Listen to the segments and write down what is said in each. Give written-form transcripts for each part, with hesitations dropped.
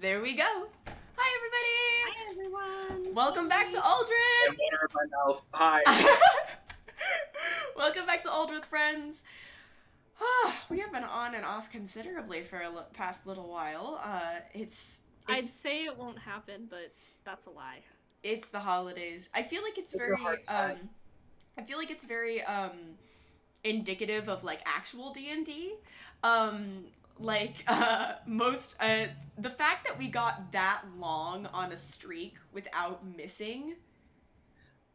There we go. Hi, Hi, everyone. Welcome back to Aldrithe. And water in my mouth. Hi. Welcome back to Aldrithe, friends. We have been on and off considerably for a past little while. I'd say it won't happen, but that's a lie. It's the holidays. I feel like it's very indicative of like actual D&D. The fact that we got that long on a streak without missing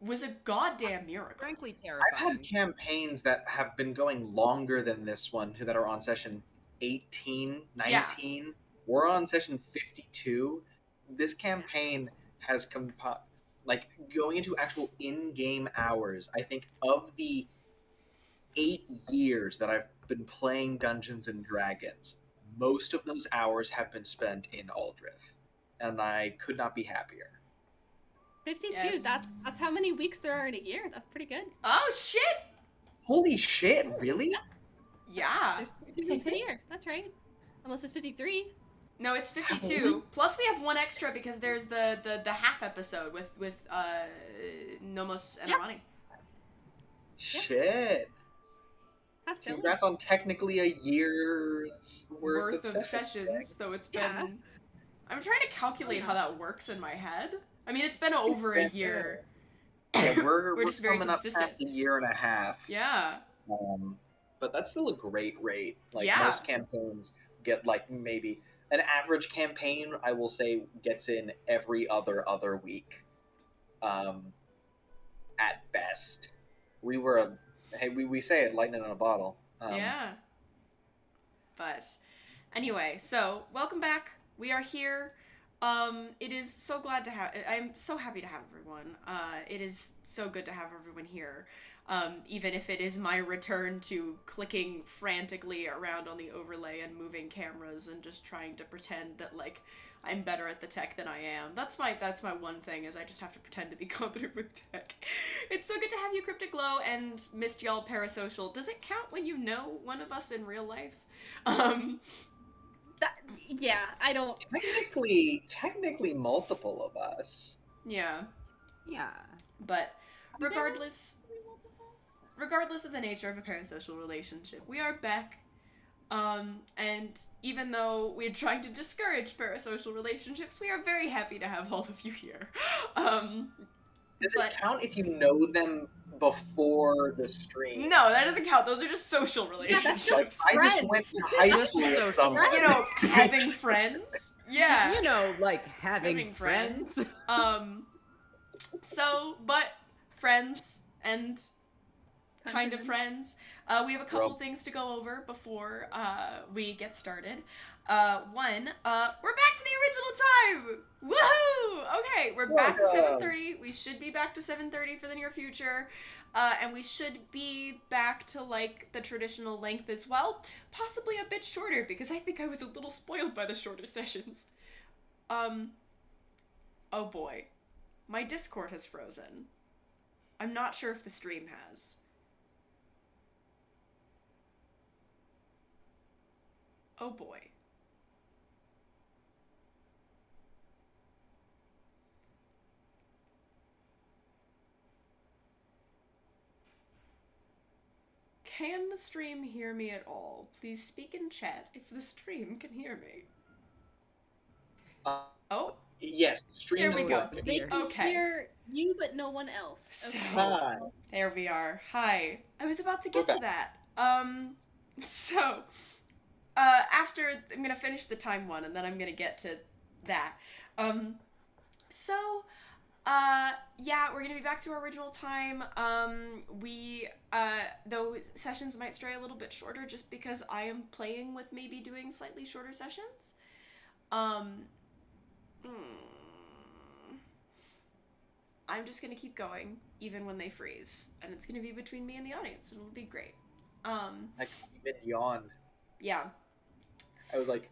was a goddamn miracle. Frankly terrifying. I've had campaigns that have been going longer than this one, that are on session 18, 19. Yeah. We're on session 52. This campaign has going into actual in-game hours. I think of the 8 years that I've been playing Dungeons and Dragons, most of those hours have been spent in Aldrithe, and I could not be happier. 52. Yes. That's how many weeks there are in a year. That's pretty good. Oh shit! Holy shit! Really? Yeah. There's 52 weeks in a year. That's right. Unless it's 53. No, it's 52. Plus we have one extra because there's the half episode with Nomos and Armani. Shit. Congrats on technically a year's worth of sessions, though it's been... Yeah. I'm trying to calculate how that works in my head. I mean, it's been over a year. Yeah, we're just coming up past a year and a half. Yeah. But that's still a great rate. Most campaigns get maybe... An average campaign, I will say, gets in every other week. At best. We say it, lightning in a bottle. Yeah. But anyway, so welcome back. We are here. It is so glad to have. I'm so happy to have everyone. It is so good to have everyone here. Even if it is my return to clicking frantically around on the overlay and moving cameras and just trying to pretend that I'm better at the tech than I am. That's my one thing, is I just have to pretend to be competent with tech. It's so good to have you, Cryptic Glow, and missed y'all Parasocial. Does it count when you know one of us in real life? Yeah, I don't... Technically multiple of us. Yeah. Yeah. But regardless of the nature of a parasocial relationship, we are back. And even though we're trying to discourage parasocial relationships, we are very happy to have all of you here. Does it count if you know them before the stream? No, that doesn't count. Those are just social relationships. Yeah, that's just friends. I just went to high school with someone. You know, having friends. Yeah. You know, having friends. But friends and kind of friends. We have a couple things to go over before we get started. One, we're back to the original time! Woohoo! Okay, we're back to 7:30. We should be back to 7:30 for the near future. And we should be back to, the traditional length as well. Possibly a bit shorter, because I think I was a little spoiled by the shorter sessions. Oh boy. My Discord has frozen. I'm not sure if the stream has. Oh boy. Can the stream hear me at all? Please speak in chat if the stream can hear me. Oh? Yes, the stream is working. They can hear you, but no one else. Okay. Hi. There we are. Hi. I was about to get to that. After, I'm gonna finish the time one, and then I'm gonna get to that. Yeah, we're gonna be back to our original time. Though sessions might stray a little bit shorter, just because I am playing with maybe doing slightly shorter sessions. I'm just gonna keep going, even when they freeze, and it's gonna be between me and the audience, and it'll be great. I even yawned. Yeah. I was like...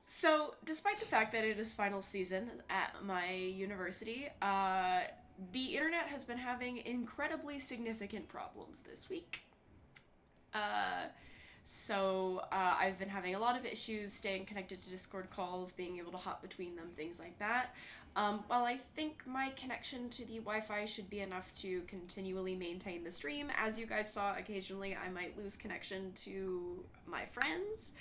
So, despite the fact that it is final season at my university, the internet has been having incredibly significant problems this week. So I've been having a lot of issues staying connected to Discord calls, being able to hop between them, things like that. While I think my connection to the Wi-Fi should be enough to continually maintain the stream, as you guys saw, occasionally I might lose connection to my friends.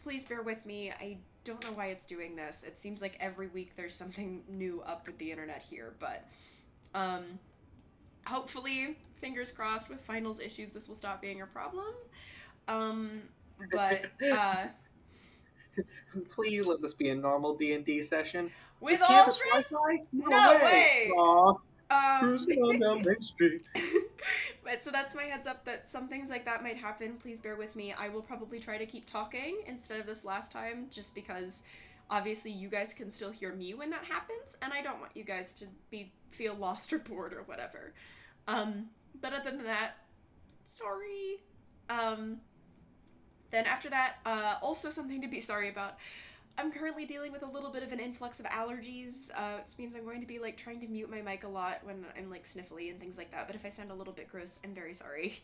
Please bear with me. I don't know why it's doing this. It seems like every week there's something new up with the internet here, but hopefully, fingers crossed, with finals issues, this will stop being a problem. But Please let this be a normal D&D session. with campus Aldrithe? Wi-Fi? No way! Aw, cruising on down Main Street. But so that's my heads up that some things like that might happen. Please bear with me. I will probably try to keep talking instead of this last time, just because obviously you guys can still hear me when that happens, and I don't want you guys to feel lost or bored or whatever. But other than that, sorry. Then after that, also something to be sorry about. I'm currently dealing with a little bit of an influx of allergies, which means I'm going to be, like, trying to mute my mic a lot when I'm, like, sniffly and things like that, but if I sound a little bit gross, I'm very sorry.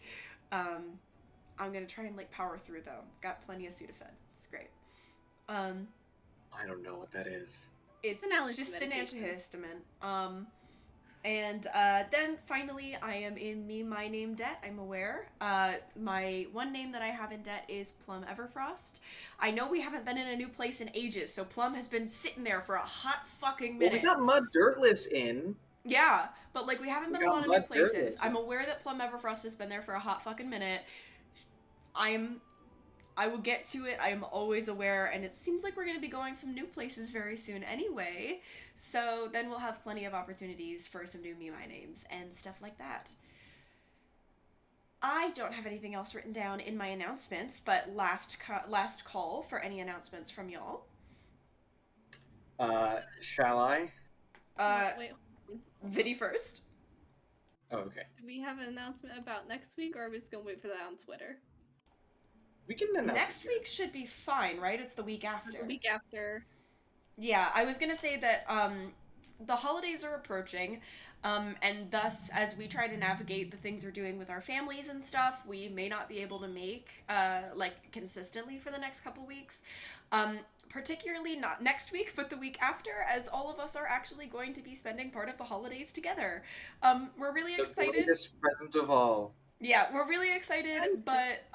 I'm gonna try and, like, power through, though. Got plenty of Sudafed. It's great. I don't know what that is. It's an allergy just an medication. antihistamine. And then finally, I am in my name debt, I'm aware. My one name that I have in debt is Plum Everfrost. I know we haven't been in a new place in ages, so Plum has been sitting there for a hot fucking minute. Well, we got Mud Dirtless in. Yeah, but like we haven't been in a lot of new Mud places. Dirtless. I'm aware that Plum Everfrost has been there for a hot fucking minute. I will get to it. I am always aware, and it seems like we're going to be going some new places very soon anyway. So then we'll have plenty of opportunities for some new Me My names and stuff like that. I don't have anything else written down in my announcements, but last call for any announcements from y'all. Shall I? Wait. Vinny first. Oh, okay. Do we have an announcement about next week, or are we just gonna wait for that on Twitter? We can announce Next it. week should be fine, right? It's the week after. The week after. Yeah, I was gonna say that the holidays are approaching, and thus, as we try to navigate the things we're doing with our families and stuff, we may not be able to make like consistently for the next couple weeks. Particularly not next week, but the week after, as all of us are actually going to be spending part of the holidays together. We're really excited. The greatest present of all. Yeah, we're really excited, but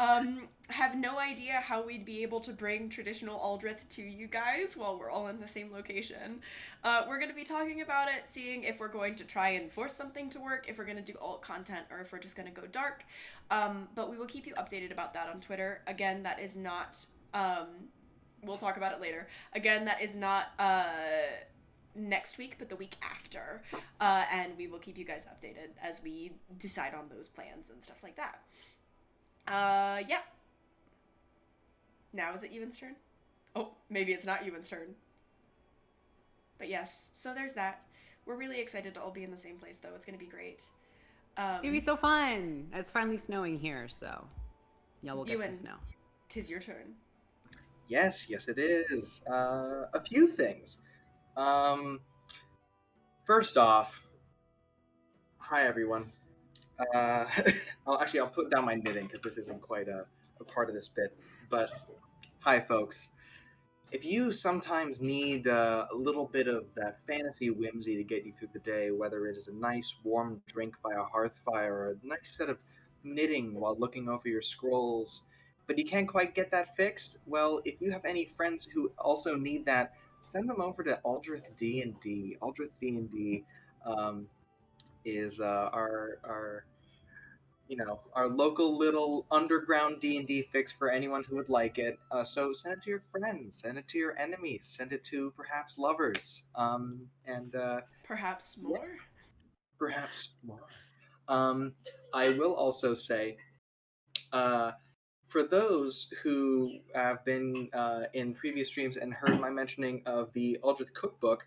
have no idea how we'd be able to bring traditional Aldrithe to you guys while we're all in the same location. We're going to be talking about it, seeing if we're going to try and force something to work, if we're going to do alt content, or if we're just going to go dark. But we will keep you updated about that on Twitter. Again, that is not... we'll talk about it later. Again, that is not... next week, but the week after, and we will keep you guys updated as we decide on those plans and stuff like that. Yeah. Now is it Ewan's turn? Oh, maybe it's not Ewan's turn. But yes, so there's that. We're really excited to all be in the same place, though. It's gonna be great. It's gonna be so fun. It's finally snowing here, so y'all will get Ewan, some snow. 'Tis your turn. Yes, it is. A few things. First off, hi everyone. I'll put down my knitting because this isn't quite a part of this bit. But hi, folks. If you sometimes need a little bit of that fantasy whimsy to get you through the day, whether it is a nice warm drink by a hearth fire or a nice set of knitting while looking over your scrolls, but you can't quite get that fixed, well, if you have any friends who also need that, send them over to Aldrithe D&D. Aldrithe D&D is our local little underground D&D fix for anyone who would like it. So send it to your friends, send it to your enemies, send it to perhaps lovers, and Perhaps more? Yeah, perhaps more. I will also say, for those who have been in previous streams and heard my mentioning of the Aldrithe cookbook,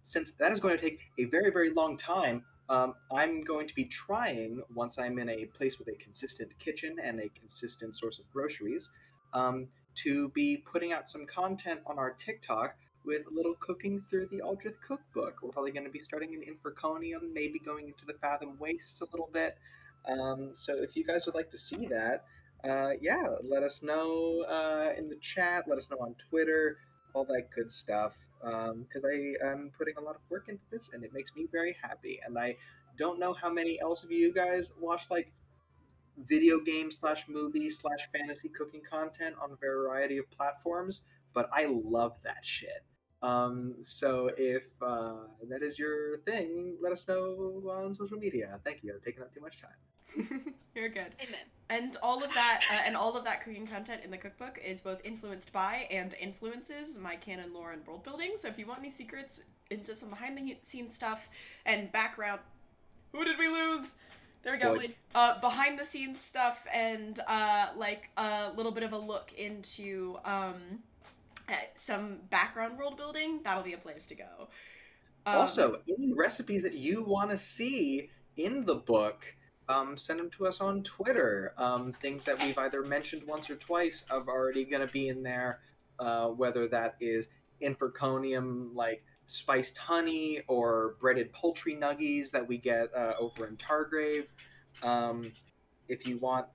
since that is going to take a very, very long time, I'm going to be trying, once I'm in a place with a consistent kitchen and a consistent source of groceries, to be putting out some content on our TikTok with a little cooking through the Aldrithe cookbook. We're probably going to be starting in Infraconium, maybe going into the Fathom Wastes a little bit. So if you guys would like to see that, yeah, let us know in the chat. Let us know on Twitter, all that good stuff. Because I am putting a lot of work into this, and it makes me very happy. And I don't know how many else of you guys watch like video game slash movie slash fantasy cooking content on a variety of platforms, but I love that shit. So if that is your thing, let us know on social media. Thank you. I've taken up too much time. You're good. Amen. And all of that cooking content in the cookbook is both influenced by and influences my canon lore and world building. So if you want any secrets into some behind the scenes stuff and background, who did we lose? There we go. Floyd. Behind the scenes stuff and like a little bit of a look into some background world building, that'll be a place to go. Also, any recipes that you want to see in the book, send them to us on Twitter. Things that we've either mentioned once or twice are already going to be in there, whether that is Infraconium, like spiced honey, or breaded poultry nuggies that we get over in Targrave. If you want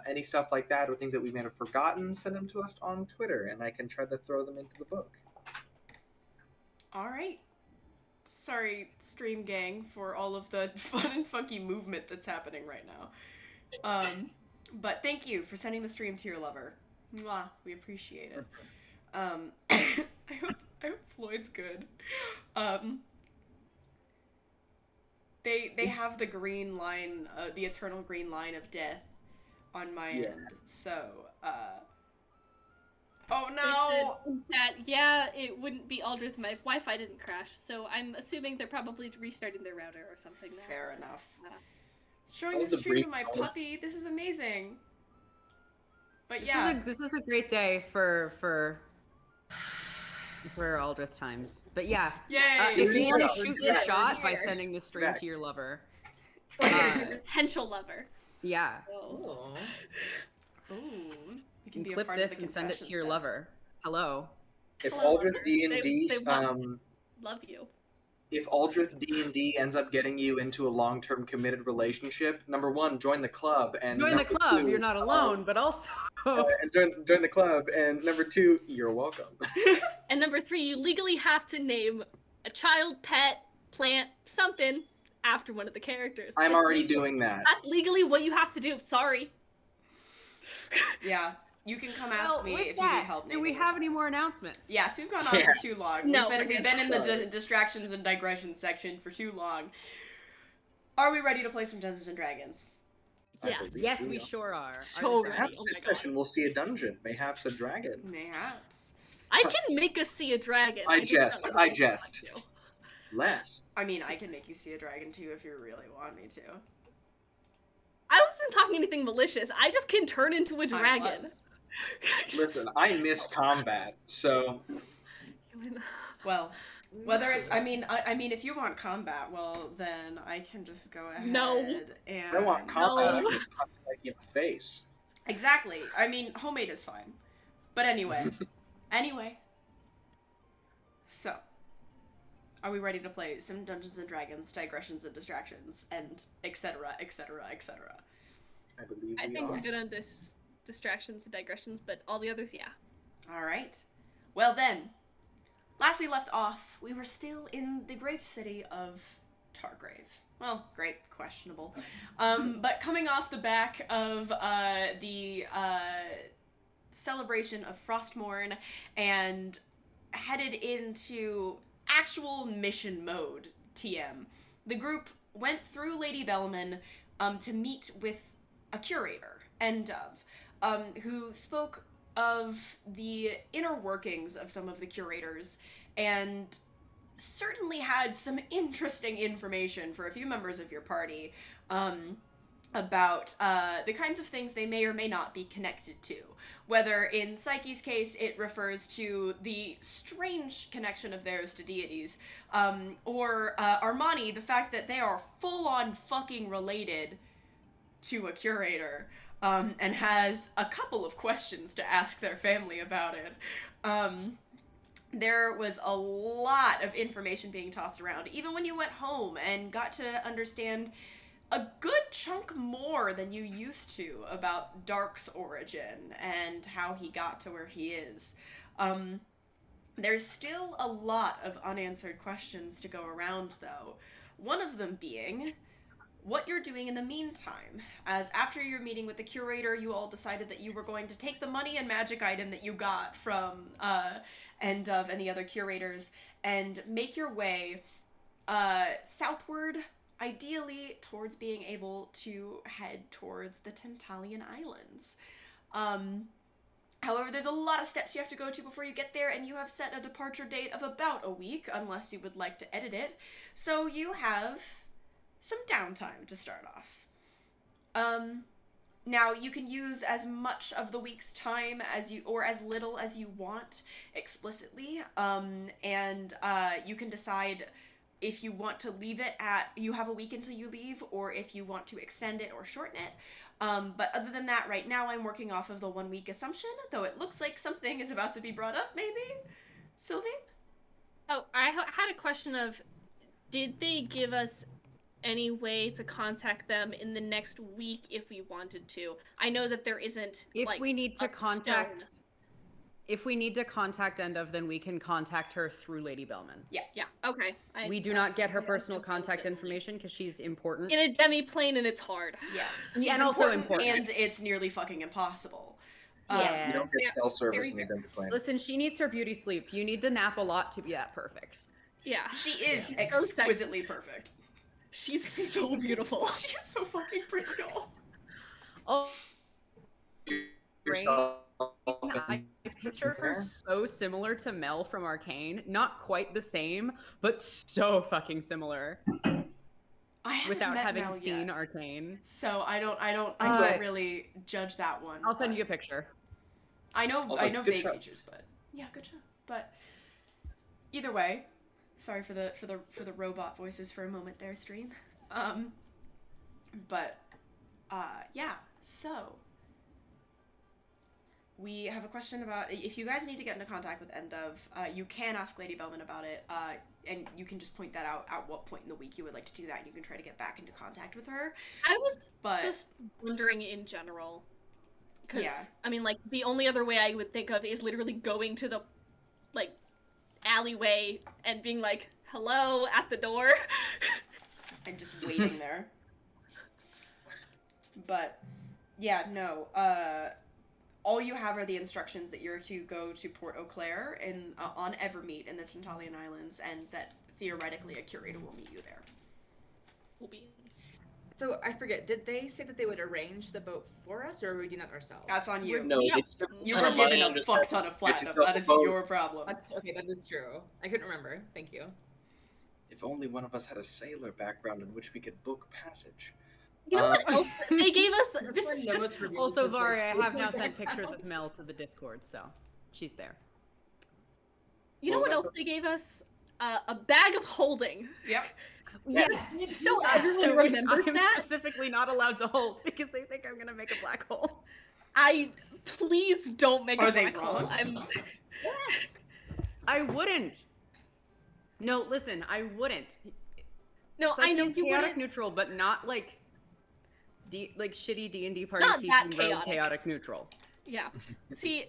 any stuff like that or things that we may have forgotten, send them to us on Twitter, and I can try to throw them into the book. All right. Sorry, stream gang, for all of the fun and funky movement that's happening right now. But thank you for sending the stream to your lover. Mwah, we appreciate it. I hope Floyd's good. They have the green line, the eternal green line of death on my end. So, oh no! They said that, yeah, it wouldn't be Aldrithe. My Wi-Fi didn't crash, so I'm assuming they're probably restarting their router or something now. Fair enough. Showing the stream to my puppy. This is amazing. But yeah, this is a great day for Aldrithe times. But yeah, yay! If you want to shoot the shot by sending the stream to your lover, or your potential lover. Yeah. Oh. Ooh. You can be clip a part this of the and send it to your confession lover. Hello. If Hello, Aldrithe D&D, they want love you. If Aldrithe D&D ends up getting you into a long-term committed relationship, number one, join the club, and Join the club. Two, You're not alone, but also and join the club, and number two, you're welcome. And number three, you legally have to name a child, pet, plant, something after one of the characters. I'm It's already legal. doing that. That's legally what you have to do. Sorry. Yeah, you can come ask me with if you that, need help. do we naming a have child. any more announcements? Yes, we've gone on for too long. No, we've been in the distractions and digressions section for too long. Are we ready to play some Dungeons and Dragons? Yes. Yes, we sure are. So Are ready. Perhaps Oh this my God. session we'll see a dungeon, mayhaps a dragon. Mayhaps. I can make us see a dragon. I just jest, don't know I if jest. want to. Less. I mean, I can make you see a dragon too if you really want me to. I wasn't talking anything malicious. I just can turn into a dragon. Listen, I miss combat, so Well, whether it's, I mean, if you want combat, well, then I can just go ahead No. and... I want combat. No. I can punch Psyche in the face. Exactly. I mean, homemade is fine. But anyway. So, are we ready to play some Dungeons and Dragons, digressions and distractions, and etc., etc., etc.? I believe I we think are. we're good on this distractions and digressions, but all the others, yeah. Alright. Well then, last we left off, we were still in the great city of Targrave. Well, great, questionable. But coming off the back of the celebration of Frostmourne and headed into actual mission mode, TM, the group went through Lady Bellman to meet with a curator, Endov, who spoke of the inner workings of some of the curators and certainly had some interesting information for a few members of your party about the kinds of things they may or may not be connected to. Whether in Psyche's case it refers to the strange connection of theirs to deities, or Armani, the fact that they are full-on fucking related to a curator, and has a couple of questions to ask their family about it. There was a lot of information being tossed around, even when you went home and got to understand a good chunk more than you used to about Dark's origin and how he got to where he is. There's still a lot of unanswered questions to go around, though. One of them being what you're doing in the meantime, as after your meeting with the curator, you all decided that you were going to take the money and magic item that you got from End of and the other curators and make your way southward, ideally towards being able to head towards the Tantalian Islands. However, there's a lot of steps you have to go to before you get there, and you have set a departure date of about a week, unless you would like to edit it. So you have some downtime to start off. Now, you can use as much of the week's time as you, or as little as you want explicitly, and you can decide if you want to leave it at, you have a week until you leave, or if you want to extend it or shorten it. But other than that, right now I'm working off of the 1 week assumption, though it looks like something is about to be brought up, maybe? Silvi? Oh, I had a question of, did they give us any way to contact them in the next week if we wanted to? I know that there isn't, If like, we need to a contact... stone. If we need to contact End of, then we can contact her through Lady Bellman. Yeah, okay. We do not get her personal contact information because she's important. In a demi-plane, and it's hard. Yeah. Yeah, and also important. And it's nearly fucking impossible. Yeah. You don't get cell service in the very Demi-plane. Listen, she needs her beauty sleep. You need to nap a lot to be that perfect. Yeah. She is Yeah. exquisitely perfect. She's so beautiful. She is so fucking pretty, girl. Oh, Yourself I picture her so similar to Mel from Arcane. Not quite the same, but so fucking similar. I haven't Without met having Mel seen yet, Arcane. so I can't really judge that one. I'll send but you a picture. I know Also, good vague shot. features, but yeah, good job. But either way, sorry for the robot voices for a moment there, stream. But yeah, so we have a question about if you guys need to get into contact with End of, you can ask Lady Bellman about it, and you can just point that out at what point in the week you would like to do that, and you can try to get back into contact with her. I was But- just wondering in general. Because, Yeah. I mean, like, the only other way I would think of is literally going to the, like, alleyway and being like, hello, at the door. And just waiting there. But yeah, no. All you have are the instructions that you're to go to Port Eau Claire on Evermeet in the Tantalian Islands, and that theoretically a curator will meet you there. Will be. So I forget, did they say that they would arrange the boat for us, or are we doing that ourselves? That's on you. No, Yeah. it's just You some were money given a and just fuck ton of get platinum. yourself That a is boat. your problem. That's okay. That is true. I couldn't remember. Thank you. If only one of us had a sailor background in which we could book passage. You know what else? They gave us. This is This when is Nomos just. reveals Also, his, like, Vari, I have now business sent pictures account. of Mel to the Discord, so she's there. You know Well, what else they gave us? A bag of holding. Yep. Yes. So everyone Which remembers I'm that. specifically not allowed to hold because they think I'm gonna make a black hole. Please don't make Are a they black hole. wrong? I wouldn't. No, listen, I wouldn't. No, I know Psyche's you chaotic wouldn't. neutral, but not like shitty D&D Not party that teaching rogue chaotic. chaotic neutral. Yeah. See,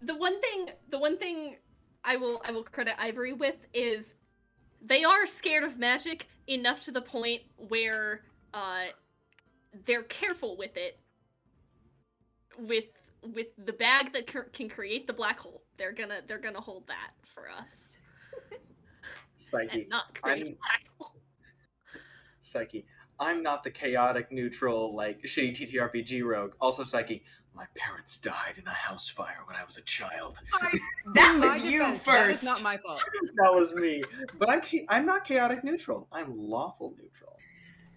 the one thing I will credit Ivory with is they are scared of magic enough to the point where they're careful with it. With the bag that can create the black hole, they're gonna hold that for us Psyche. and not create a I'm- black hole. Psyche. I'm not the chaotic neutral, like, shitty TTRPG rogue. Also, Psyche. My parents died in a house fire when I was a child. That In my was you defense, first. That is not my fault. That was me. But I'm not chaotic neutral. I'm lawful neutral.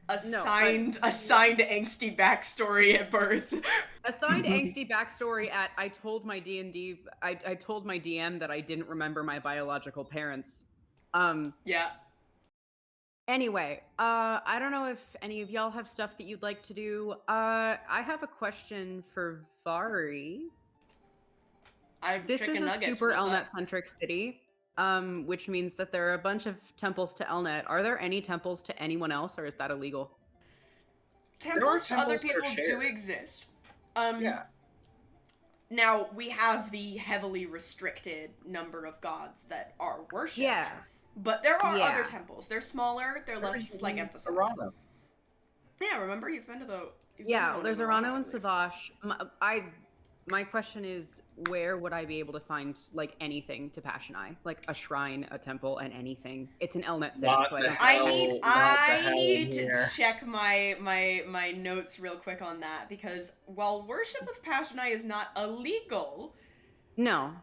Assigned angsty backstory at birth. Assigned angsty backstory at I told my D&D I told my DM that I didn't remember my biological parents. Yeah. Anyway, I don't know if any of y'all have stuff that you'd like to do. I have a question for Vari. This is a super Elnet-centric city, which means that there are a bunch of temples to Elnet. Are there any temples to anyone else, or is that illegal? temples to other temples that are people do shared. exist. Yeah. Now, we have the heavily restricted number of gods that are worshipped. Yeah. But there are Yeah. other temples. They're smaller, they're less, like, emphasized. Arano. Yeah, remember? You've been to the... Yeah, there's Arano and I believe. Savage. My question is, where would I be able to find, like, anything to Passionai? Like, a shrine, a temple, and anything. It's an Elnet city, Not so the I hell. don't... I hell need to here. check my notes real quick on that, because while worship of Passionai is not illegal... No.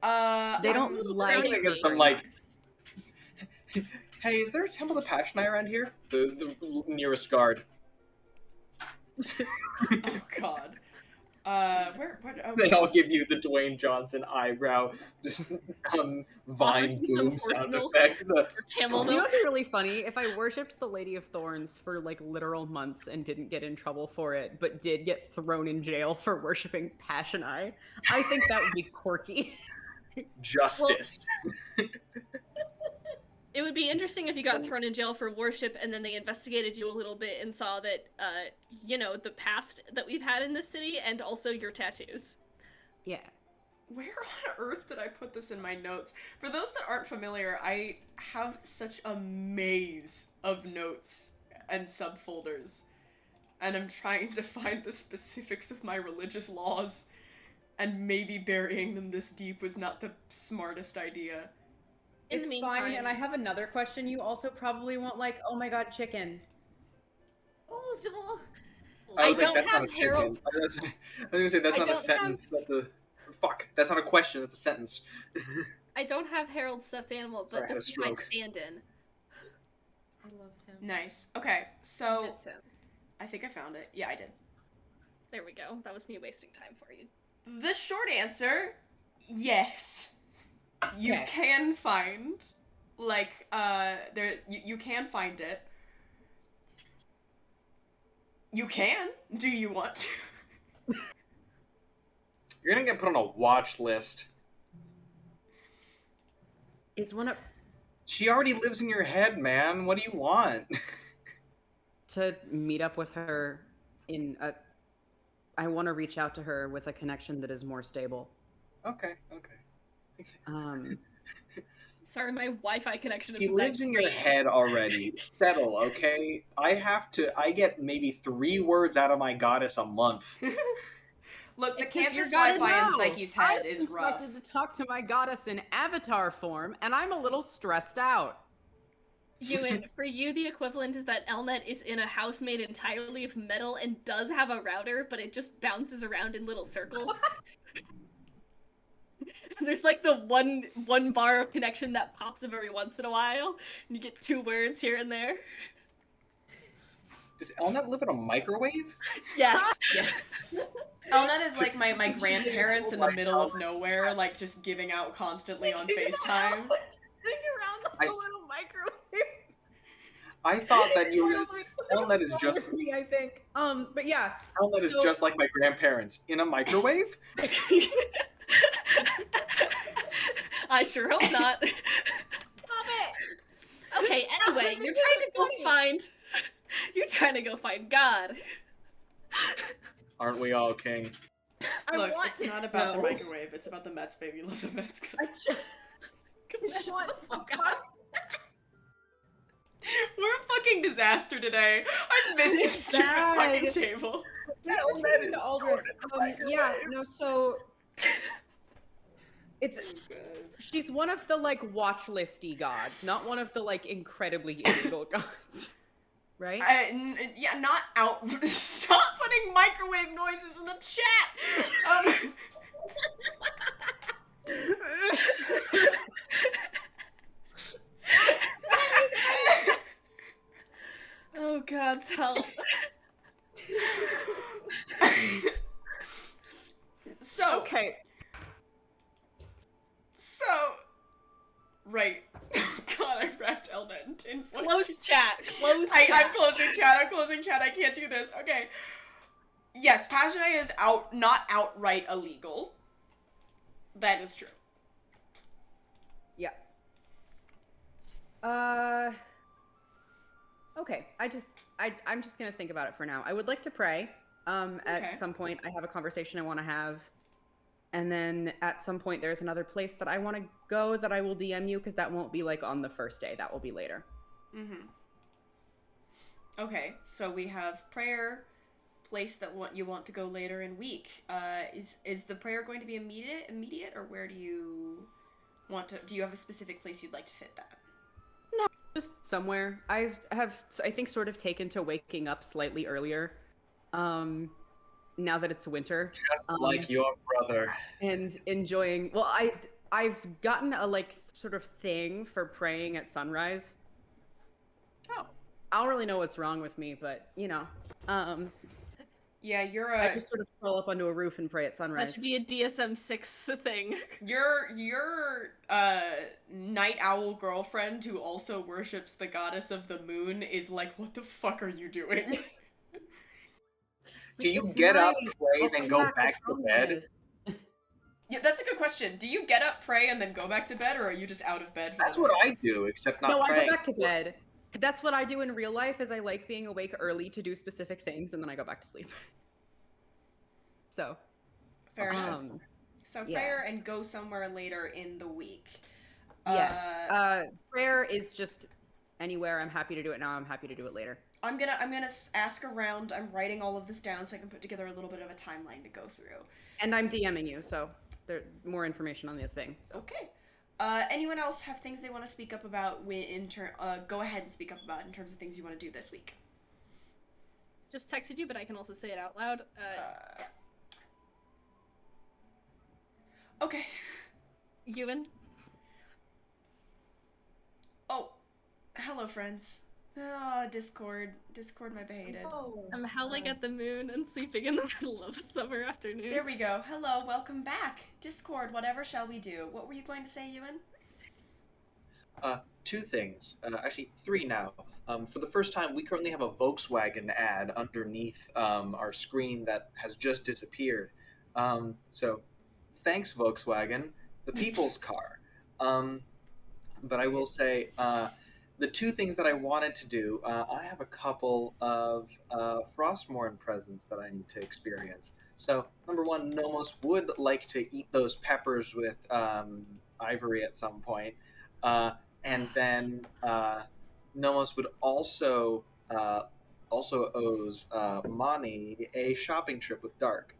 They don't I'm like... I'm gonna get some, like... Hey, is there a temple to Passionai around here? The nearest guard. Oh, God. Where oh, They all give you the Dwayne Johnson eyebrow, just vine Offers you some boom horse sound milk. effect. The, Camel You know milk. what'd be really funny? If I worshipped the Lady of Thorns for, like, literal months and didn't get in trouble for it, but did get thrown in jail for worshipping Passionai, I think that would be quirky. justice. It would be interesting if you got thrown in jail for worship and then they investigated you a little bit and saw that, you know, the past that we've had in this city and also your tattoos. Yeah. Where on earth did I put this in my notes? For those that aren't familiar, I have such a maze of notes and subfolders. And I'm trying to find the specifics of my religious laws. And maybe burying them this deep was not the smartest idea. In the It's meantime, fine, and I have another question. You also probably won't like, oh my god, chicken. I was like, don't that's not have a chicken. Harold's- I was gonna say, that's I not a don't sentence. That's a... Fuck, that's not a question, that's a sentence. I don't have Harold's stuffed animal, but Sorry, I had this a is my stroke. stand-in. I love him. Nice. Okay, so Miss him. I think I found it. Yeah, I did. There we go. That was me wasting time for you. The short answer, yes. You Okay. can find, like, you can find it. You can. Do you want to? You're gonna get put on a watch list. Is one of She already lives in your head, man. What do you want? to meet up with her in a. I want to reach out to her with a connection that is more stable. Okay. Sorry, my Wi-Fi connection is She lives in your head already. Settle, okay? I get maybe 3 words out of my goddess a month. Look, the It's 'cause your campus goddess- Wi-Fi in No, Psyche's head I'm is rough. instructed to talk to my goddess in avatar form, and I'm a little stressed out. Ewan, for you, the equivalent is that Elnet is in a house made entirely of metal and does have a router, but it just bounces around in little circles. And there's like the one bar of connection that pops up every once in a while, and you get 2 words here and there. Does Elnet live in a microwave? Yes. Yes. Elnet is like my grandparents in the middle of nowhere, like just giving out constantly on FaceTime. Sitting around I- the little microwave. I thought that you were... Elnet is just... me, I think. But yeah. Elnet is So- just like my grandparents. In a microwave? I sure hope not. Stop it. Okay, anyway, you're trying to go find God. Aren't we all, King? Look, want... it's not about the No. microwave, it's about the Mets, baby. Love the Mets. I just want... We're a fucking disaster today. I missed this It's stupid bad. fucking table. Elnet is Aldrithe. Yeah, no, so... It's... She's one of the, like, watch listy gods, not one of the, like, incredibly illegal gods. Right? Yeah, not out. Stop putting microwave noises in the chat. Oh God, help. So, Okay. right. God, I wrapped Elnet in tinfoil. Close chat. Close I'm chat. closing chat. I can't do this. Okay. Yes, Passionai is not outright illegal. That is true. Yeah. Okay, I'm just gonna think about it for now. I would like to pray. At some point, I have a conversation I want to have, and then at some point, there's another place that I want to go that I will DM you because that won't be like on the first day. That will be later. Mm-hmm. Okay, so we have prayer, place that you want to go later in week. Is the prayer going to be immediate, or where do you want to? Do you have a specific place you'd like to fit that? No, just somewhere. I think sort of taken to waking up slightly earlier. Now that it's winter, just like your brother, and enjoying. Well, I've gotten a like sort of thing for praying at sunrise. Oh, I don't really know what's wrong with me, but you know, yeah, I just sort of crawl up onto a roof and pray at sunrise. That should be a DSM-6 thing. Your night owl girlfriend who also worships the goddess of the moon is like, what the fuck are you doing? Do you get up, pray, then go back to bed? Yeah, that's a good question. Do you get up, pray, and then go back to bed, or are you just out of bed? That's what I do, except not praying. No, I go back to bed. That's what I do in real life, is I like being awake early to do specific things, and then I go back to sleep. So. Fair enough. So prayer and go somewhere later in the week. Yes. Prayer is just anywhere. I'm happy to do it now. I'm happy to do it later. I'm gonna ask around. I'm writing all of this down so I can put together a little bit of a timeline to go through. And I'm DMing you, so there's more information on the thing. So. Okay. Anyone else have things they want to speak up about? Go ahead and speak up about in terms of things you want to do this week. Just texted you, but I can also say it out loud. Okay. Ewan. Oh, hello, friends. Oh, Discord, my behated. Oh, I'm howling at the moon and sleeping in the middle of a summer afternoon. There we go. Hello, welcome back. Discord, whatever shall we do? What were you going to say, Ewan? Two things. Actually, three now. For the first time, we currently have a Volkswagen ad underneath our screen that has just disappeared. So, thanks, Volkswagen, the people's car. But I will say, the two things that I wanted to do, I have a couple of Frostmourne presents that I need to experience. So, number one, Nomos would like to eat those peppers with Ivory at some point. And then Nomos would also owes Mani a shopping trip with Dark.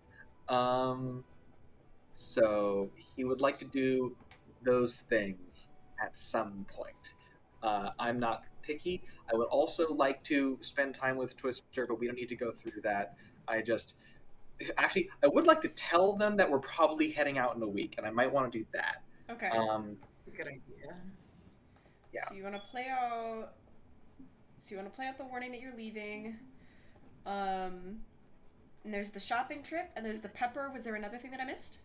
So he would like to do those things at some point. I'm not picky. I would also like to spend time with Twister, but we don't need to go through that. I would like to tell them that we're probably heading out in a week, and I might want to do that. Okay. Good idea. Yeah. So you want to play out the warning that you're leaving. And there's the shopping trip, and there's the pepper. Was there another thing that I missed?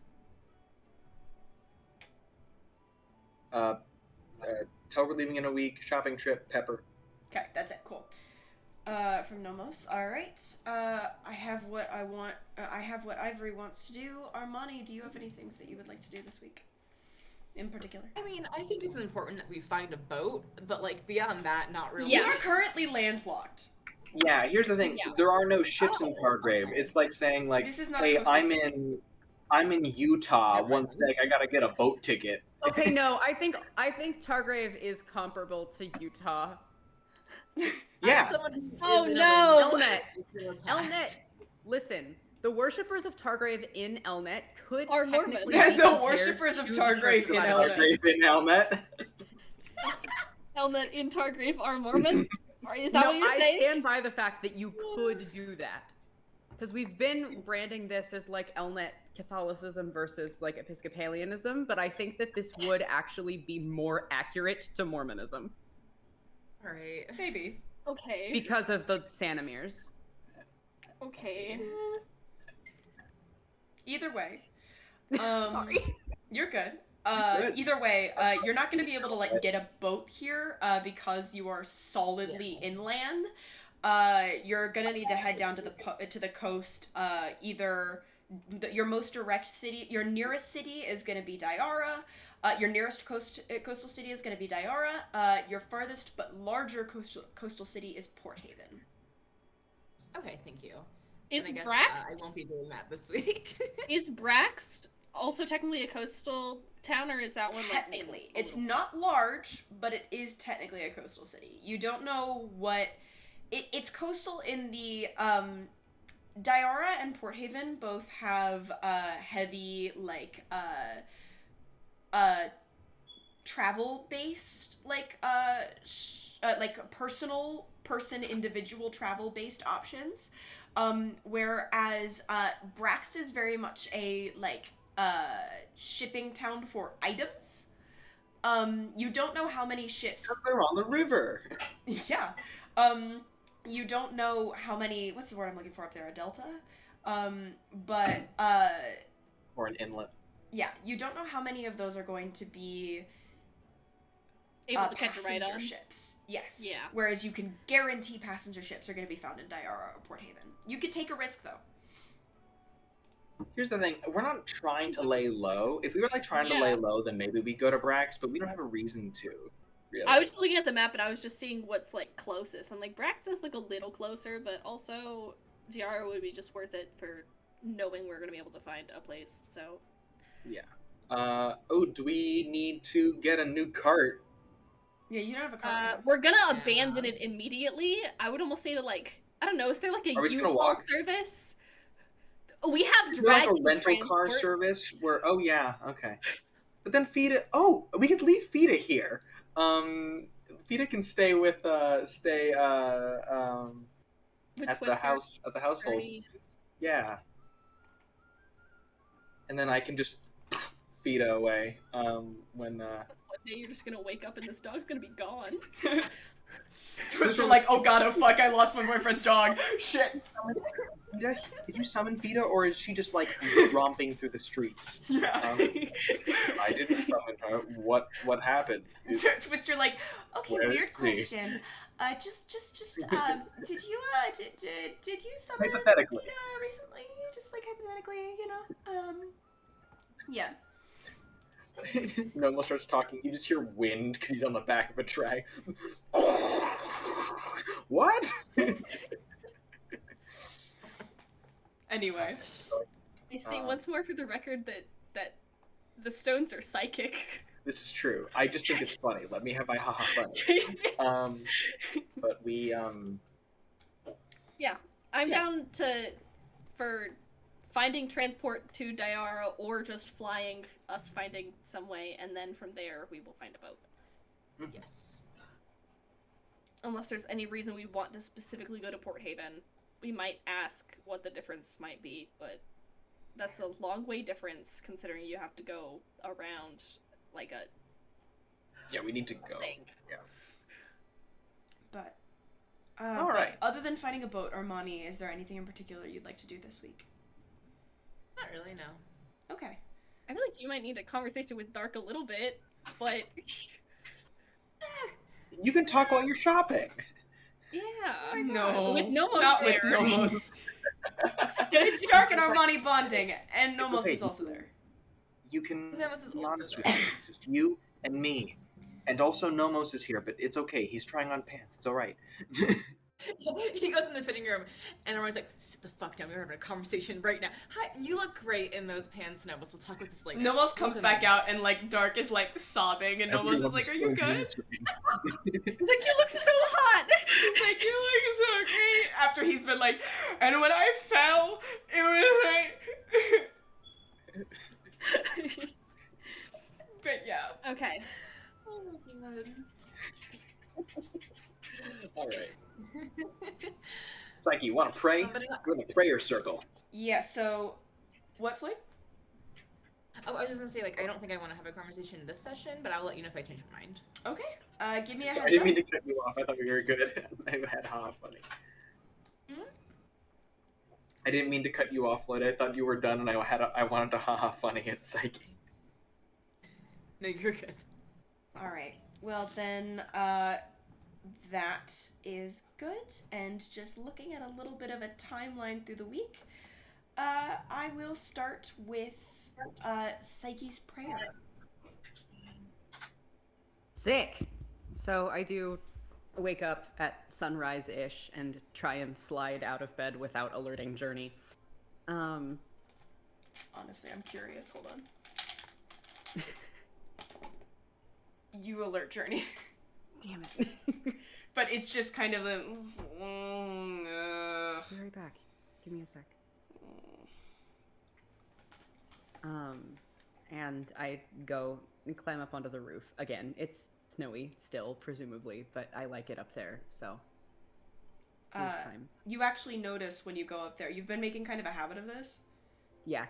Tell we're leaving in a week. Shopping trip. Pepper. Okay, that's it. Cool. From Nomos. All right. I have what I want. I have what Ivory wants to do. Armani, do you have any things that you would like to do this week, in particular? I mean, I think it's important that we find a boat, but like beyond that, not really. You are currently landlocked. Yeah. Here's the thing. Yeah. There are no ships in Targrave. It's like saying like, This is not hey, a coastal I'm in Utah. One sec, I gotta get a boat ticket. Okay, no, I think Targrave is comparable to Utah. Yeah. Oh no! Elnet. Listen, the worshippers of Targrave in Elnet could Are technically Mormons. be The compared worshippers of to Targrave in Elnet. Targrave in Elnet. Elnet in Targrave are Mormon? Is that what you're I saying? stand by the fact that you could do that. Because we've been branding this as like Elnet Catholicism versus like Episcopalianism, but I think that this would actually be more accurate to Mormonism. Right. Maybe. Okay. Because of the Sanamirs. Okay. Either way. Sorry. You're good. Good. Either way, you're not going to be able to like get a boat here because you are solidly inland. You're gonna need to head down to the coast. Either your most direct city, your nearest city is gonna be Diara. Your nearest coastal city is going to be Diara. Your farthest but larger coastal city is Port Haven. Okay, thank you. Is I guess, Brax? I won't be doing that this week. Is Brax also technically a coastal town, or is that one technically? It's not large, but it is technically a coastal city. You don't know what it's coastal in the Diara and Port Haven both have heavy travel based like individual travel based options, whereas Brax is very much a shipping town for items. You don't know how many ships They're on the river. Yeah. You don't know how many, what's the word I'm looking for up there, a delta? Or an inlet. Yeah, you don't know how many of those are going to be able to catch a ride passenger on ships. Yes. Yeah. Whereas you can guarantee passenger ships are going to be found in Diara or Port Haven. You could take a risk, though. Here's the thing, we're not trying to lay low. If we were trying to lay low, then maybe we'd go to Brax, but we don't have a reason to, really. I was just looking at the map and I was just seeing what's closest. I'm like, Brax is a little closer, but also Diara would be just worth it for knowing we're gonna be able to find a place, so. Yeah. Do we need to get a new cart? Yeah, you don't have a cart. We're gonna abandon it immediately. I would almost say to I don't know, is there a U-Haul service? We have dragon a rental car service where, oh yeah, okay. But then Fida, we could leave Fida here. Fida can stay at the household. Yeah. And then I can just Fida away, when One day you're just gonna wake up and this dog's gonna be gone. Twister oh god, oh fuck, I lost my boyfriend's dog. Shit. Did you summon Fida, or is she just romping through the streets? Yeah. I didn't summon her. What happened? Twister okay, weird question. Just did you summon hypothetically Fida recently? Just hypothetically, yeah. Nomos starts talking. You just hear wind because he's on the back of a drag. What? Anyway. I say once more for the record that the stones are psychic. This is true. I just think it's funny. Let me have my haha funny. But we Yeah, I'm down for finding transport to Diara or just flying, us finding some way, and then from there we will find a boat. Yes. Unless there's any reason we want to specifically go to Port Haven. We might ask what the difference might be, but that's a long way difference considering you have to go around yeah, we need to go. thing. Yeah. But all right. Other than finding a boat, Armani, is there anything in particular you'd like to do this week? Not really, no. Okay. I feel like you might need a conversation with Dark a little bit, but you can talk while you're shopping. Yeah. No. With Nomos Not there. with Nomos. It's Dark and Armani bonding, and Nomos is also there. You can Nomos is be also honest there. with me. Just you and me. And also Nomos is here, but it's okay. He's trying on pants. It's alright. He goes in the fitting room, and everyone's like, sit the fuck down. We're having a conversation right now. Hi, you look great in those pants, Nomos. We'll talk with this later. Nomos comes back out, and Dark is sobbing, and Nomos is like, are you good? He's like, you look so hot! He's like, you look so great! After he's been and when I fell, it was But yeah. Okay. Oh my god. Alright. Psyche, you want to pray? We're in the prayer circle. Yeah, so... What, Floyd? Oh, I was just gonna say, I don't think I want to have a conversation this session, but I'll let you know if I change my mind. Okay. Give me a Sorry, heads I didn't up. mean to cut you off. I thought we were good. I had haha funny. I didn't mean to cut you off, Floyd. I thought you were done, and I wanted to haha funny at Psyche. No, you're good. Alright. Well, then, that is good. And just looking at a little bit of a timeline through the week, I will start with Psyche's prayer. Sick. So I do wake up at sunrise-ish and try and slide out of bed without alerting Journey. Honestly, I'm curious. Hold on. You alert Journey. Damn it. But it's just kind of a... Be right back. Give me a sec. And I go and climb up onto the roof. Again, it's snowy still, presumably, but I like it up there, so... You actually notice when you go up there, you've been making kind of a habit of this? Yeah.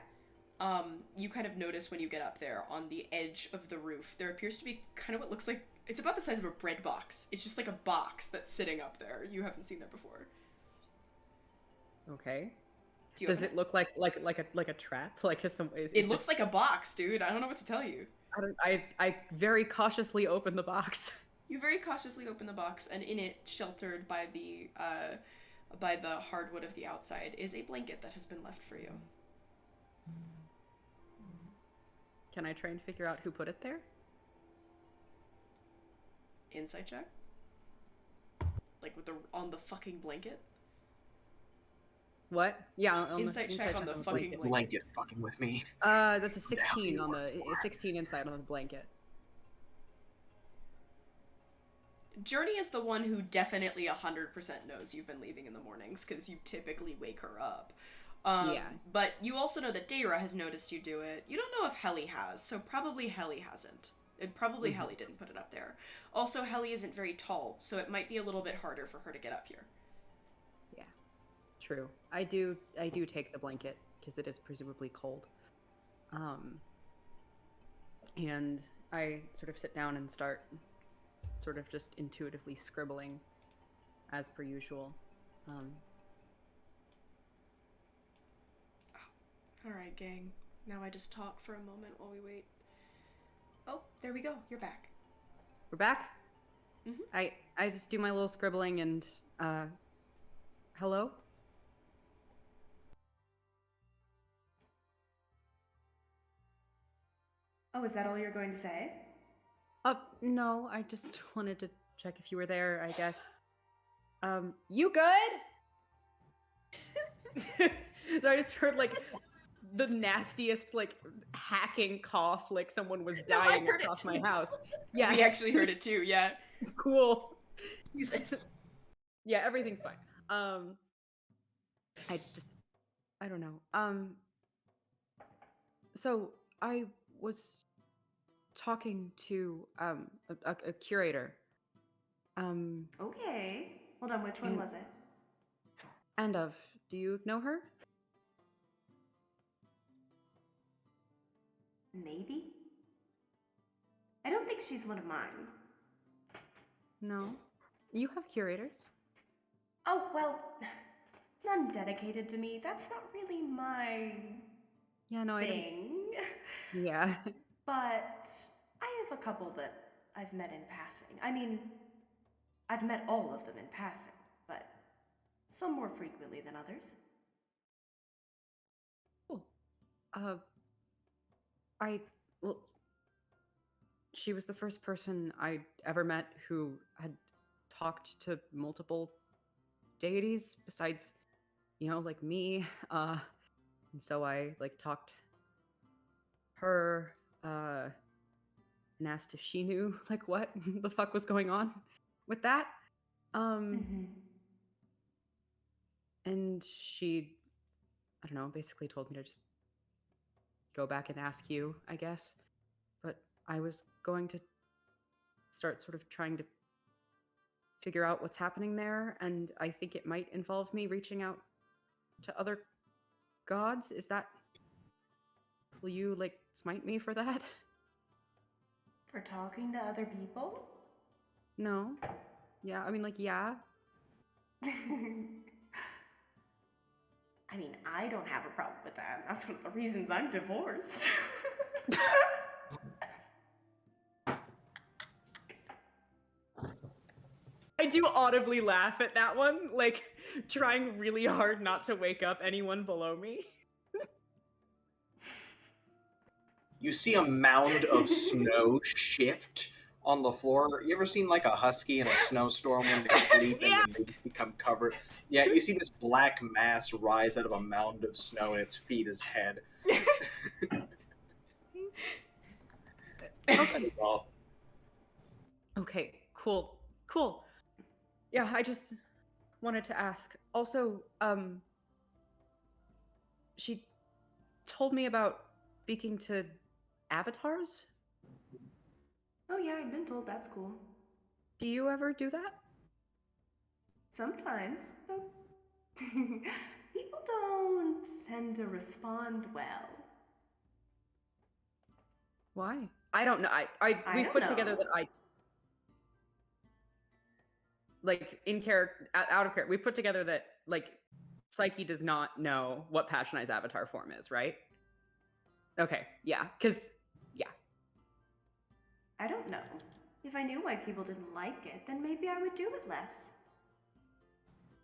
You kind of notice when you get up there, on the edge of the roof, there appears to be kind of what looks like, it's about the size of a bread box. It's just like a box that's sitting up there. You haven't seen that before. Okay. Does it look like a trap? It looks like a box, dude. I don't know what to tell you. I very cautiously open the box. You very cautiously open the box, and in it, sheltered by the hardwood of the outside, is a blanket that has been left for you. Can I try and figure out who put it there? Insight check? Like on the fucking blanket? What? Yeah, on insight check on the fucking blanket. Blanket fucking with me. That's a 16 on the 16 insight on the blanket. Journey is the one who definitely 100% knows you've been leaving in the mornings, because you typically wake her up. Yeah. But you also know that Dayra has noticed you do it. You don't know if Helly has, so probably Helly hasn't. Helly didn't put it up there. Also, Helly isn't very tall, so it might be a little bit harder for her to get up here. Yeah, true. I do take the blanket, because it is presumably cold. And I sort of sit down and start sort of just intuitively scribbling, as per usual. Alright, gang. Now I just talk for a moment while we wait. Oh, there we go. You're back. We're back? Mm-hmm. I just do my little scribbling and, hello? Oh, is that all you're going to say? No, I just wanted to check if you were there, I guess. You good? So I just heard, like, the nastiest, like, hacking cough, like someone was dying across my house. Yeah. We actually heard it too, yeah. Cool. Jesus. Yeah, everything's fine. I don't know. So I was talking to a curator. Okay. Hold on, which one was it? Do you know her? Maybe? I don't think she's one of mine. No. You have curators. Oh, well, none dedicated to me. That's not really my thing. Yeah. But I have a couple that I've met in passing. I mean, I've met all of them in passing, but some more frequently than others. Cool. She was the first person I ever met who had talked to multiple deities besides, like me. And so I, talked her, and asked if she knew, what the fuck was going on with that. And she, I don't know, basically told me to just go back and ask you, I guess. But I was going to start sort of trying to figure out what's happening there, and I think it might involve me reaching out to other gods. Will you, smite me for that? For talking to other people? No. Yeah, I mean, yeah. I mean, I don't have a problem with that. That's one of the reasons I'm divorced. I do audibly laugh at that one, trying really hard not to wake up anyone below me. You see a mound of snow shift on the floor. You ever seen like a husky in a snowstorm when they sleep and then they become covered? Yeah, you see this black mass rise out of a mound of snow and its feet is head. Okay. Okay, cool. Cool. Yeah, I just wanted to ask. Also, she told me about speaking to avatars. Oh yeah, I've been told that's cool. Do you ever do that? Sometimes, though. People don't tend to respond well. Why? I don't know. We don't put together know. that I like in character, out of character. We put together that like Psyche does not know what Passionized avatar form is, right? Okay, yeah, because yeah. I don't know. If I knew why people didn't like it, then maybe I would do it less.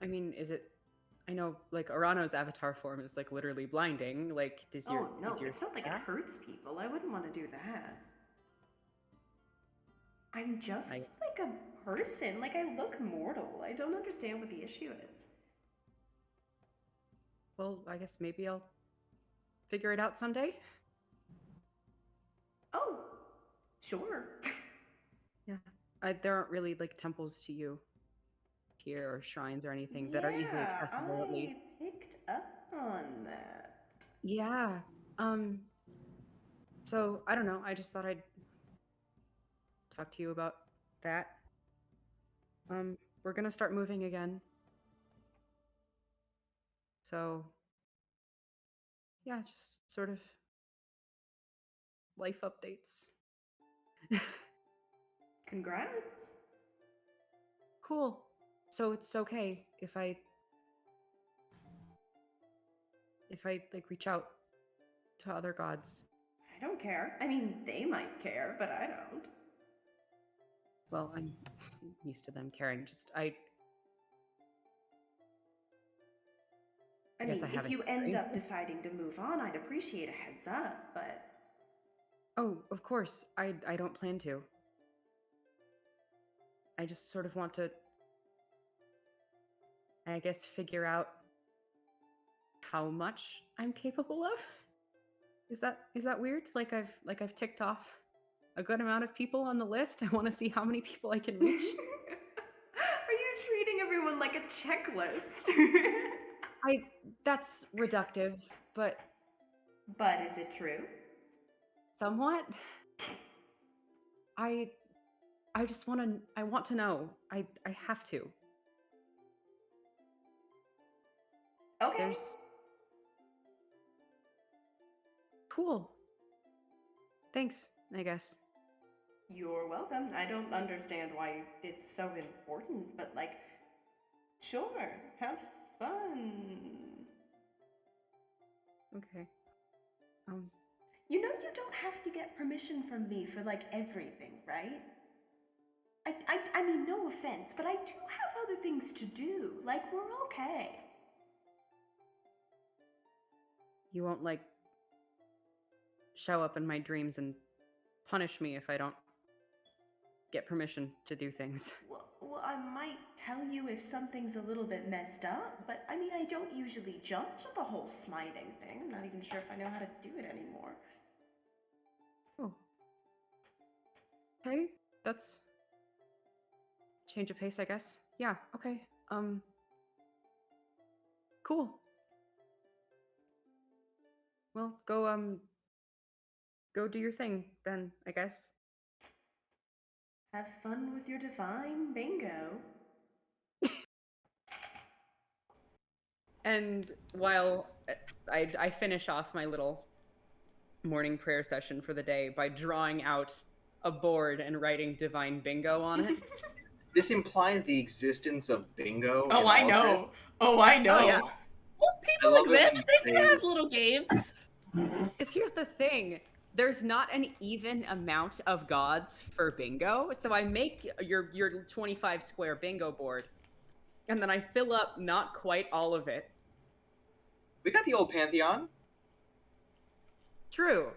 I mean, is it? I know, like Arano's avatar form is like literally blinding. Like, does your? Oh no, is your it's not like it hurts people. I wouldn't want to do that. I'm just like a person. Like, I look mortal. I don't understand what the issue is. Well, I guess maybe I'll figure it out someday. Oh, sure. Yeah, there aren't really like temples to you here or shrines or anything that are easily accessible, at least. I picked up on that. Yeah. So I don't know. I just thought I'd talk to you about that. We're gonna start moving again. So yeah, just sort of life updates. Congrats. Cool. So it's okay if I like reach out to other gods. I don't care. I mean, they might care, but I don't. Well, I'm used to them caring. Just I mean, guess I if haven't you end up experienced it. deciding to move on, I'd appreciate a heads up, but... Oh, of course. I don't plan to. I just sort of want to, I guess, figure out how much I'm capable of. Is that weird? Like I've ticked off a good amount of people on the list. I want to see how many people I can reach. Are you treating everyone like a checklist? That's reductive, but is it true? somewhat. I just want to know. I have to. Okay. Cool. Thanks, I guess. You're welcome. I don't understand why it's so important, but like, sure, have fun. Okay. You know you don't have to get permission from me for like everything, right? I mean, no offense, but I do have other things to do. Like, we're okay. You won't like show up in my dreams and punish me if I don't get permission to do things. Well, I might tell you if something's a little bit messed up, but I mean, I don't usually jump to the whole smiting thing. I'm not even sure if I know how to do it anymore. Oh. Okay, that's change of pace, I guess. Yeah, okay. Cool. Well, go do your thing then, I guess. Have fun with your divine bingo. And while I finish off my little morning prayer session for the day by drawing out a board and writing divine bingo on it. This implies the existence of bingo. Oh, I know. Oh, I know. Oh, yeah. Well, people exist. They can have little games. Here's the thing. There's not an even amount of gods for bingo, so I make your 25 square bingo board, and then I fill up not quite all of it. We got the old pantheon. True.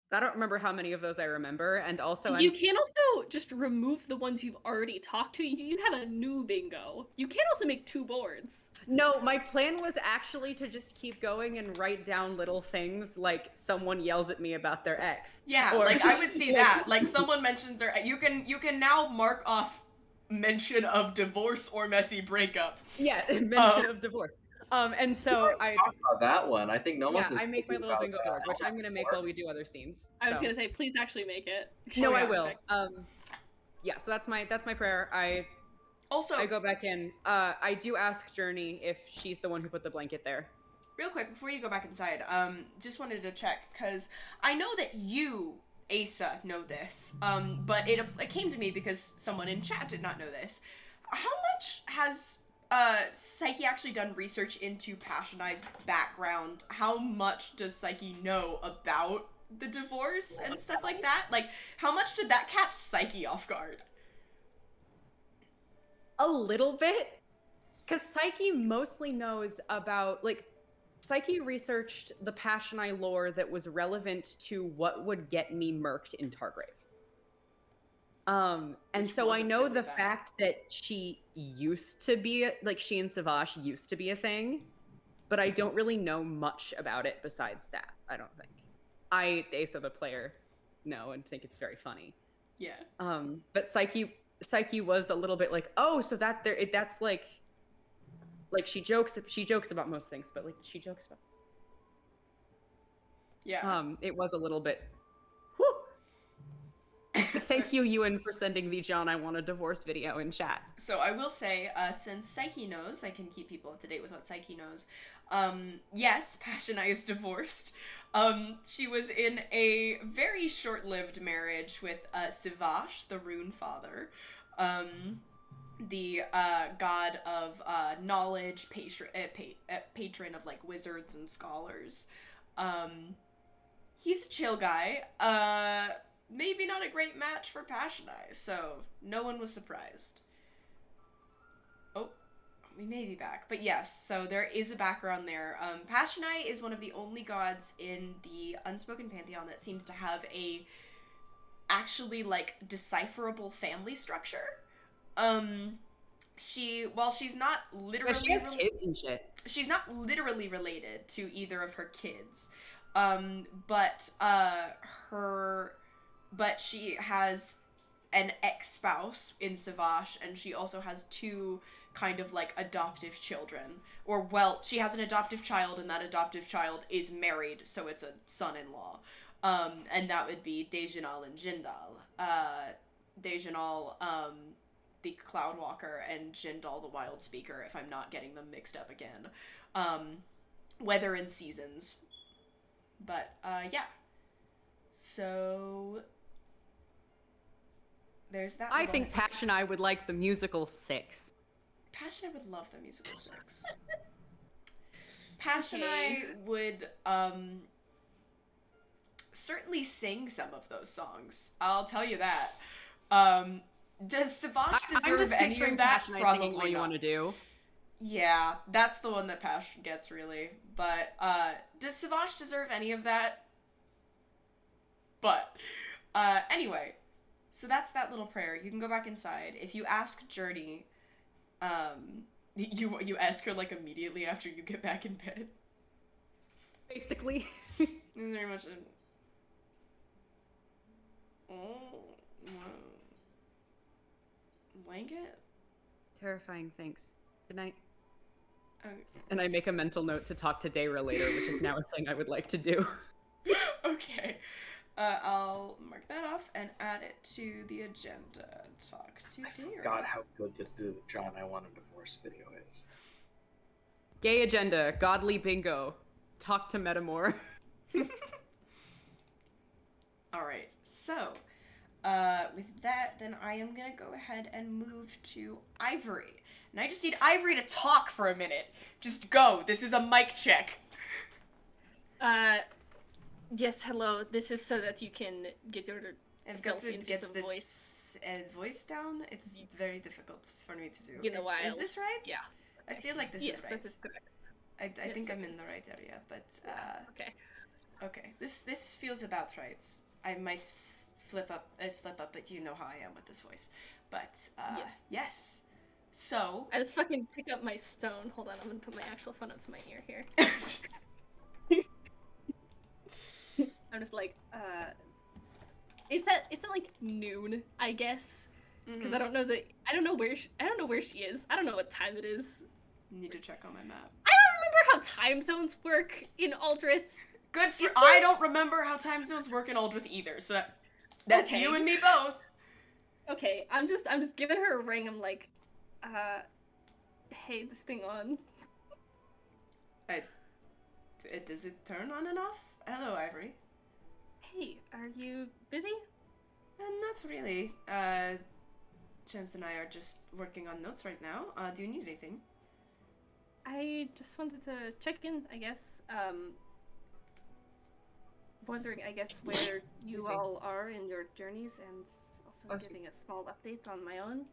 I don't remember how many of those I remember, and also You can also just remove the ones you've already talked to. You have a new bingo. You can also make 2 boards. No, my plan was actually to just keep going and write down little things like someone yells at me about their ex. Yeah, or like I would see that. Like someone mentions their you can now mark off mention of divorce or messy breakup. Yeah, mention of divorce. And so I talk about that one. I think Nomos is I make my thinking little about bingo board, which I'm gonna make while we do other scenes. I was so. gonna say, please actually make it. No, yeah. I will. Yeah, so that's my prayer. I go back in. I do ask Journey if she's the one who put the blanket there. Real quick, before you go back inside, just wanted to check, because I know that you, Asa, know this, but it came to me because someone in chat did not know this. How much has Psyche actually done research into Passionai's background? How much does Psyche know about the divorce and stuff like that? Like, how much did that catch Psyche off guard? A little bit, because Psyche mostly knows about, like, Psyche researched the Passionai lore that was relevant to what would get me murked in Targrave. And Which so I know really the bad. fact that she used to be, like, she and Savage used to be a thing, but I don't really know much about it besides that, I don't think. Asa the player, know and think it's very funny. Yeah. But Psyche was a little bit like, oh, so that's like she jokes about most things, but like she jokes about. Yeah. It was a little bit. Whew. Thank you, Ewan, for sending the John I Want a Divorce video in chat. So I will say, since Psyche knows, I can keep people up to date with what Psyche knows. Yes, Passionai is divorced. She was in a very short-lived marriage with Savage, the Rune Father, the god of knowledge, patron of like wizards and scholars. He's a chill guy. Maybe not a great match for Passionai, so no one was surprised. Oh, we may be back, but yes, so there is a background there. Passionai is one of the only gods in the Unspoken Pantheon that seems to have a actually, like, decipherable family structure. While she's not literally... But she has kids and shit. She's not literally related to either of her kids. But she has an ex-spouse in Savage, and she also has 2 kind of like adoptive children. Or, well, she has an adoptive child, and that adoptive child is married, so it's a son-in-law. And that would be Dejanal and Jindal. Dejanal, the Cloudwalker, and Jindal, the Wild Speaker, if I'm not getting them mixed up again. Weather and seasons. But, yeah. So... there's that. I think Passionai would like the musical 6. Passionai would love the musical 6. Passionai would, certainly sing some of those songs. I'll tell you that. Does Savage deserve any of that? Probably what you want to do. Yeah, that's the one that Pash gets, really. But, does Savage deserve any of that? But, anyway. So that's that little prayer. You can go back inside. If you ask Journey, you ask her, like, immediately after you get back in bed. Basically. This is very much a... Oh, wow. Blanket? Terrifying, thanks. Good night. Okay. And I make a mental note to talk to Dayra later, which is now a thing I would like to do. Okay. I'll mark that off and add it to the agenda. Talk to Dayra. God, how good the John I Want a Divorce video is. Gay agenda, godly bingo, talk to Metamore. Alright, so, with that, then I am gonna go ahead and move to Ivory. And I just need Ivory to talk for a minute. Just go. This is a mic check. Yes, hello. This is so that you can get your I've got self to into get some this voice. Voice down. It's very difficult for me to do. In a while. Is this right? Yeah. I feel like this Yes, is right. that is correct. I Yes, think that I'm in is. the right area, but Okay. Okay, this feels about right. I might slip up, but you know how I am with this voice. But yes. So I just fucking pick up my stone. Hold on, I'm gonna put my actual phone up to my ear here. I'm just like, it's at like noon, I guess, because I don't know where she is. I don't know what time it is. Need to check on my map. I don't remember how time zones work in Aldrithe. Good for I don't remember how time zones work in Aldrithe either. So that's okay. You and me both. Okay, I'm just giving her a ring. I'm like, hey, this thing on. Does it turn on and off? Hello, Ivory. Hey, are you busy? Not really. Chance and I are just working on notes right now. Do you need anything? I just wanted to check in, I guess. Wondering, I guess, where you all are in your journeys, and also giving a small update on my own.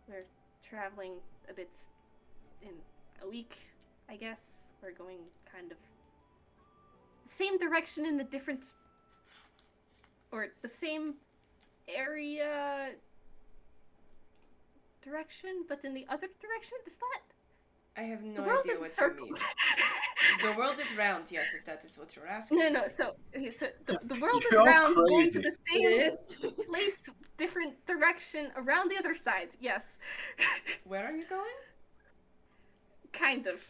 We're traveling a bit in a week, I guess. We're going kind of the same direction in a different, or the same area direction, but in the other direction? Is that? I have no idea what you mean. The world is round, yes, if that is what you're asking. No, so the world is round, going to the same place, different direction, around the other side, yes. Where are you going? Kind of.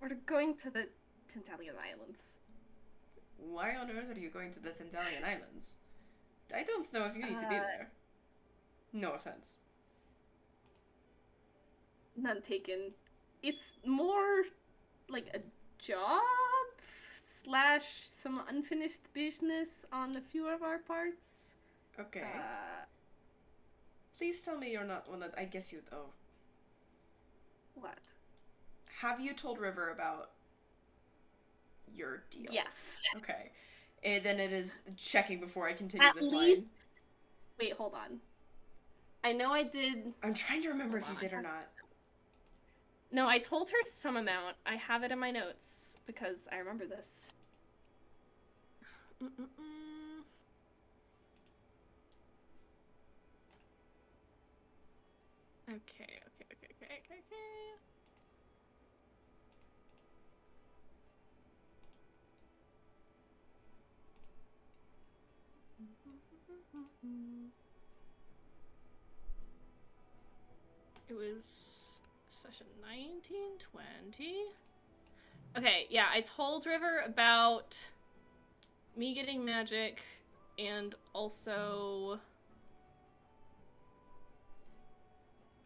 We're going to the Tantalian Islands. Why on earth are you going to the Tantalian Islands? I don't know if you need to be there. No offense. None taken. It's more like a job / some unfinished business on a few of our parts. Okay. Please tell me you're not one of... I guess you... Oh. What? Have you told River about your deal? Yes. Okay. Then it is checking before I continue this line. Wait, hold on. I know I did... I'm trying to remember if you did or not. No, I told her some amount. I have it in my notes, because I remember this. Okay. It was session 1920. Okay, yeah, I told River about me getting magic, and also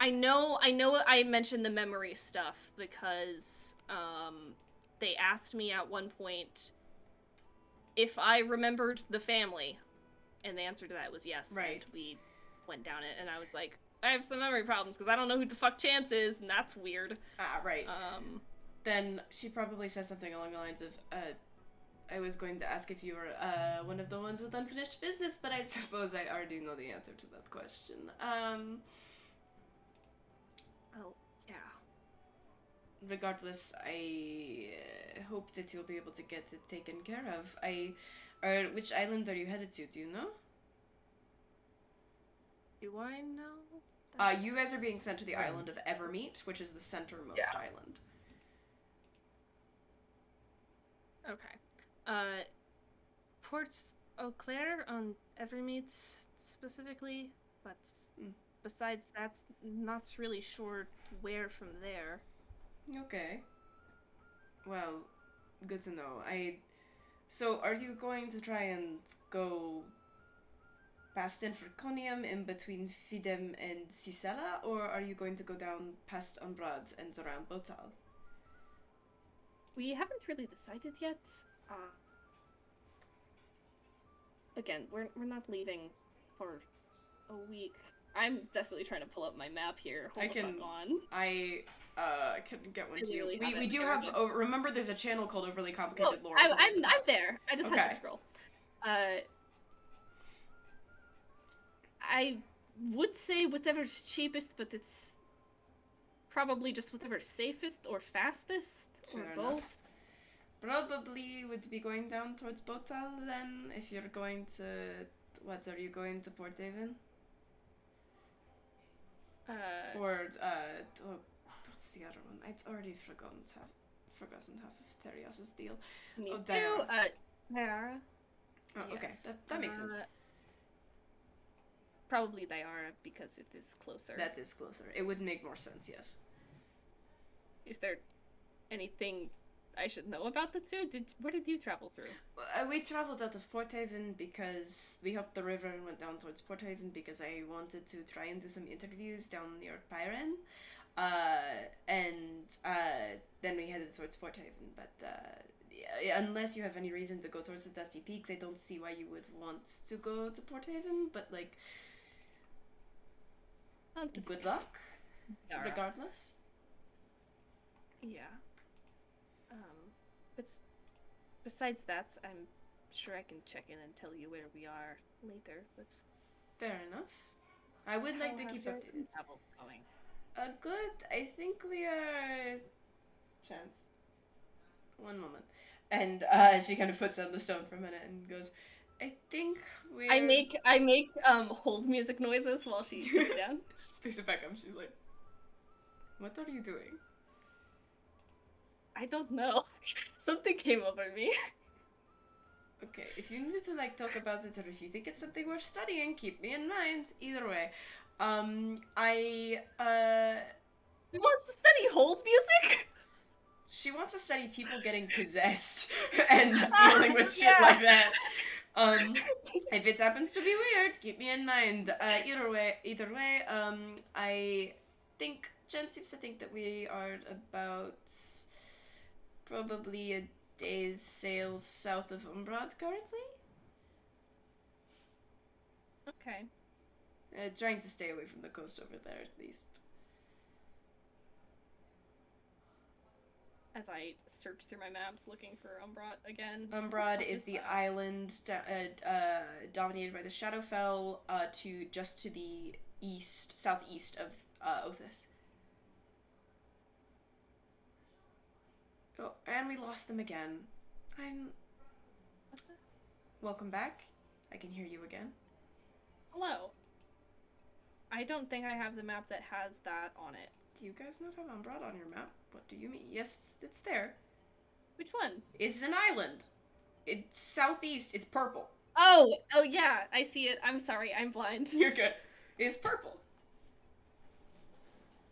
I know I mentioned the memory stuff because they asked me at one point if I remembered the family, and the answer to that was yes. Right. And we went down it, and I was like, I have some memory problems because I don't know who the fuck Chance is, and that's weird. Right. Then she probably says something along the lines of, I was going to ask if you were one of the ones with unfinished business, but I suppose I already know the answer to that question. Oh, yeah. Regardless, I hope that you'll be able to get it taken care of. Which island are you headed to? Do you know? Do I know? You guys are being sent to the island of Evermeet, which is the centermost island. Okay. Port Eau Claire on Evermeet specifically, but besides that, not really sure where from there. Okay. Well, good to know. So, are you going to try and go past Infraconium in between Fidem and Cicella, or are you going to go down past Umbrad and around Botal? We haven't really decided yet. Again, we're not leaving for a week. I'm desperately trying to pull up my map here. Hold the fuck on. I couldn't get one to you. Really We do have. Remember, there's a channel called Overly Complicated Lore. I'm there. I just had to scroll. I would say whatever's cheapest, but it's probably just whatever's safest or fastest, or Fair both. probably would be going down towards Botal then, if you're going to... What, are you going to Port Haven? Or, what's the other one? I've already forgotten half of Terias's deal. Me Oh, too. Diara. Diara. Oh, okay, Yes. that makes sense. Probably Diara because it is closer. That is closer. It would make more sense, yes. Is there anything I should know about the two? Where did you travel through? We traveled out of Port Haven because we hopped the river and went down towards Port Haven because I wanted to try and do some interviews down near Pyren. Then we headed towards Port Haven, but yeah, unless you have any reason to go towards the Dusty Peaks, I don't see why you would want to go to Port Haven, but like, good luck, regardless. Yeah. But besides that, I'm sure I can check in and tell you where we are later. That's fair enough. I would like to keep updated. Travels going. Good. I think we are. Chance. One moment. And she kind of puts down the stone for a minute and goes, I think we're... I make hold music noises while she puts it down. She picks it back up. She's like, what are you doing? I don't know. Something came over me. Okay, if you need to like talk about it or if you think it's something worth studying, keep me in mind. Either way. Who wants to study hold music? She wants to study people getting possessed and dealing with shit like that. If it happens to be weird, keep me in mind. Either way, I think Jen seems to think that we are about probably a day's sail south of Umbrad currently. Okay. Trying to stay away from the coast over there at least. As I search through my maps looking for Umbrad again. Umbrad is the island dominated by the Shadowfell to the southeast of Othis. Oh, and we lost them again. Welcome back. I can hear you again. Hello. I don't think I have the map that has that on it. Do you guys not have Umbrad on your map? What do you mean? Yes, it's there. Which one? It's an island. It's southeast. It's purple. Oh yeah, I see it. I'm sorry, I'm blind. You're good. It's purple.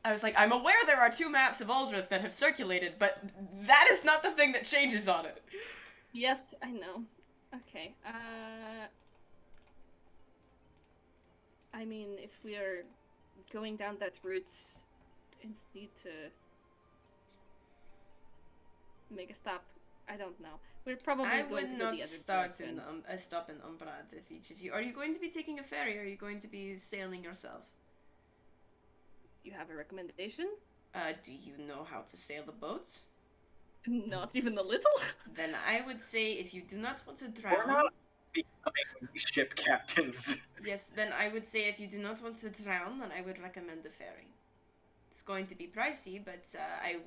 I was like, I'm aware there are 2 maps of Aldrithe that have circulated, but that is not the thing that changes on it. Yes, I know. Okay, I mean, if we are going down that route, it's need to make a stop. I don't know. We're probably I going would to go not the other start direction. stop in Umbrad if each of you... Are you going to be taking a ferry, or are you going to be sailing yourself? Do you have a recommendation? Do you know how to sail the boat? Not even a little? Then I would say if you do not want to We're drown... not becoming ship captains. Yes, then I would say if you do not want to drown, then I would recommend the ferry. It's going to be pricey, but I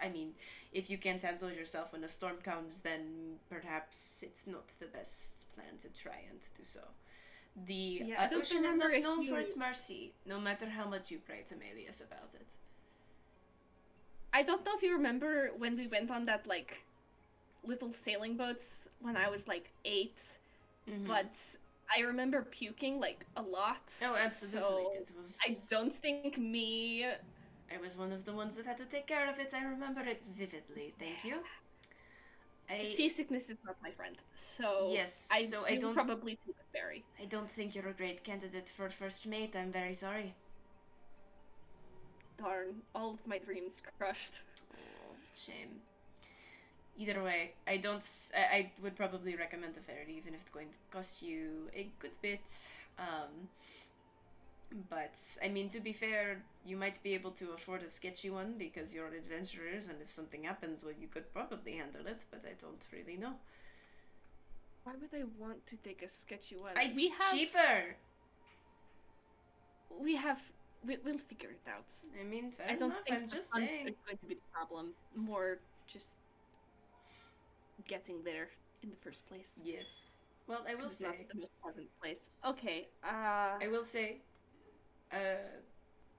mean, if you can't handle yourself when a storm comes, then perhaps it's not the best plan to try and do so. The ocean is not known for its mercy, no matter how much you pray to Melius about it. I don't know if you remember when we went on that, like, little sailing boats when I was, like, 8, but I remember puking, like, a lot. Oh, absolutely. So I don't think me... I was one of the ones that had to take care of it. I remember it vividly. Thank you. Seasickness is not my friend, so yes, I don't probably take a ferry. I don't think you're a great candidate for first mate. I'm very sorry. Darn, all of my dreams crushed. Oh, shame. Either way, I would probably recommend the ferry, even if it's going to cost you a good bit. But, I mean, to be fair, you might be able to afford a sketchy one because you're adventurers, and if something happens, well, you could probably handle it, but I don't really know. Why would I want to take a sketchy one? It's cheaper! We'll figure it out. I mean, fair I don't enough, think I'm just the hunt saying. is going to be the problem. More just getting there in the first place. Yes. Well, I will It's say. not the most pleasant place. Okay. I will say.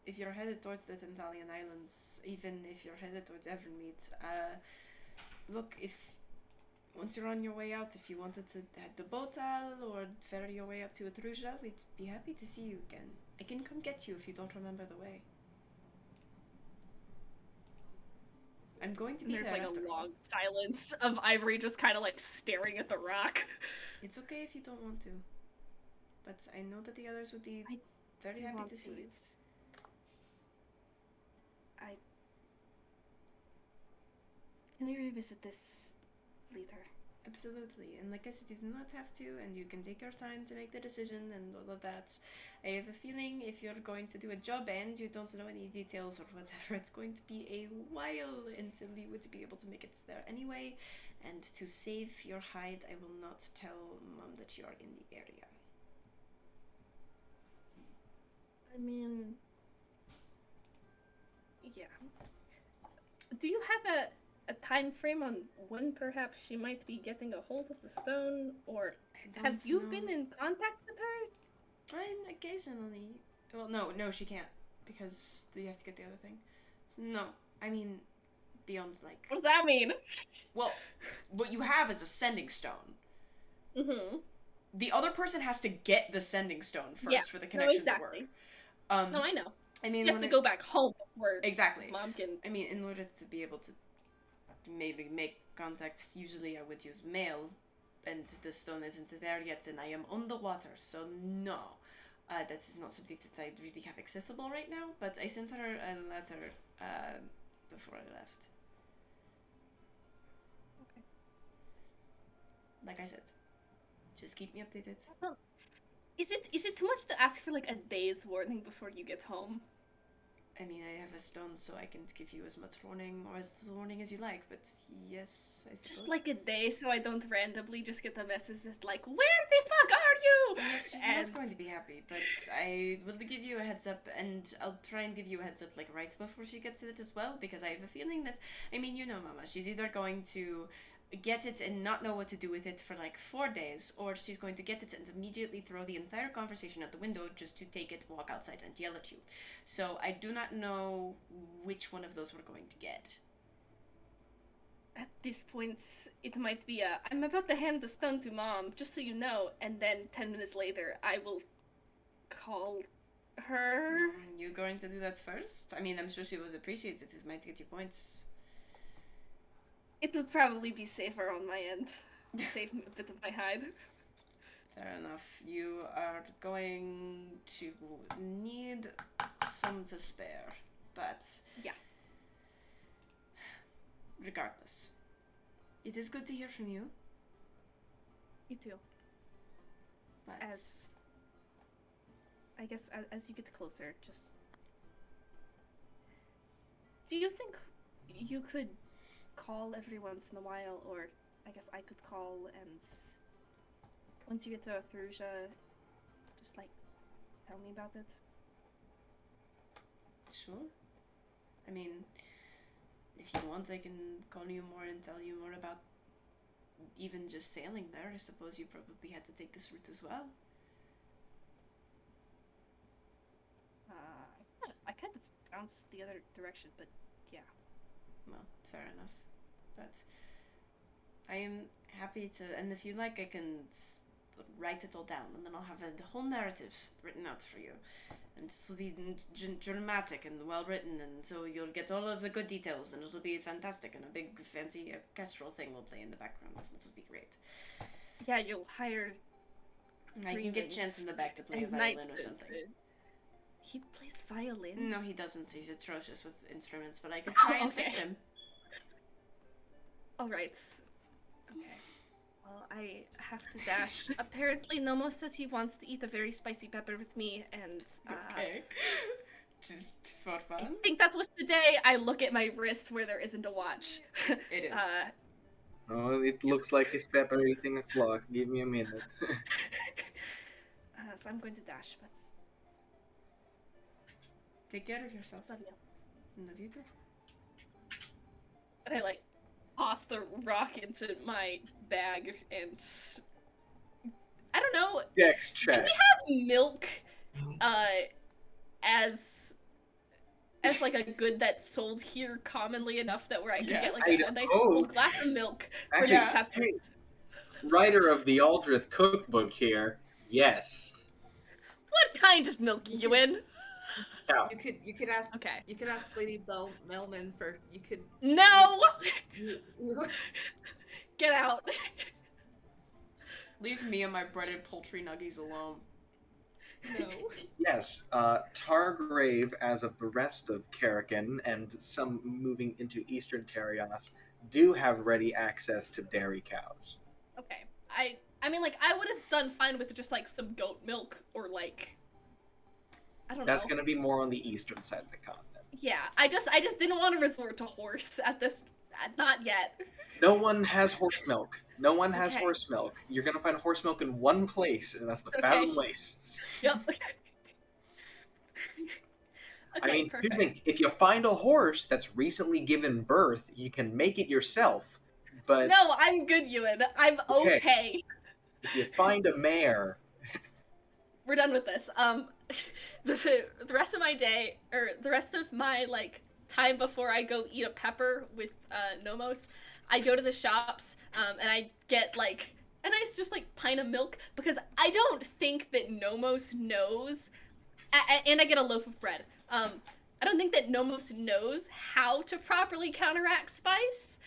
If you're headed towards the Tantalian Islands, even if you're headed towards Evermeet, look, if once you're on your way out, if you wanted to head to Botal or ferry your way up to Etrusia, we'd be happy to see you again. I can come get you if you don't remember the way. I'm going to be There's there like after a all. long silence of Ivory just kind of like staring at the rock. It's okay if you don't want to, but I know that the others would be very happy to see you. Can we revisit this later? Absolutely, and like I said, you do not have to, and you can take your time to make the decision and all of that. I have a feeling if you're going to do a job and you don't know any details or whatever, it's going to be a while until you would be able to make it there anyway. And to save your hide, I will not tell Mom that you are in the area. I mean, yeah. Do you have a time frame on when perhaps she might be getting a hold of the stone, or have you been in contact with her? Occasionally. Well, no, she can't, because you have to get the other thing. So no, I mean, beyond like. What does that mean? Well, what you have is a sending stone. Mm-hmm. The other person has to get the sending stone first for the connection to work. No, I know. I mean, he has to go back home before exactly. Mom can. I mean, in order to be able to maybe make contacts, usually I would use mail, and the stone isn't there yet, and I am on the water, so no. That is not something that I really have accessible right now, but I sent her a letter before I left. Okay. Like I said, just keep me updated. Well, is it too much to ask for like a day's warning before you get home? I mean, I have a stone, so I can give you as much warning or as little warning as you like, but yes, I suppose. Just like a day, so I don't randomly just get a message that's like, where the fuck are you? Yes, she's not going to be happy, but I will give you a heads up, and I'll try and give you a heads up, like, right before she gets it as well, because I have a feeling that, I mean, you know Mama, she's either going to get it and not know what to do with it for like 4 days, or she's going to get it and immediately throw the entire conversation out the window just to take it, walk outside, and yell at you. So I do not know which one of those we're going to get. At this point, it might be I'm about to hand the stone to Mom, just so you know, and then 10 minutes later, I will call her. You're going to do that first? I mean, I'm sure she would appreciate it. It might get you points. It would probably be safer on my end. Save me a bit of my hide. Fair enough. You are going to need some to spare, but yeah. Regardless, it is good to hear from you. You too. But I guess as you get closer, just do you think you could call every once in a while, or I guess I could call, and once you get to Etrusia, just like tell me about it? Sure. I mean, if you want, I can call you more and tell you more about even just sailing there. I suppose you probably had to take this route as well. I kind of bounced the other direction, but yeah. Well, fair enough. But I am happy to, and if you like, I can write it all down, and then I'll have a whole narrative written out for you, and it'll be dramatic and well written, and so you'll get all of the good details, and it'll be fantastic, and a big fancy orchestral thing will play in the background, so it'll be great. Yeah, you'll hire. I can get Chance in the back to play a violin or something. He plays violin? No, he doesn't. He's atrocious with instruments, but I could try and fix him. Alright. Okay. Well, I have to dash. Apparently, Nomos says he wants to eat a very spicy pepper with me, and okay. Just for fun? I think that was today. I look at my wrist where there isn't a watch. It is. Oh, it looks like it's pepper eating a clock. Give me a minute. So I'm going to dash, but... Take care of yourself. Love you. Love you too. And I, like, pause toss the rock into my bag and I don't know. Dex Do check. we have milk as like a good that's sold here commonly enough that where I can get like a nice little glass of milk for these peppers? Writer of the Aldrithe cookbook here. Yes. What kind of milk, Ewan? Cow. You could ask Okay. you could ask Lady Melman for No. Get out. Leave me and my breaded poultry nuggies alone. No. Yes, Targrave, as of the rest of Karakin and some moving into Eastern Terios, do have ready access to dairy cows. Okay. I mean, like, I would have done fine with just, like, some goat milk, or, like, I don't know. That's gonna be more on the eastern side of the continent. Yeah, I just didn't want to resort to horse at this, not yet. No one has horse milk. No one has horse milk. You're gonna find horse milk in one place, and that's the Fathom Wastes. Yep. I mean, here's the thing. If you find a horse that's recently given birth, you can make it yourself, but... No, I'm good, Ewan. I'm okay. If you find a mare... We're done with this. The rest of my day, or the rest of my, like, time before I go eat a pepper with, Nomos, I go to the shops, and I get, like, a nice, just, like, pint of milk, because I don't think that Nomos knows, and I get a loaf of bread. I don't think that Nomos knows how to properly counteract spice.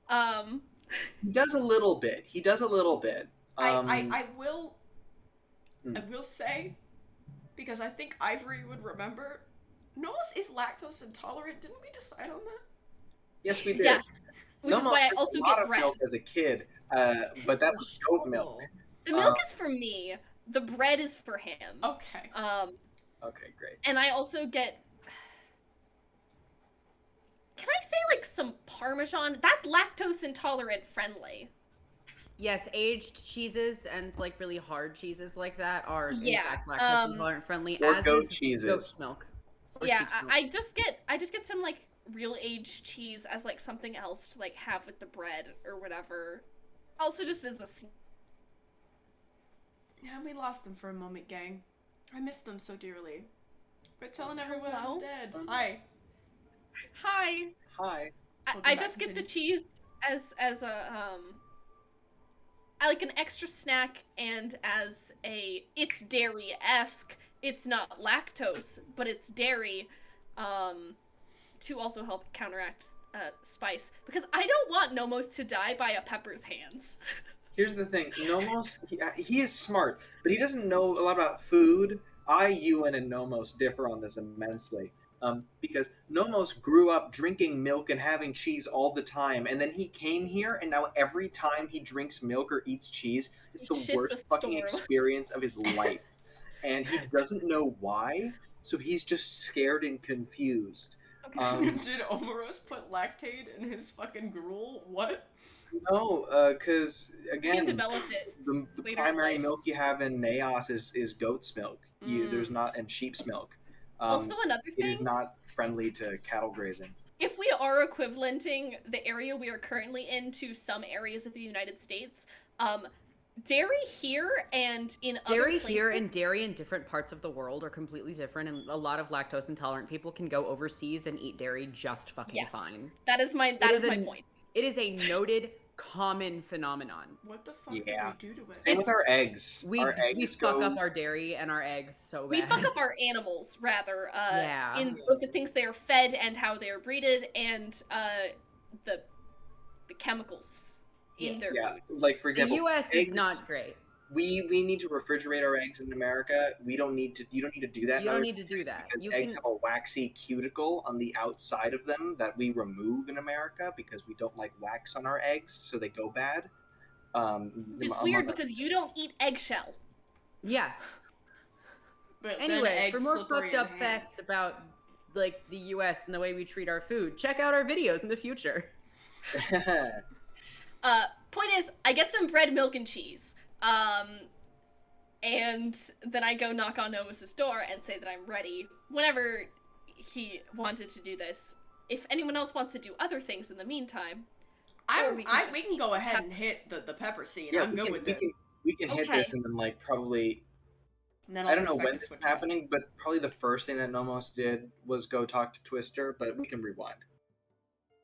He does a little bit. I will say, because I think Ivory would remember, Nomos is lactose intolerant. Didn't we decide on that? Yes, we did. Yes. Which Nomos is why I drank also a lot get of bread. milk as a kid, but that's goat milk. The milk is for me. The bread is for him. Okay. Okay, great. And I also get... Can I say, like, some Parmesan? That's lactose intolerant friendly. Yes, aged cheeses and, like, really hard cheeses like that are, in Yeah, fact, lactose intolerant friendly, or as goat is cheeses. goat's milk. Or Yeah, sheep's milk. I just get some, like, real aged cheese as, like, something else to, like, have with the bread or whatever. Also just as a Yeah, we lost them for a moment, gang. I miss them so dearly. We're telling everyone I'm dead. Hi. Hi. Hi. I just get the cheese as a I like an extra snack and as a it's dairy-esque, it's not lactose, but it's dairy, to also help counteract spice. Because I don't want Nomos to die by a pepper's hands. Here's the thing. Nomos, he is smart, but he doesn't know a lot about food. Ewan, and Nomos differ on this immensely. Because Nomos grew up drinking milk and having cheese all the time, and then he came here, and now every time he drinks milk or eats cheese, it's the worst fucking experience of his life. And he doesn't know why, so he's just scared and confused. Did Omeros put lactate in his fucking gruel? What? No, because, again, the primary milk you have in Naos is goat's milk. There's not, and sheep's milk. Also, another thing, it is not friendly to cattle grazing. If we are equivalenting the area we are currently in to some areas of the United States, dairy here and in other places... Dairy here and dairy in different parts of the world are completely different, and a lot of lactose intolerant people can go overseas and eat dairy just fucking fine. That is my point. It is a noted common phenomenon. What the fuck do we do to it? Same with our eggs. We fuck up our dairy and our eggs so bad. We fuck up our animals, rather, in both the things they are fed and how they are breeded, and the chemicals in their food. Like, for example, the U.S. eggs, is not great. We need to refrigerate our eggs in America. You don't need to do that. You don't need to do that. Because eggs have a waxy cuticle on the outside of them that we remove in America because we don't like wax on our eggs, so they go bad. It's weird because you don't eat eggshell. Yeah. But anyway, for more fucked up facts about like the U.S. and the way we treat our food, check out our videos in the future. Point is, I get some bread, milk, and cheese. And then I go knock on Nomos' door and say that I'm ready whenever he wanted to do this. If anyone else wants to do other things in the meantime, We can go ahead and hit the pepper scene. Yeah, I'm good with it. We can hit this and then like probably. And then I don't know when this is happening, but probably the first thing that Nomos did was go talk to Twister, but we can rewind.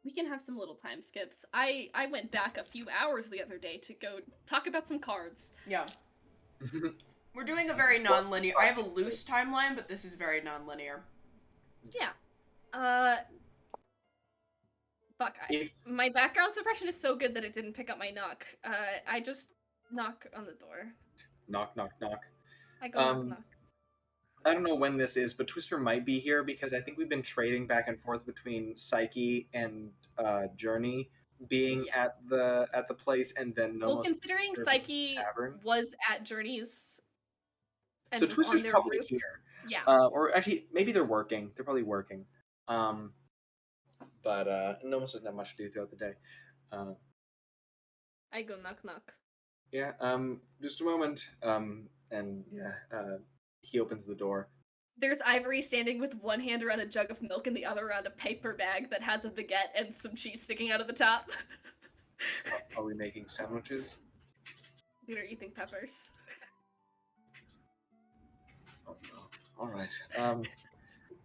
We can have some little time skips. I went back a few hours the other day to go talk about some cards. Yeah. We're doing a very non-linear. I have a loose timeline, but this is very non-linear. Yeah. Fuck. My background suppression is so good that it didn't pick up my knock. I just knock on the door. Knock, knock, knock. I go knock, knock. I don't know when this is, but Twister might be here because I think we've been trading back and forth between Psyche and Journey being at the place, and then Nomos. Well, considering Psyche was at Journey's, and so Twister's probably roof. Here. Yeah. Or actually, maybe they're working. They're probably working. But Nomos doesn't have much to do throughout the day. I go knock, knock. Yeah. Just a moment. And yeah. He opens the door. There's Ivory standing with one hand around a jug of milk and the other around a paper bag that has a baguette and some cheese sticking out of the top. Are we making sandwiches? We're eating peppers. Oh no. Alright.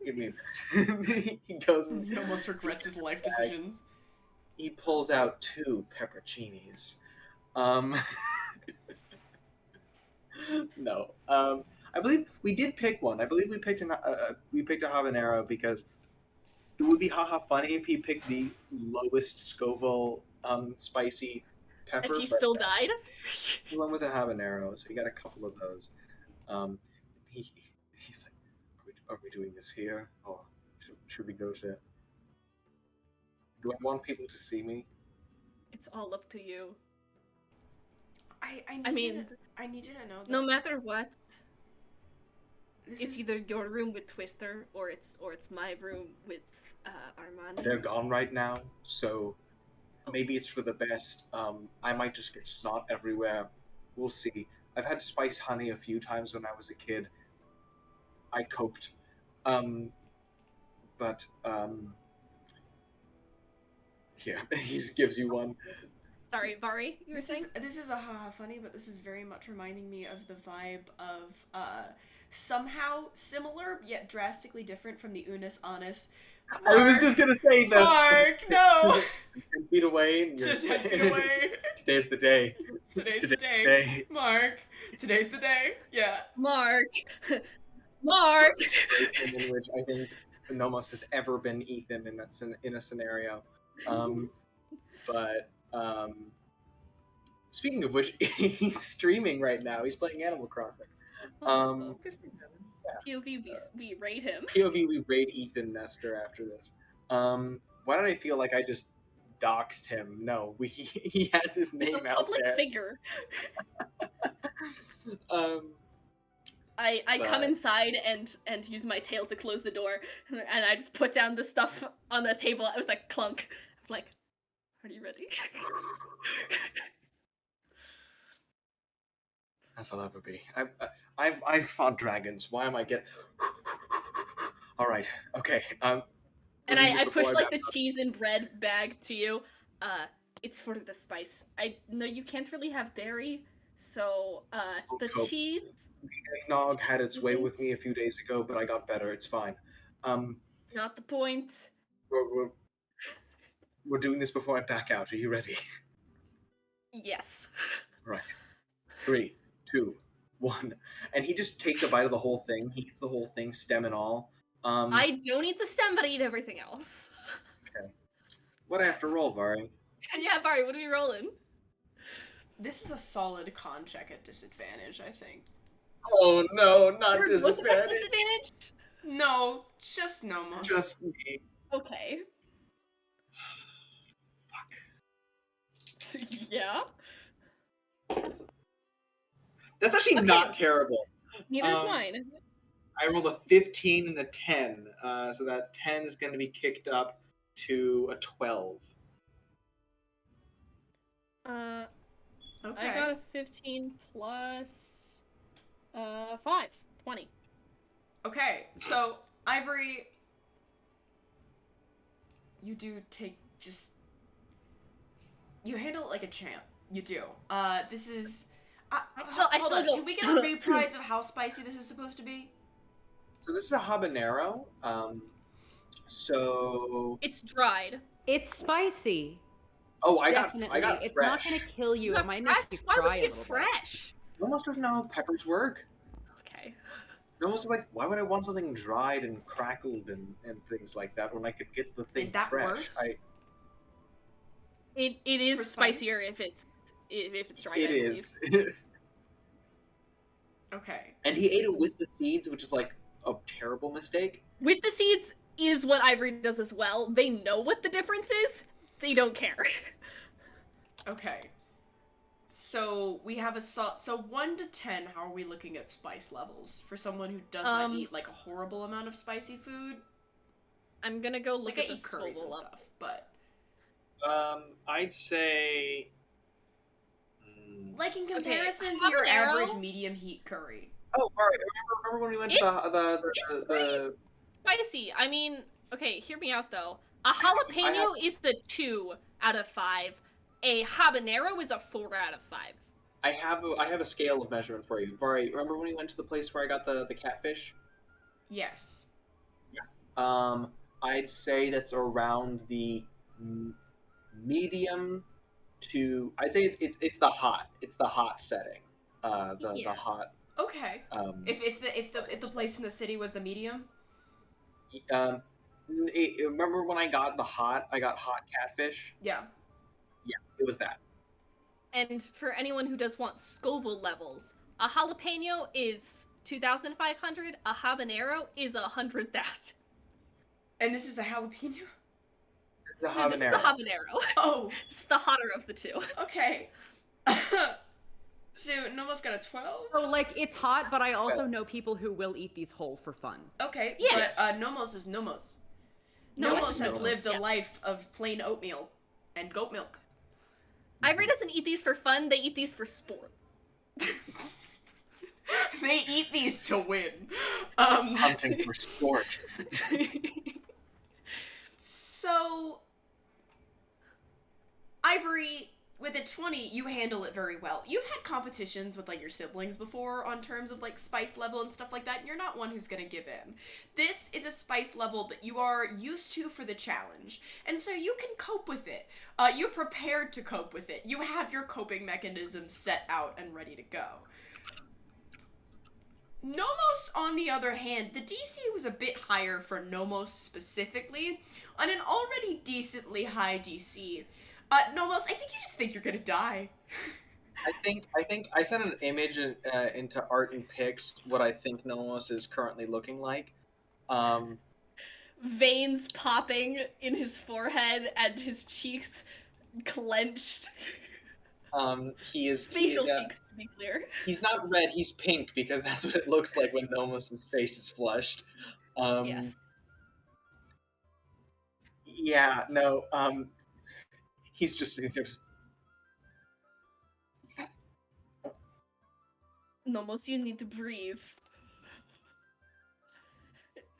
Give me a minute. He goes and... He almost regrets his life decisions. He pulls out 2 pepperoncinis. No. I believe we did pick one. I believe we picked a habanero because it would be haha funny if he picked the lowest Scoville spicy pepper. And he still died? He went with a habanero, so he got a couple of those. He's like, are we doing this here? Or should we go to... Do I want people to see me? It's all up to you. I need you to know that no matter what, it's either your room with Twister or it's my room with Armani. They're gone right now, so maybe it's for the best. I might just get snot everywhere. We'll see. I've had spice honey a few times when I was a kid. I coped. But yeah, he just gives you one. Sorry, Bari, you were saying? This is a haha funny, but this is very much reminding me of the vibe of somehow similar yet drastically different from the Unus Annus. I was just gonna say that. Mark, no. 10 feet away. And 10 feet away. Today's the day. Today's the day. Mark, today's the day. Yeah. Mark. In which I think Nomos has ever been Ethan in a scenario. But speaking of which, he's streaming right now. He's playing Animal Crossing. POV, we raid him. POV, we raid Ethan Nestor after this. Why did I feel like I just doxed him? No, he has his name out there. Public figure. I come inside and use my tail to close the door, and I just put down the stuff on the table with a clunk. I'm like, are you ready? As I'll ever be. I've fought dragons. Why am I getting... All right. Okay. And I push like the cheese and bread bag to you. It's for the spice. I know you can't really have dairy, so the cheese. The eggnog had its way with me a few days ago, but I got better. It's fine. Not the point. We're doing this before I back out. Are you ready? Yes. Right. 3, 2, 1. And he just takes a bite of the whole thing. He eats the whole thing, stem and all. I don't eat the stem, but I eat everything else. Okay. What do I have to roll, Vari? Yeah, Vari, what are we rolling? This is a solid con check at disadvantage, I think. Oh no, not disadvantage. Both of us disadvantage? No, just Nomos. Just me. Okay. Fuck. Yeah? That's actually not terrible. Neither is mine. I rolled a 15 and a 10, so that 10 is going to be kicked up to a 12. Okay. Okay. I got a 15 plus 5. 20. Okay, so Ivory, you do take just You handle it like a champ. You do. This is... I hold on, can we get a reprise of how spicy this is supposed to be? So this is a habanero. So It's dried. It's spicy. oh, I Definitely. got It's fresh. not gonna kill you. You It got might fresh? make you Why cry would you a get little fresh? Nomos doesn't know how peppers work. Okay. Nomos is like, why would I want something dried and crackled and things like that when I could get the thing Is that fresh? worse? It For is spice? spicier if it's dried. It I believe. is. Okay. And he ate it with the seeds, which is like a terrible mistake. With the seeds is what Ivory does as well. They know what the difference is. They don't care. Okay. So we have so 1 to 10, how are we looking at spice levels? For someone who does not eat, like, a horrible amount of spicy food? I'm gonna go look Like, at I the eat curries and Scoville stuff, but... I'd say... Like, in comparison to habanero? your average medium heat curry. Oh, alright. Remember when we went to the Spicy. I mean, okay, hear me out though. A jalapeno is the 2 out of 5. A habanero is a 4 out of 5. I have a scale of measurement for you. Vari, remember when we went to the place where I got the catfish? Yes. I'd say that's around the medium to. I'd say it's the hot. It's the hot setting. The hot. Okay. If the place in the city was the medium? Remember when I got hot catfish? Yeah. Yeah, it was that. And for anyone who does want Scoville levels, a jalapeno is 2,500. A habanero is 100,000. And this is a jalapeno? It's a habanero. No, this is a habanero. Oh. It's the hotter of the two. Okay. So, Nomos got a 12? So, like, it's hot, but I also know people who will eat these whole for fun. Okay, Yes. but Nomos is Nomos. Nomos Nomos is has Nomos, lived a yeah. life of plain oatmeal and goat milk. Ivory doesn't eat these for fun, they eat these for sport. They eat these to win. Hunting for sport. So, Ivory, with a 20, you handle it very well. You've had competitions with, like, your siblings before on terms of, like, spice level and stuff like that, and you're not one who's gonna give in. This is a spice level that you are used to for the challenge, and so you can cope with it. You're prepared to cope with it. You have your coping mechanisms set out and ready to go. Nomos, on the other hand, the DC was a bit higher for Nomos specifically, on an already decently high DC. Nomos, I think you just think you're gonna die. I think I sent an image into Art and Pics what I think Nomos is currently looking like. Veins popping in his forehead and his cheeks clenched. He is Facial cheeks, to be clear. He's not red, he's pink, because that's what it looks like when Nomos' face is flushed. Yes. Yeah, no, he's just sitting there. Nomos, you need to breathe.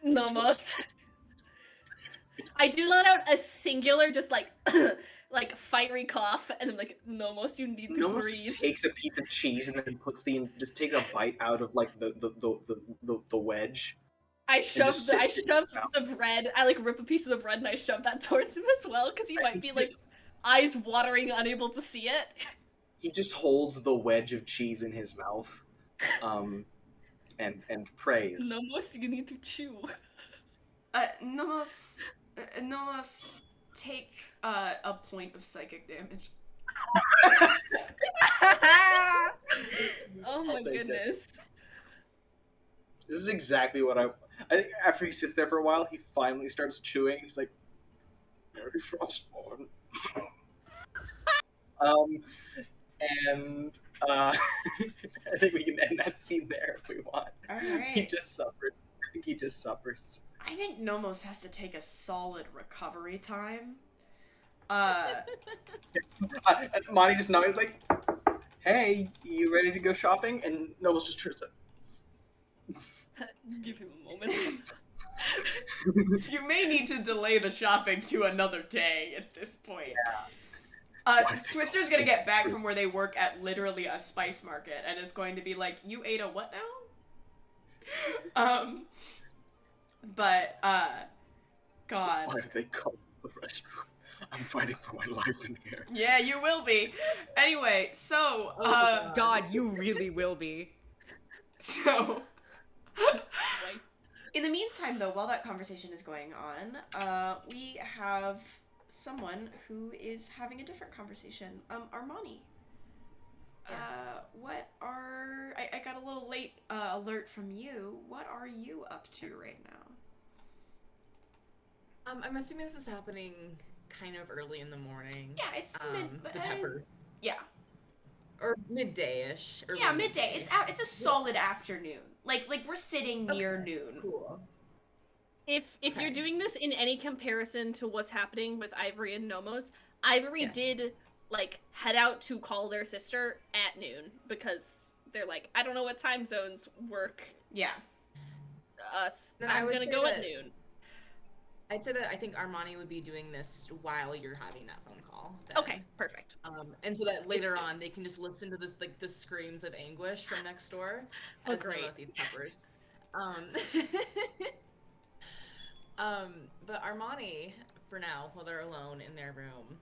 Nomos. I do let out a singular, just like, like fiery cough, and I'm like, Nomos, you need to Nomos breathe. just takes a piece of cheese and then just takes a bite out of like the wedge. I shove just sits in his mouth. the bread. I like rip a piece of the bread and I shove that towards him as well, because he might be like eyes watering, unable to see it. He just holds the wedge of cheese in his mouth, and prays. Nomos, you need to chew. Nomos, take a point of psychic damage. Oh my goodness. This is exactly what I think after he sits there for a while, he finally starts chewing. He's like, "Very frostborn." I think we can end that scene there if we want. All right. He just suffers. I think he just suffers. I think Nomos has to take a solid recovery time. Monty just nodded like, "Hey, you ready to go shopping?" And Nomos just turns like, Give him a moment. You may need to delay the shopping to another day at this point. Twister's gonna get back from where they work at literally a spice market and is going to be like, you ate a what now? But, God. Why do they call it the restroom? I'm fighting for my life in here. Yeah, you will be. Anyway, so, God, you really will be. So, in the meantime, though, while that conversation is going on, we have someone who is having a different conversation. Armani. Yes. I got a little late alert from you. What are you up to right now? I'm assuming this is happening kind of early in the morning. Yeah, it's the pepper. Yeah. Or midday-ish. Yeah, midday. It's a solid afternoon. Like we're sitting near noon. Cool. If you're doing this in any comparison to what's happening with Ivory and Nomos, Ivory did like head out to call their sister at noon because they're like, I don't know what time zones work. Yeah. Then I'm gonna go at noon. I'd say that I think Armani would be doing this while you're having that phone call. Then. Okay, perfect. And so that later on they can just listen to this the screams of anguish from next door as Nomos eats peppers. But Armani, for now, while they're alone in their room,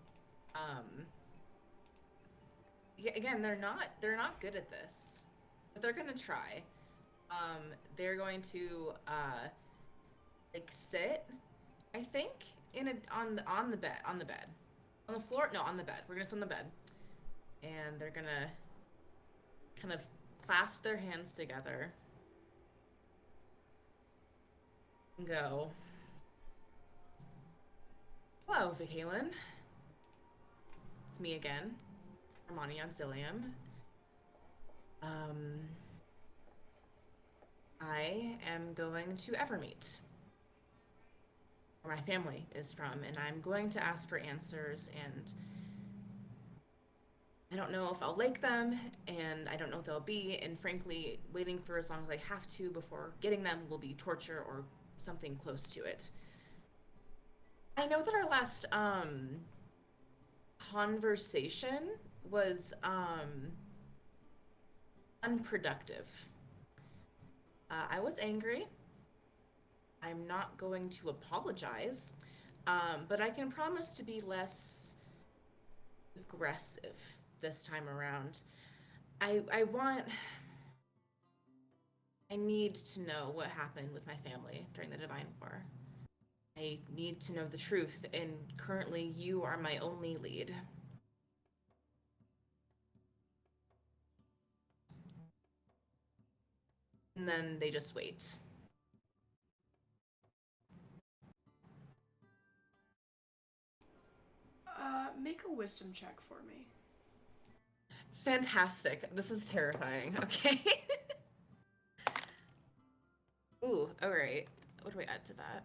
again, they're not good at this, but they're gonna try. They're going to like sit, I think, on the bed, on the floor. No, on the bed. We're gonna sit on the bed, and they're gonna kind of clasp their hands together and go, "Hello, Vicalen. It's me again, Armani Auxilium. I am going to Evermeet, where my family is from, and I'm going to ask for answers, and I don't know if I'll like them, and I don't know if they'll be, and frankly, waiting for as long as I have to before getting them will be torture or something close to it. I know that our last conversation was unproductive. I was angry. I'm not going to apologize, but I can promise to be less aggressive this time around. I need to know what happened with my family during the Divine War. I need to know the truth, and currently you are my only lead. And then they just wait. Make a wisdom check for me. Fantastic. This is terrifying. Okay. Ooh, alright. What do I add to that?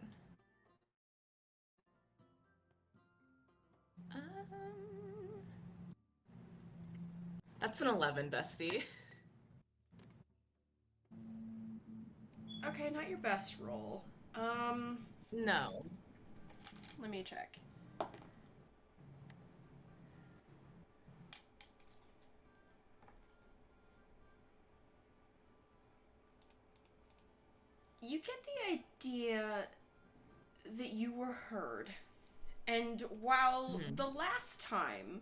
That's an 11, bestie. Okay, not your best roll. No. Let me check. You get the idea that you were heard. And while the last time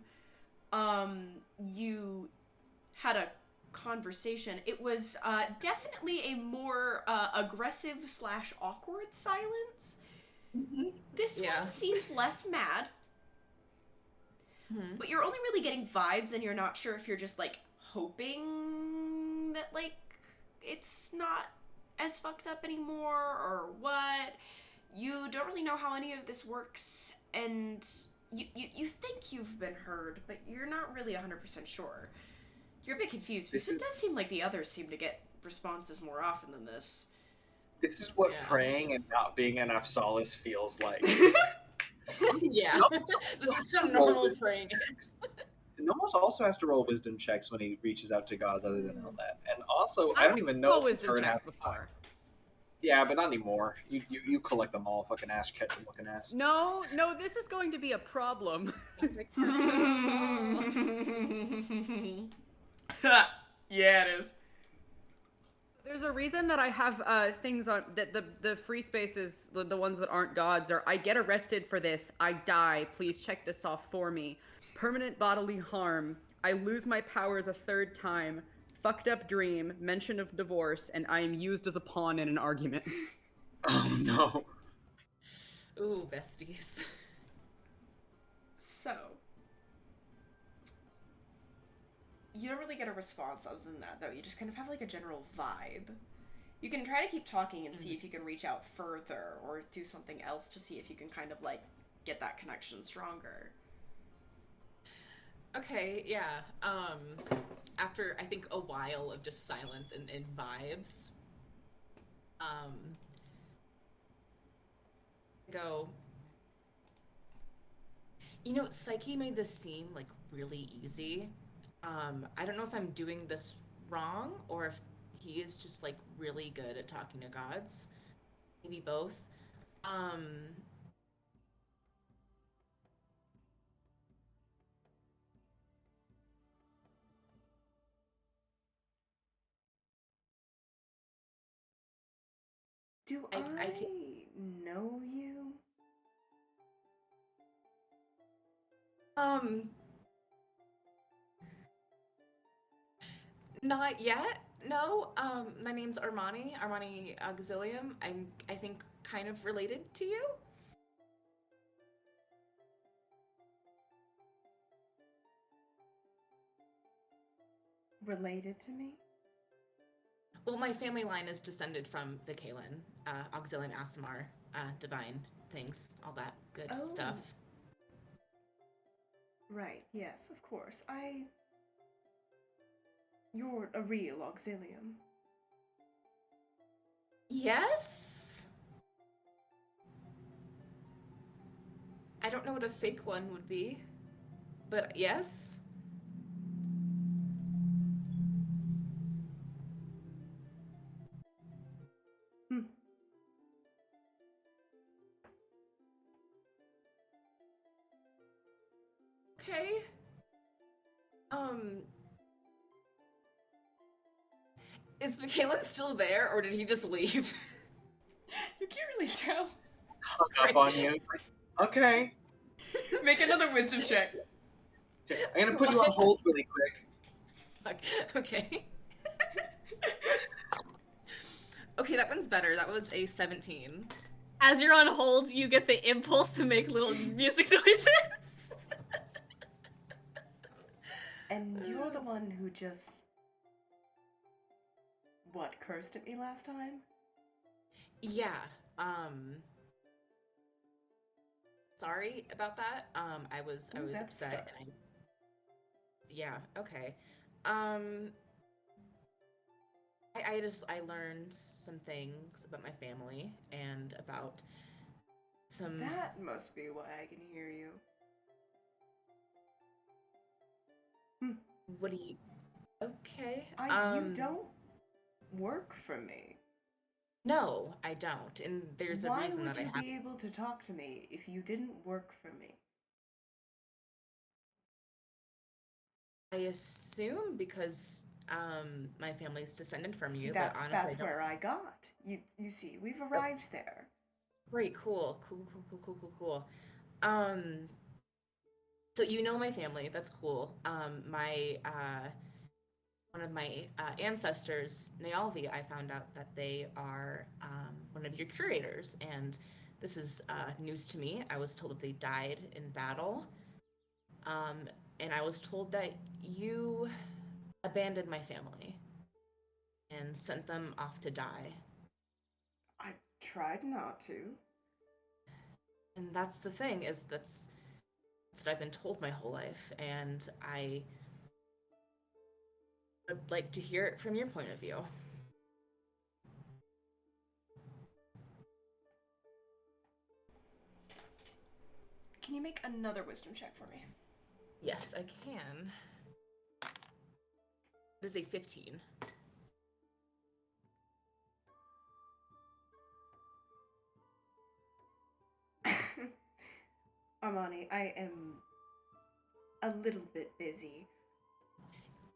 you had a conversation, it was definitely a more aggressive / awkward silence. This one seems less mad. But you're only really getting vibes, and you're not sure if you're just like hoping that like it's not as fucked up anymore or what. You don't really know how any of this works, and you think you've been heard, but you're not really 100% sure. You're a bit confused, because it does seem like the others seem to get responses more often than this. This is what praying and not being enough solace feels like. Yeah. This is how normal praying is. Nomos also has to roll wisdom checks when he reaches out to gods other than Elnet. And also, I don't even know if wisdom Turd checks has before. Yeah, but not anymore. You collect them all, fucking ass catching looking ass. No, this is going to be a problem. Yeah, it is. There's a reason that I have things on that the free spaces, the ones that aren't gods, are I get arrested for this, I die, please check this off for me. Permanent bodily harm, I lose my powers a third time, fucked up dream, mention of divorce, and I am used as a pawn in an argument. Oh no. Ooh, besties. So, you don't really get a response other than that, though. You just kind of have like a general vibe. You can try to keep talking and see if you can reach out further or do something else to see if you can kind of like get that connection stronger. Okay, yeah. After I think a while of just silence and vibes, go, you know, Psyche made this seem like really easy. I don't know if I'm doing this wrong or if he is just like really good at talking to gods. Maybe both. Do I know you? Not yet. No. My name's Armani. Armani Auxilium. I think kind of related to you. Related to me? Well, my family line is descended from the Kaelin, Auxilium Asimar, divine things, all that good stuff. Right, yes, of course. You're a real Auxilium. Yes? I don't know what a fake one would be, but yes? Okay. Is Michaelan still there, or did he just leave? You can't really tell. Hung up on you. Okay. Make another wisdom check. I'm gonna put you on hold really quick. Okay. Okay, that one's better. That was a 17. As you're on hold, you get the impulse to make little music noises. And you're the one who just... What, cursed at me last time? Yeah, sorry about that. I was upset. And yeah, okay. I learned some things about my family and about some... That must be why I can hear you. What do you... Okay. You don't work for me. No, I don't. And there's a reason that I have... Why would you be able to talk to me if you didn't work for me? I assume because my family's descended from you. That's but honestly, where I got. You see, we've arrived there. Great, cool. So you know my family. That's cool. One of my ancestors, Nealvi, I found out that they are one of your curators, and this is news to me. I was told that they died in battle, and I was told that you abandoned my family and sent them off to die. I tried not to. And that's the thing, is that's what I've been told my whole life, and I would like to hear it from your point of view. Can you make another wisdom check for me? Yes, I can. It is a 15. Armani, I am a little bit busy.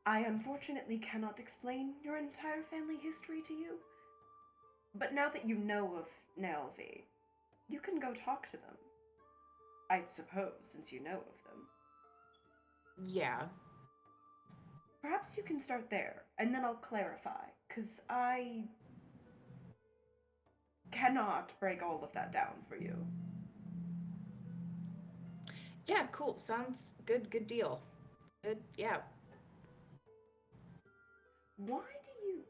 I unfortunately cannot explain your entire family history to you. But now that you know of Nelvi, you can go talk to them. I suppose, since you know of them. Yeah. Perhaps you can start there, and then I'll clarify, because I cannot break all of that down for you. Yeah, cool. Sounds good. Good deal. Good, yeah. Why do you...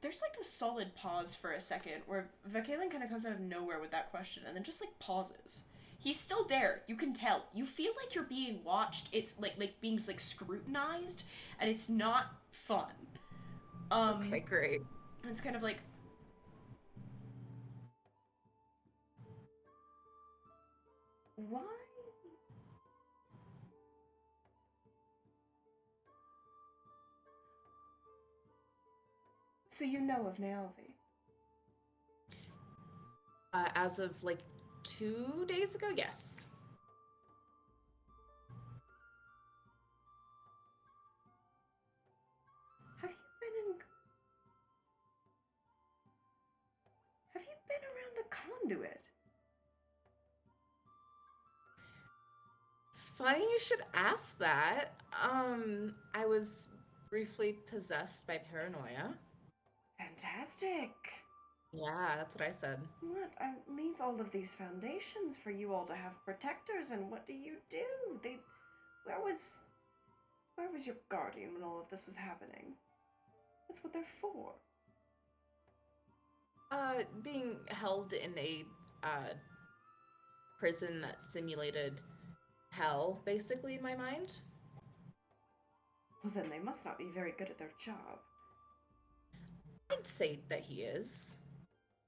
There's like a solid pause for a second where Vakalen kind of comes out of nowhere with that question and then just like pauses. He's still there. You can tell. You feel like you're being watched. It's like being like scrutinized, and it's not fun. Okay, great. It's kind of like, why? So you know of Naelvi? As of like 2 days ago, yes. Have you been around a conduit? Funny you should ask that. I was briefly possessed by paranoia. Fantastic. Yeah, that's what I said. What? I leave all of these foundations for you all to have protectors, and what do? Where was your guardian when all of this was happening? That's what they're for. Being held in a, prison that simulated hell, basically, in my mind. Well, then they must not be very good at their job. I'd say that he is.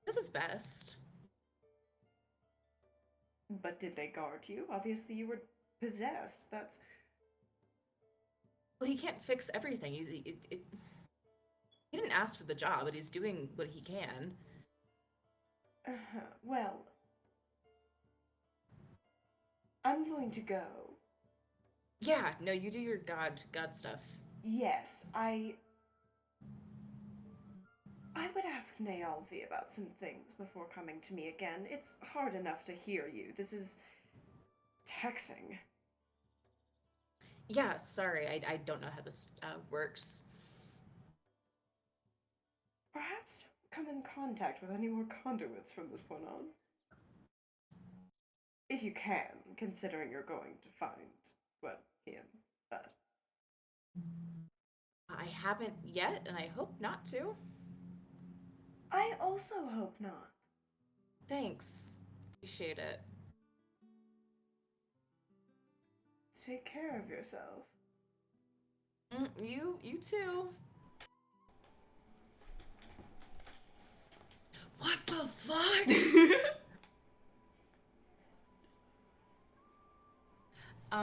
Does his best. But did they guard you? Obviously you were possessed. That's... Well, he can't fix everything. He didn't ask for the job, but he's doing what he can. Well... I'm going to go. Yeah, no, you do your god stuff. Yes, I would ask Naelvi about some things before coming to me again. It's hard enough to hear you. This is taxing. Yeah, sorry, I don't know how this works. Perhaps come in contact with any more conduits from this point on. If you can, considering you're going to find, well, him, but... I haven't yet, and I hope not to. I also hope not. Thanks. Appreciate it. Take care of yourself. You too. What the fuck?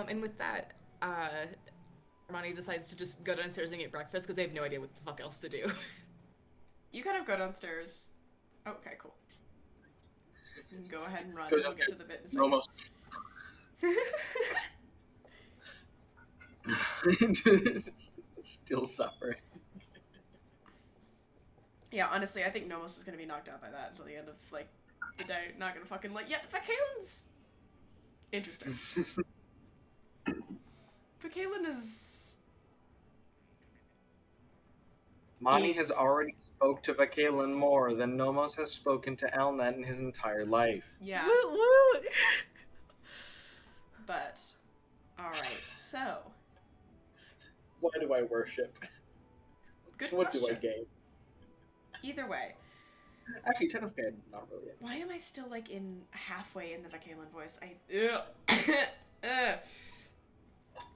And with that, Armani decides to just go downstairs and get breakfast because they have no idea what the fuck else to do. You kind of go downstairs. Oh, okay, cool. You can go ahead and run. We'll get to the bit in a second. Almost. Still suffering. Yeah, honestly, I think Nomos is gonna be knocked out by that until the end of, like, the day. Not gonna fucking, like, yeah, Vakalen's interesting. Vakalen is... Mani has already spoke to Vakalen more than Nomos has spoken to Elnet in his entire life. Yeah. Woo woo! But, alright, so... Why do I worship? Good What question. do I gain? Either way. Actually, technically, not really. Why am I still, like, halfway in the Vakalen voice?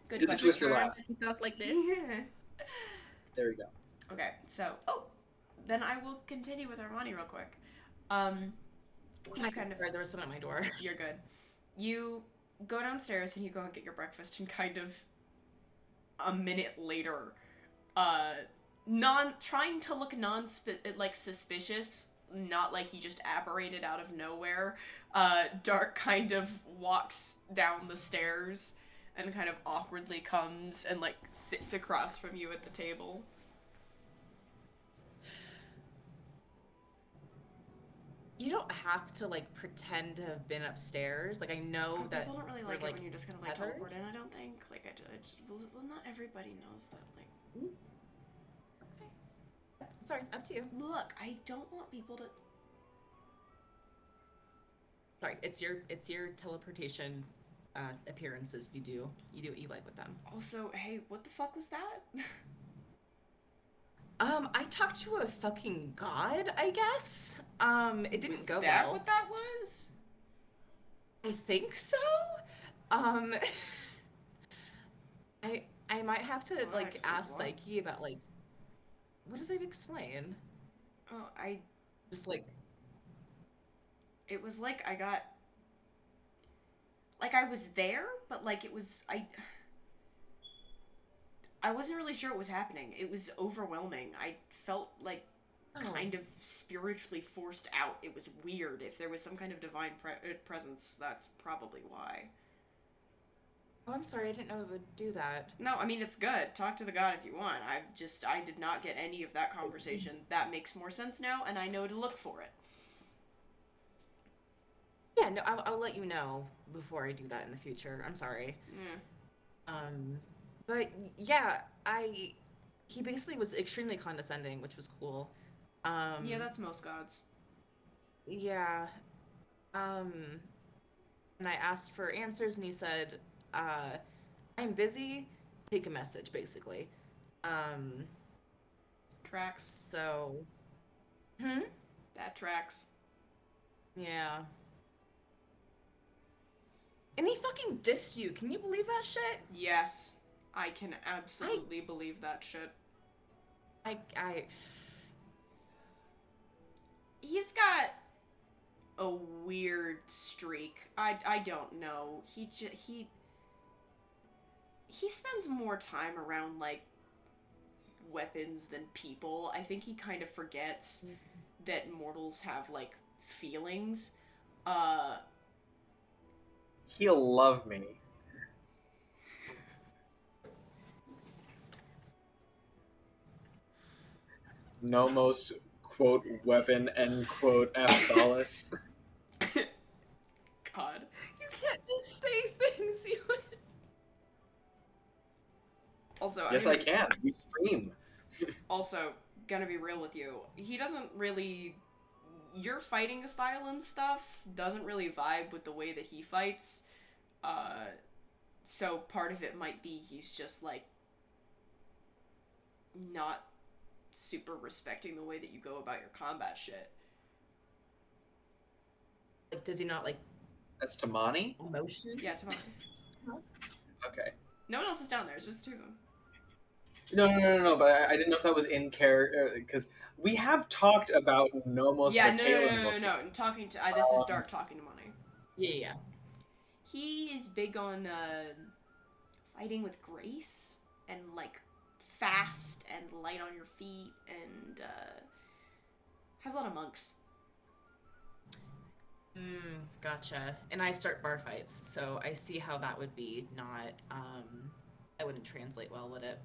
Good Just question. twist your laugh. You talk like this. There we go. Okay, so... Oh! Then I will continue with Armani real quick. You kind of... There was someone at my door. You're good. You go downstairs and you go and get your breakfast, and kind of a minute later, trying to look suspicious, not like he just apparated out of nowhere. Dark kind of walks down the stairs and kind of awkwardly comes and like sits across from you at the table. You don't have to like pretend to have been upstairs. Like I know that people don't really like it when you just kind of like tethered. teleport in. I don't think well, not everybody knows that. Like, okay, sorry, up to you. Look, I don't want people to. Sorry, it's your teleportation appearances. You do what you like with them. Also, hey, what the fuck was that? I talked to a fucking god, I guess. It didn't go well. Was that what that was? I think so. I might have to like ask Psyche about like what does it explain? Oh, just like it was like I got like I was there, but like it was I wasn't really sure what was happening. It was overwhelming. I felt like kind of spiritually forced out. It was weird. If there was some kind of divine presence, that's probably why. Oh, I'm sorry. I didn't know it would do that. No, I mean, it's good. Talk to the god if you want. I did not get any of that conversation. That makes more sense now, and I know to look for it. Yeah, no, I'll let you know before I do that in the future. I'm sorry. Yeah. But yeah, he basically was extremely condescending, which was cool. Yeah, that's most gods. Yeah. And I asked for answers, and he said, I'm busy, take a message, basically. Tracks. So... That tracks. Yeah. And he fucking dissed you. Can you believe that shit? Yes. I can absolutely believe that shit. He's got a weird streak. I don't know. He spends more time around, like, weapons than people. I think he kind of forgets that mortals have, like, feelings. He'll love me. Nomos, quote, weapon, end quote, Apsalis. God. You can't just say things you would... Also, yes, I can. We stream. Also, gonna be real with you. He doesn't really... Your fighting style and stuff doesn't really vibe with the way that he fights. So part of it might be he's just, like, not super respecting the way that you go about your combat shit. Like, does he not, like... That's Tamani? Emotion? Yeah, Tamani. Okay. No one else is down there, it's just the two of them. No, but I didn't know if that was in character, because we have talked about Nomos. Yeah, no. I'm talking to... this is Dark talking to Money. Yeah. He is big on fighting with grace and, like, fast and light on your feet and has a lot of monks. Gotcha. And I start bar fights, so I see how that would be not, I wouldn't translate well, would it?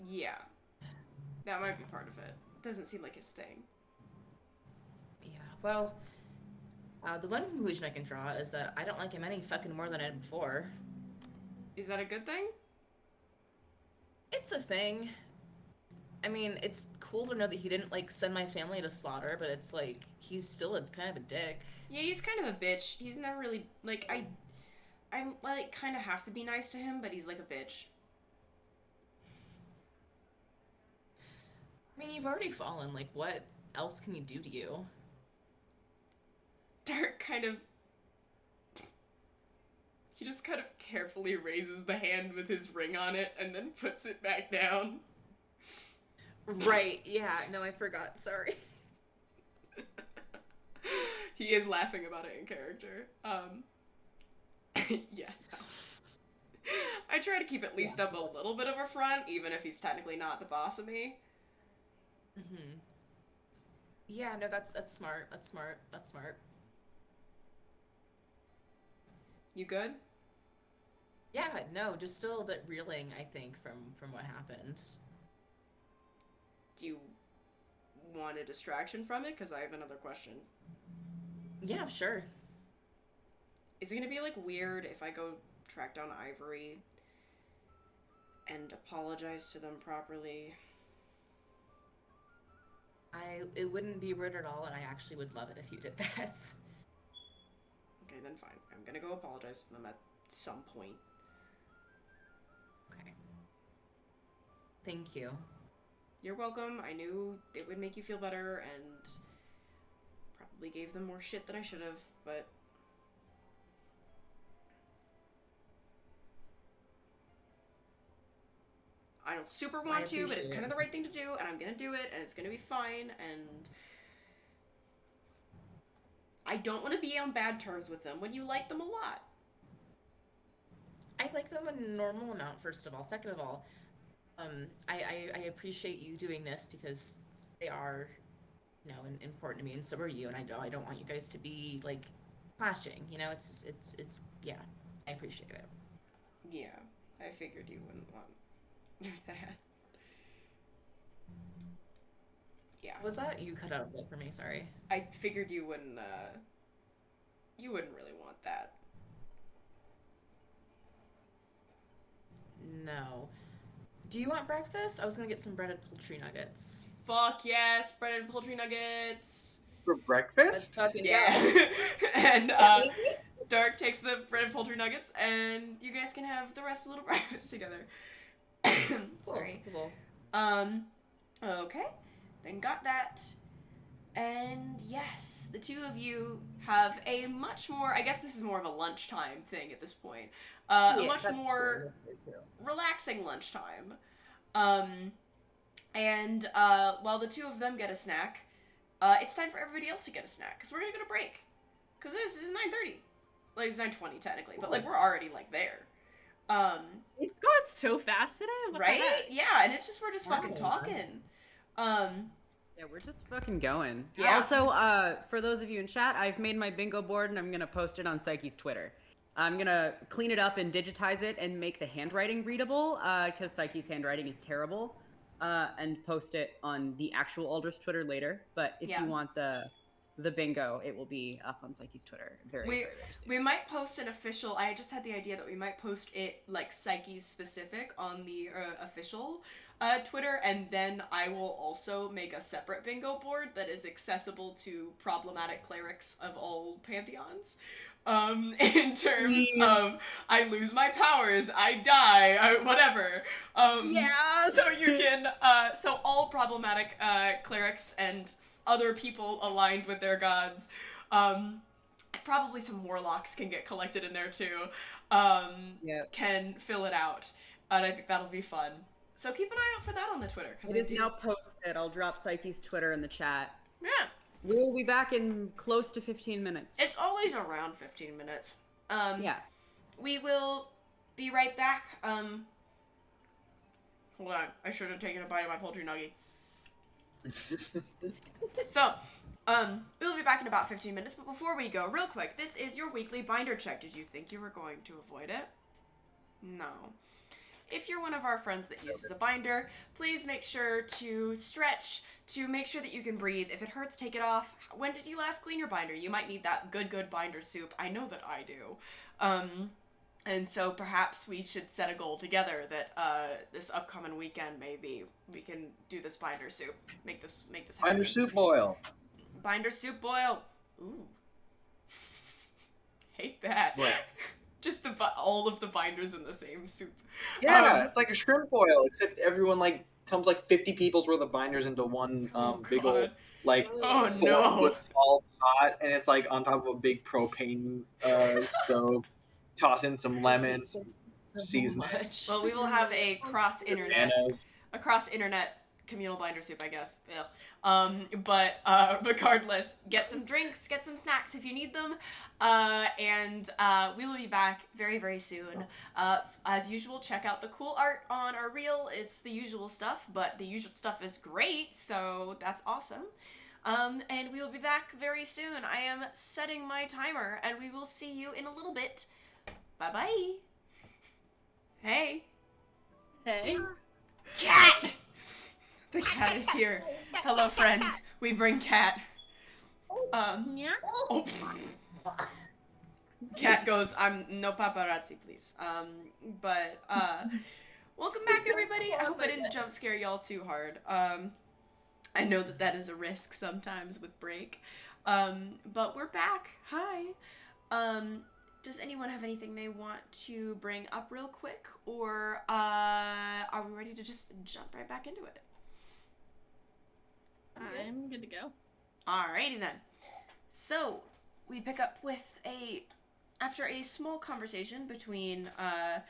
Yeah. That might be part of it. Doesn't seem like his thing. Yeah, well, the one conclusion I can draw is that I don't like him any fucking more than I did before. Is that a good thing? It's a thing. I mean, it's cool to know that he didn't, like, send my family to slaughter, but it's, like, he's still kind of a dick. Yeah, he's kind of a bitch. He's never really, like, I'm, like, kind of have to be nice to him, but he's, like, a bitch. I mean, you've already fallen. Like, what else can he do to you? Dark kind of... He just kind of carefully raises the hand with his ring on it and then puts it back down. Right, yeah. No, I forgot. Sorry. He is laughing about it in character. Yeah. No. I try to keep at least up a little bit of a front, even if he's technically not the boss of me. Mm-hmm. Yeah, no, that's smart. That's smart. That's smart. You good? Yeah, no, just still a bit reeling, I think, from what happened. Do you want a distraction from it? Because I have another question. Yeah, sure. Is it gonna be, like, weird if I go track down Ivory and apologize to them properly? It wouldn't be rude at all, and I actually would love it if you did that. Okay, then fine. I'm gonna go apologize to them at some point. Okay. Thank you. You're welcome. I knew it would make you feel better, and probably gave them more shit than I should have, but... I don't super want to, but it's kind of the right thing to do, and I'm gonna do it, and it's gonna be fine, and... I don't want to be on bad terms with them when you like them a lot. I like them a normal amount, first of all. Second of all, I appreciate you doing this because they are, you know, important to me, and so are you, and I don't want you guys to be, like, clashing, you know? It's yeah, I appreciate it. Yeah, I figured you wouldn't want that. Yeah. Was that? You cut out a bit for me, sorry. I figured you wouldn't really want that. No. Do you want breakfast? I was gonna get some breaded poultry nuggets. Fuck yes, breaded poultry nuggets. For breakfast? Yeah. And Dark takes the breaded poultry nuggets, and you guys can have the rest of the little breakfast together. Sorry. Cool. Okay. Then got that. And yes, the two of you have a much more, I guess this is more of a lunchtime thing at this point. A much more relaxing lunchtime. And while the two of them get a snack, it's time for everybody else to get a snack, because we're gonna go to break. Because this is 9:30. Like, it's 9:20 technically, but like, we're already like there. It's gone so fast today. What right? Yeah, and it's just, we're just fucking talking. Yeah, we're just fucking going. Yeah. Also, for those of you in chat, I've made my bingo board and I'm gonna post it on Psyche's Twitter. I'm gonna clean it up and digitize it and make the handwriting readable, because Psyche's handwriting is terrible, and post it on the actual Aldrithe Twitter later. But if you want the bingo, it will be up on Psyche's Twitter very soon. We might post an official, I just had the idea that we might post it, like, Psyche's specific on the official Twitter, and then I will also make a separate bingo board that is accessible to problematic clerics of all pantheons. In terms of, I lose my powers, I die, whatever. So you can, so all problematic clerics and other people aligned with their gods, probably some warlocks can get collected in there too, can fill it out, and I think that'll be fun. So keep an eye out for that on the Twitter. It is now posted. I'll drop Psyche's Twitter in the chat. Yeah. We'll be back in close to 15 minutes. It's always around 15 minutes. Yeah. We will be right back. Hold on. I should have taken a bite of my poultry nugget. So, we'll be back in about 15 minutes, but before we go, real quick, this is your weekly binder check. Did you think you were going to avoid it? No. If you're one of our friends that uses a binder, please make sure to stretch, to make sure that you can breathe. If it hurts, take it off. When did you last clean your binder? You might need that good binder soup. I know that I do. And so perhaps we should set a goal together that this upcoming weekend, maybe, we can do this binder soup. Make this happen. Binder soup boil. Binder soup boil. Ooh. Hate that. What? Just all of the binders in the same soup. Yeah, it's like a shrimp boil, except everyone like dumps like 50 people's worth of binders into one big old like small pot, and it's like on top of a big propane stove. Toss in some lemons, season it. Well, we will have a cross internet communal binder soup, I guess. But regardless, get some drinks, get some snacks if you need them, and we will be back very, very soon. As usual, check out the cool art on our reel. It's the usual stuff, but the usual stuff is great, so that's awesome. And we will be back very soon. I am setting my timer, and we will see you in a little bit. Bye-bye. Hey. Hey. Cat! The cat is here. Hello, friends. We bring Cat. Yeah. Oh. Cat goes, no paparazzi, please. But, welcome back, everybody. I hope I didn't jump scare y'all too hard. I know that is a risk sometimes with break. But we're back. Hi. Does anyone have anything they want to bring up real quick, or are we ready to just jump right back into it? I'm good to go. Alrighty then. So, we pick up with after a small conversation between, a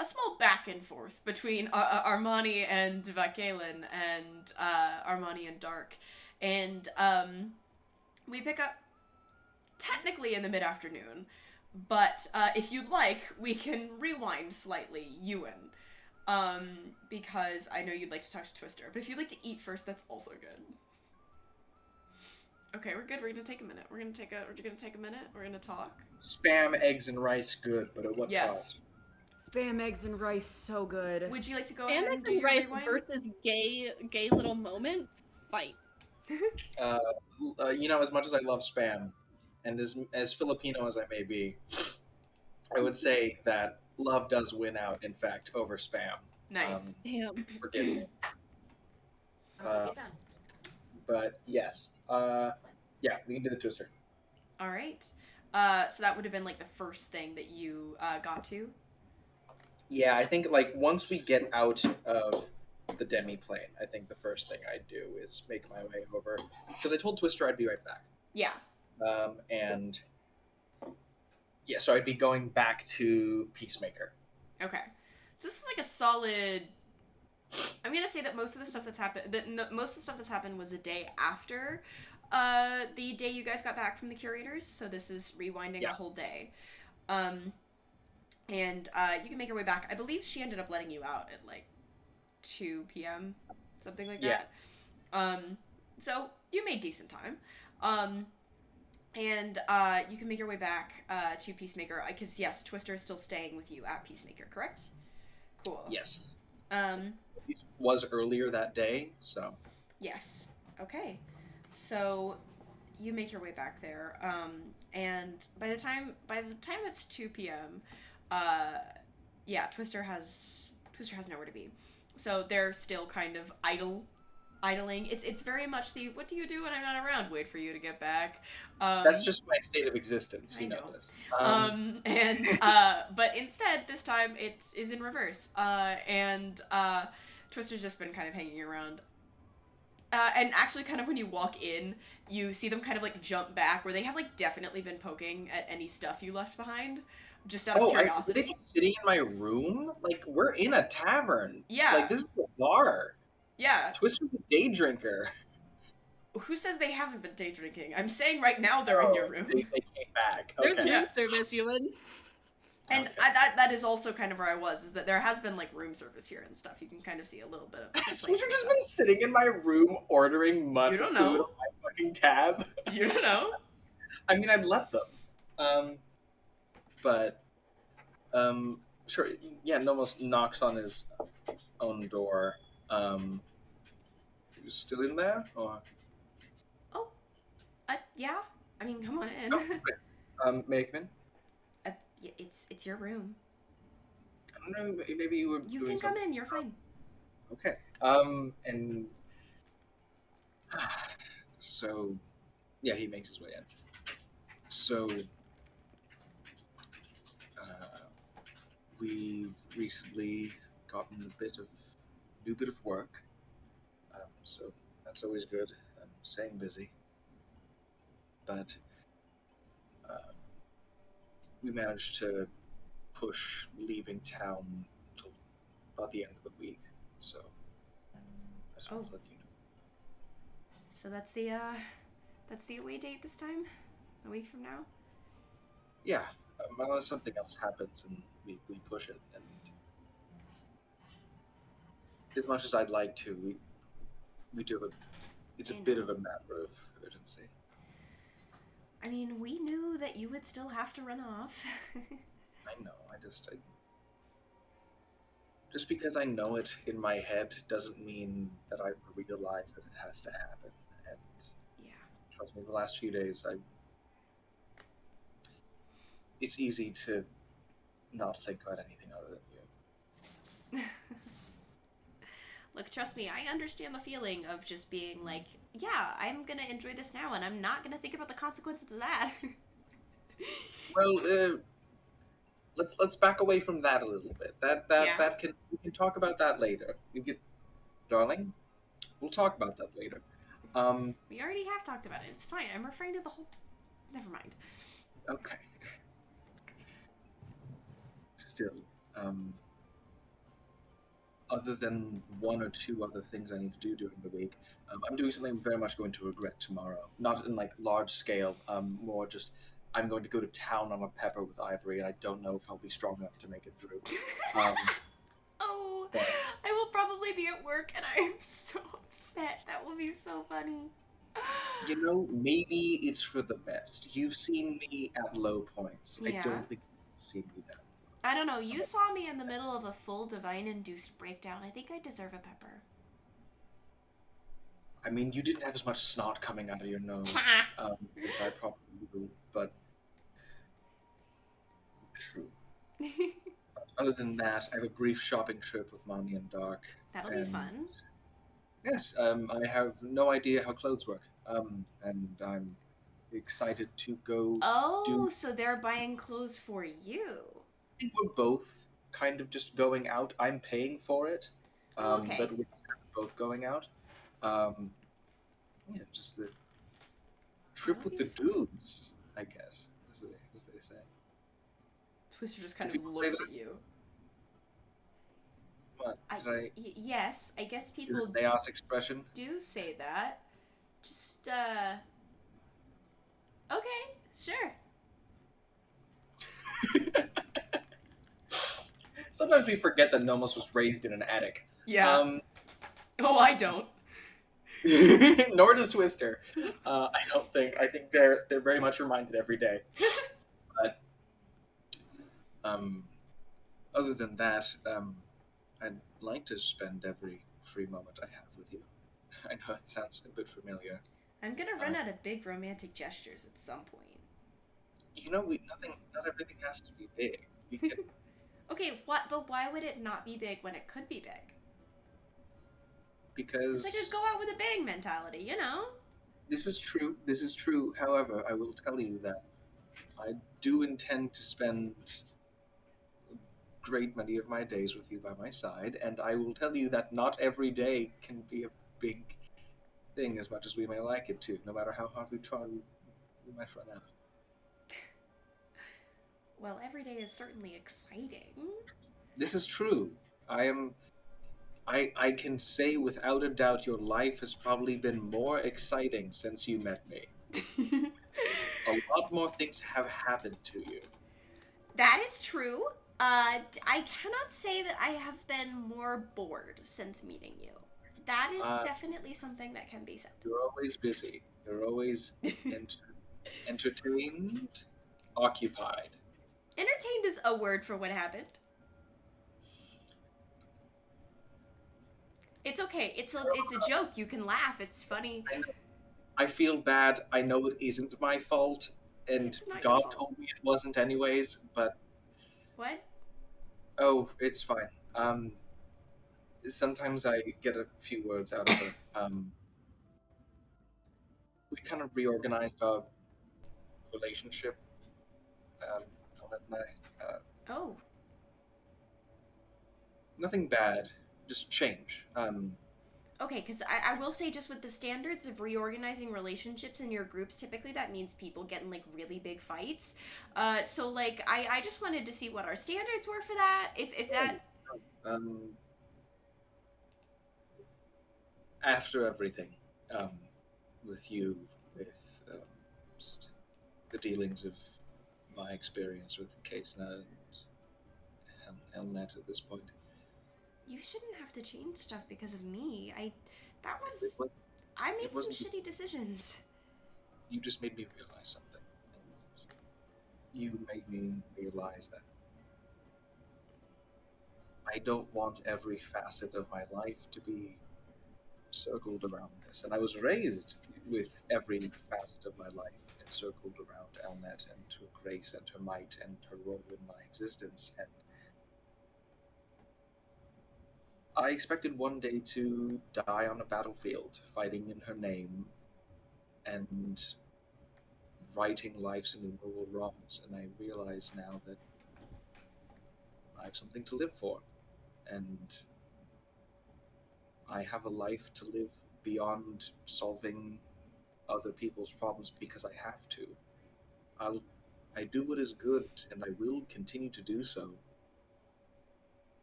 small back and forth between Armani and Vakelin and Armani and Dark. And we pick up technically in the mid-afternoon, but if you'd like, we can rewind slightly, Ewan. Because I know you'd like to talk to Twister, but if you'd like to eat first, that's also good. Okay, we're good. We're gonna take a minute. We're gonna take a minute. We're gonna talk. Spam, eggs, and rice, good, but at what cost? Spam, eggs, and rice, so good. Would you like to go ahead and do and your rice rewind? versus gay little moments? Fight. As much as I love spam, and as Filipino as I may be, I would say that love does win out, in fact, over spam. Nice. Damn. Forgive me. I'll take it down. But yes. We can do the Twister. All right. So that would have been like the first thing that you got to. Yeah, I think once we get out of the demi-plane, I think the first thing I'd do is make my way over, because I told Twister I'd be right back. Yeah. So I'd be going back to Peacemaker. Okay. So this was like a solid. I'm gonna say that most of the stuff that's happened was a day after the day you guys got back from the curators. So this is rewinding a whole day. And you can make your way back. I believe she ended up letting you out at like 2 p.m. something like that. So you made decent time. And you can make your way back to Peacemaker, because yes, Twister is still staying with you at Peacemaker, correct? Cool. Yes. It was earlier that day, so. Yes. Okay. So you make your way back there, and by the time it's 2 p.m., Twister has nowhere to be. So they're still kind of idling. It's very much the what do you do when I'm not around? Wait for you to get back. That's just my state of existence. You know this. But instead this time it is in reverse. Twister's just been kind of hanging around. And actually, kind of when you walk in, you see them kind of like jump back, where they have like definitely been poking at any stuff you left behind, just out of curiosity. Are they sitting in my room? Like, we're in a tavern. Yeah. Like, this is a bar. Yeah. Twister's a day drinker. Who says they haven't been day drinking? I'm saying right now they're in your room. They came back. There's Okay. room service, Ewan. And Okay. that is also kind of where I was, is that there has been like room service here and stuff. You can kind of see a little bit of. Has Twister just been sitting in my room ordering mud You don't food know. on my fucking tab? You don't know. I mean, I'd let them. Sure. Yeah, Nomos knocks on his own door. You still in there? Or? Oh, yeah. I mean, come on in. May I come in? It's your room. I don't know. Maybe you were. You doing can come something. in. You're fine. Okay. And so, yeah, he makes his way in. So, we've recently gotten a new bit of work. So that's always good. I'm staying busy. But we managed to push leaving town till about the end of the week. So just want to let you know. So that's the away date this time? A week from now? Yeah, unless something else happens and we push it. And as much as I'd like to, we do it's a bit of a matter of urgency. I mean, we knew that you would still have to run off. I know, just because I know it in my head doesn't mean that I've realized that it has to happen. And yeah, trust me, the last few days, it's easy to not think about anything other than you. Look, trust me, I understand the feeling of just being like, yeah, I'm gonna enjoy this now, and I'm not gonna think about the consequences of that. Well, let's back away from that a little bit. We can talk about that later. Darling, we'll talk about that later. We already have talked about it. It's fine. I'm referring to the whole. Never mind. Okay. Still, other than one or two other things I need to do during the week, I'm doing something I'm very much going to regret tomorrow. Not in like large scale, more just I'm going to go to town on a pepper with Ivory, and I don't know if I'll be strong enough to make it through. Oh, but I will probably be at work, and I am so upset. That will be so funny. You know, maybe it's for the best. You've seen me at low points. Yeah. I don't think you've seen me then. I don't know. You saw me in the middle of a full divine-induced breakdown. I think I deserve a pepper. I mean, you didn't have as much snot coming out of your nose as I probably do, but true. Other than that, I have a brief shopping trip with Mommy and Dark. That'll be fun. Yes, I have no idea how clothes work, and I'm excited to go. Oh, so they're buying clothes for you. I think we're both kind of just going out. I'm paying for it, Okay. but we're both going out. Yeah, just the trip with the dudes, I guess, as they say. Twister just kind of looks at you. What? Yes, I guess people Naos expression? do say that. Just, okay, sure. Sometimes we forget that Nomos was raised in an attic. Yeah. Oh, I don't. Nor does Twister. I don't think. I think they're very much reminded every day. But other than that, I'd like to spend every free moment I have with you. I know it sounds a bit familiar. I'm gonna run out of big romantic gestures at some point. You know, not everything has to be big. We can. Okay, but why would it not be big when it could be big? Because it's like a go out with a bang mentality, you know? This is true. However, I will tell you that I do intend to spend a great many of my days with you by my side, and I will tell you that not every day can be a big thing as much as we may like it to. No matter how hard we try, we might run out. Well, every day is certainly exciting. This is true. I can say without a doubt your life has probably been more exciting since you met me. A lot more things have happened to you. That is true. I cannot say that I have been more bored since meeting you. That is definitely something that can be said. You're always busy. You're always entertained, occupied. Entertained is a word for what happened. It's okay. It's a joke. You can laugh. It's funny. I feel bad. I know it isn't my fault, and God told me it wasn't anyways, but... What? Oh, it's fine. Sometimes I get a few words out of her. We kind of reorganized our relationship that night. Oh. Nothing bad, just change. Okay, because I will say, just with the standards of reorganizing relationships in your groups, typically that means people get in, like, really big fights. So, like, I just wanted to see what our standards were for that. If that... after everything, with you, with just the dealings of my experience with Kesna and Elnet at this point. You shouldn't have to change stuff because of me. I made some wasn't- shitty decisions. You just made me realize something. You made me realize that I don't want every facet of my life to be circled around this. And I was raised with every facet of my life encircled around Elnet and her grace and her might and her role in my existence. And I expected one day to die on a battlefield, fighting in her name and righting life's innumerable wrongs. And I realize now that I have something to live for. And I have a life to live beyond solving other people's problems because I have to. I do what is good, and I will continue to do so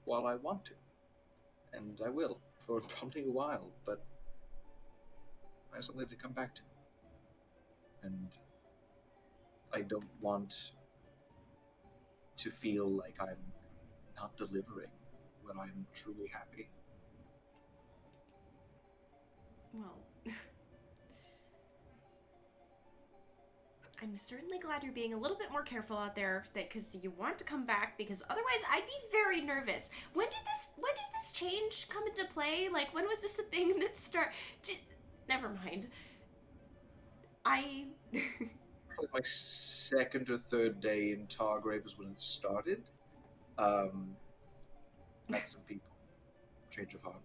while I want to. And I will, for probably a while, but I have something to come back to. And I don't want to feel like I'm not delivering when I'm truly happy. Well, I'm certainly glad you're being a little bit more careful out there, because you want to come back. Because otherwise, I'd be very nervous. When does this change come into play? Like, when was this a thing that Never mind. Probably my second or third day in Targrave was when it started. Met some people. Change of heart.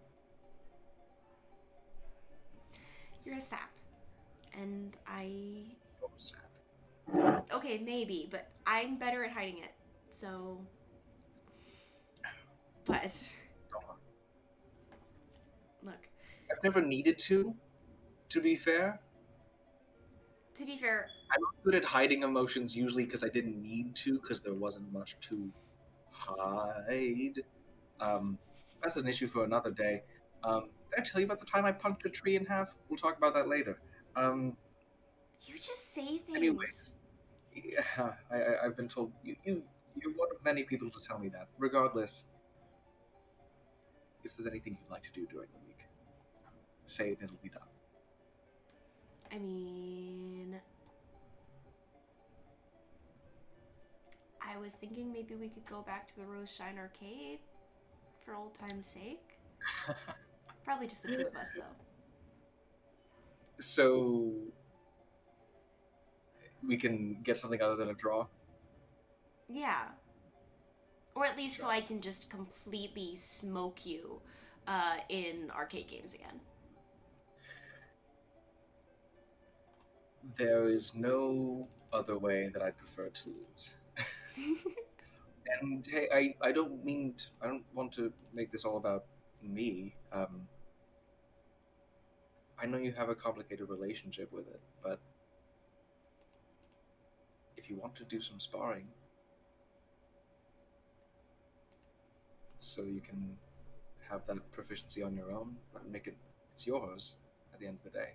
You're a sap, and Oh, sap. Okay, maybe, but I'm better at hiding it. So, but look. I've never needed to be fair. To be fair, I'm not good at hiding emotions usually because I didn't need to, because there wasn't much to hide. That's an issue for another day. Did I tell you about the time I punched a tree in half? We'll talk about that later. You just say things. Anyways, yeah, I've been told you're one of many people to tell me that. Regardless, if there's anything you'd like to do during the week, say it and it'll be done. I mean, I was thinking maybe we could go back to the Rose Shine Arcade for old time's sake. Probably just the two of us, though. So we can get something other than a draw? Yeah. Or at least Sure. so I can just completely smoke you in arcade games again. There is no other way that I'd prefer to lose. And hey, I don't want to make this all about me. I know you have a complicated relationship with it, but if you want to do some sparring, so you can have that proficiency on your own, and it's yours at the end of the day.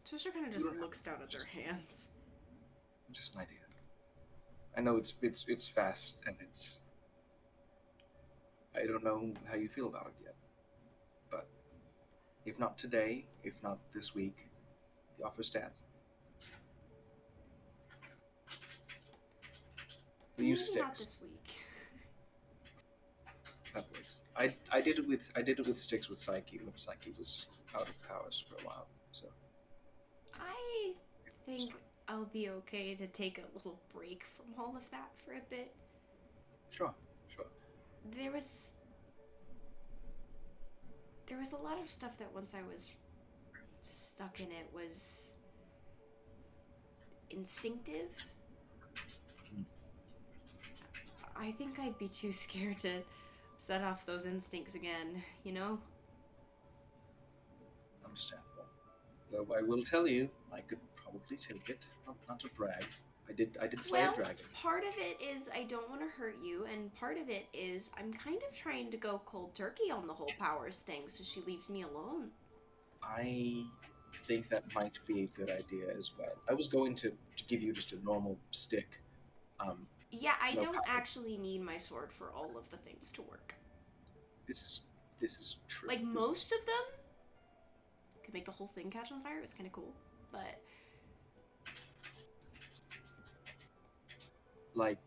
Trisha kind of just looks down at their hands. Just an idea. I know it's fast and I don't know how you feel about it yet, but if not today, if not this week, the offer stands. We use Maybe not sticks. this week. That works. I did it with sticks with Psyche when Psyche was out of powers for a while. So I think I'll be okay to take a little break from all of that for a bit. Sure. There was a lot of stuff that once I was stuck in it was instinctive. I think I'd be too scared to set off those instincts again, you know? Understandable. Though I will tell you, I could probably take it. Not to brag, I did slay a dragon. Part of it is I don't want to hurt you, and part of it is I'm kind of trying to go cold turkey on the whole powers thing, so she leaves me alone. I think that might be a good idea as well. I was going to give you just a normal stick. Yeah, I no don't power. actually need my sword for all of the things to work. This is true. Like, most of them could make the whole thing catch on fire. It was kind of cool, but... Like,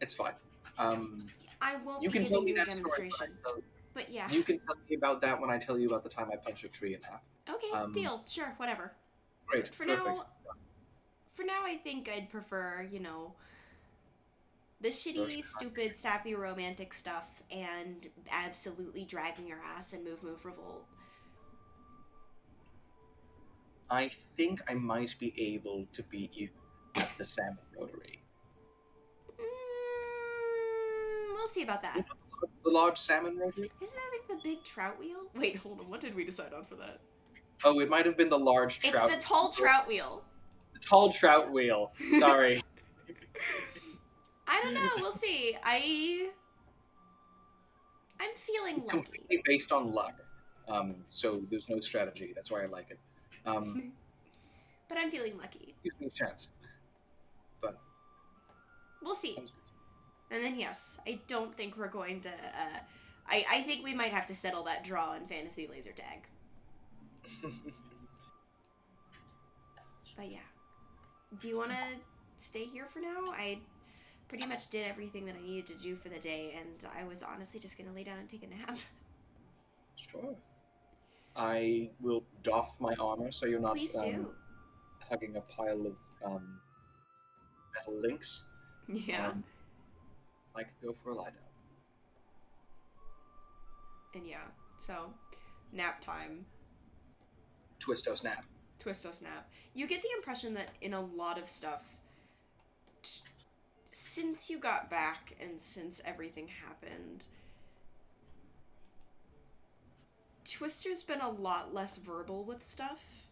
it's fine. I won't you be can tell giving me you a that demonstration. story, But yeah. you can tell me about that when I tell you about the time I punched a tree in half. Okay, deal. Sure, whatever. Great, For perfect. now, I think I'd prefer, you know, the shitty, stupid, sappy romantic stuff and absolutely dragging your ass and move, revolt. I think I might be able to beat you at the salmon rotary. We'll see about that. You know, the large salmon rotary? Isn't that like the big trout wheel? Wait, hold on. What did we decide on for that? Oh, it might have been the large trout. It's the tall trout wheel. The tall trout wheel. Sorry. I don't know. We'll see. I'm feeling It's lucky. completely based on luck. So there's no strategy. That's why I like it. But I'm feeling lucky. Gives me a chance. But we'll see. And then yes, I don't think we're going to. I think we might have to settle that draw in fantasy laser tag. But yeah, do you want to stay here for now? I pretty much did everything that I needed to do for the day, and I was honestly just gonna lay down and take a nap. Sure. I will doff my armor so you're not Please do. hugging a pile of metal links. Yeah. I could go for a lie down. And yeah, so nap time. Twisto snap. Twisto snap. You get the impression that in a lot of stuff, since you got back and since everything happened, Twister's been a lot less verbal with stuff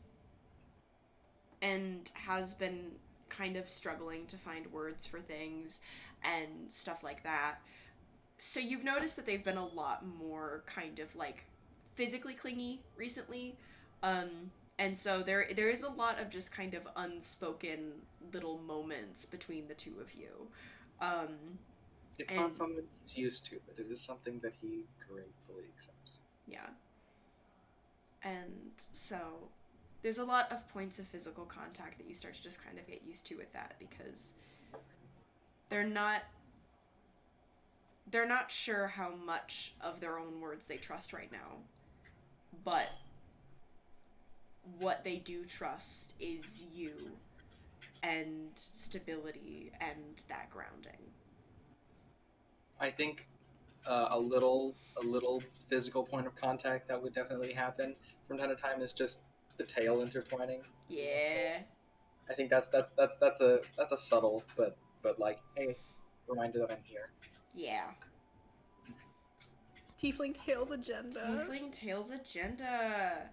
and has been kind of struggling to find words for things and stuff like that. So you've noticed that they've been a lot more kind of like physically clingy recently. And so there is a lot of just kind of unspoken little moments between the two of you. It's not something he's used to, but it is something that he gratefully accepts. Yeah. And so there's a lot of points of physical contact that you start to just kind of get used to with that, because they're not sure how much of their own words they trust right now. But what they do trust is you and stability and that grounding. I think a little physical point of contact that would definitely happen from time to time is just the tail intertwining. Yeah. So I think that's a subtle but like, hey, reminder that I'm here. Yeah. Tiefling Tails agenda. Tiefling Tails agenda.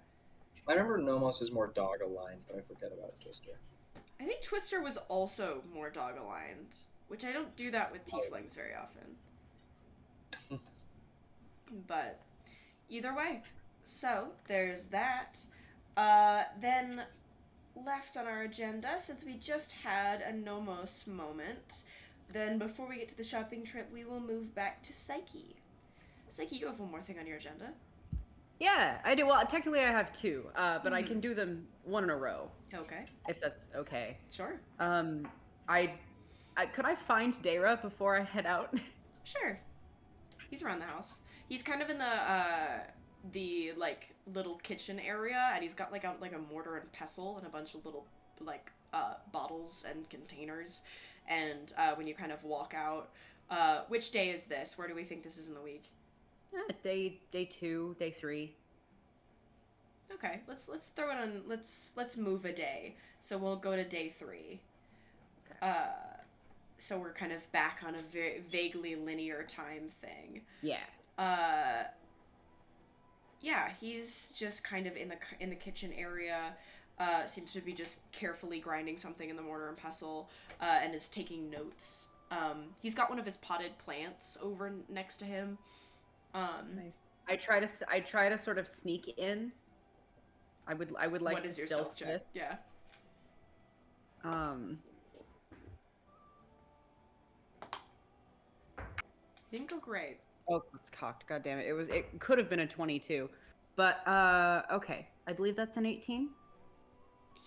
I remember Nomos is more dog aligned, but I forget about Twister. I think Twister was also more dog aligned, which I don't do that with tieflings very often. But either way, so there's that. Then left on our agenda, since we just had a Nomos moment, then before we get to the shopping trip, we will move back to Psyche. Psyche, you have one more thing on your agenda. Yeah, I do. Well, technically I have two, but I can do them one in a row. Okay. If that's okay. Sure. I could I find Dara before I head out? Sure. He's around the house. He's kind of in the like little kitchen area, and he's got like a mortar and pestle and a bunch of little like bottles and containers. And when you kind of walk out, which day is this? Where do we think this is in the week? Day 2, day 3. Okay, let's throw it on. Let's move a day. So we'll go to day 3. Okay. So we're kind of back on a very vaguely linear time thing. Yeah. Yeah, he's just kind of in the kitchen area. seems to be just carefully grinding something in the mortar and pestle, and is taking notes. He's got one of his potted plants over next to him. Nice. I try to sort of sneak in. I would like what to is your stealth stealth check? this. Yeah. Didn't go great. Oh, it's cocked. God damn it. It could have been a 22. But okay. I believe that's an 18.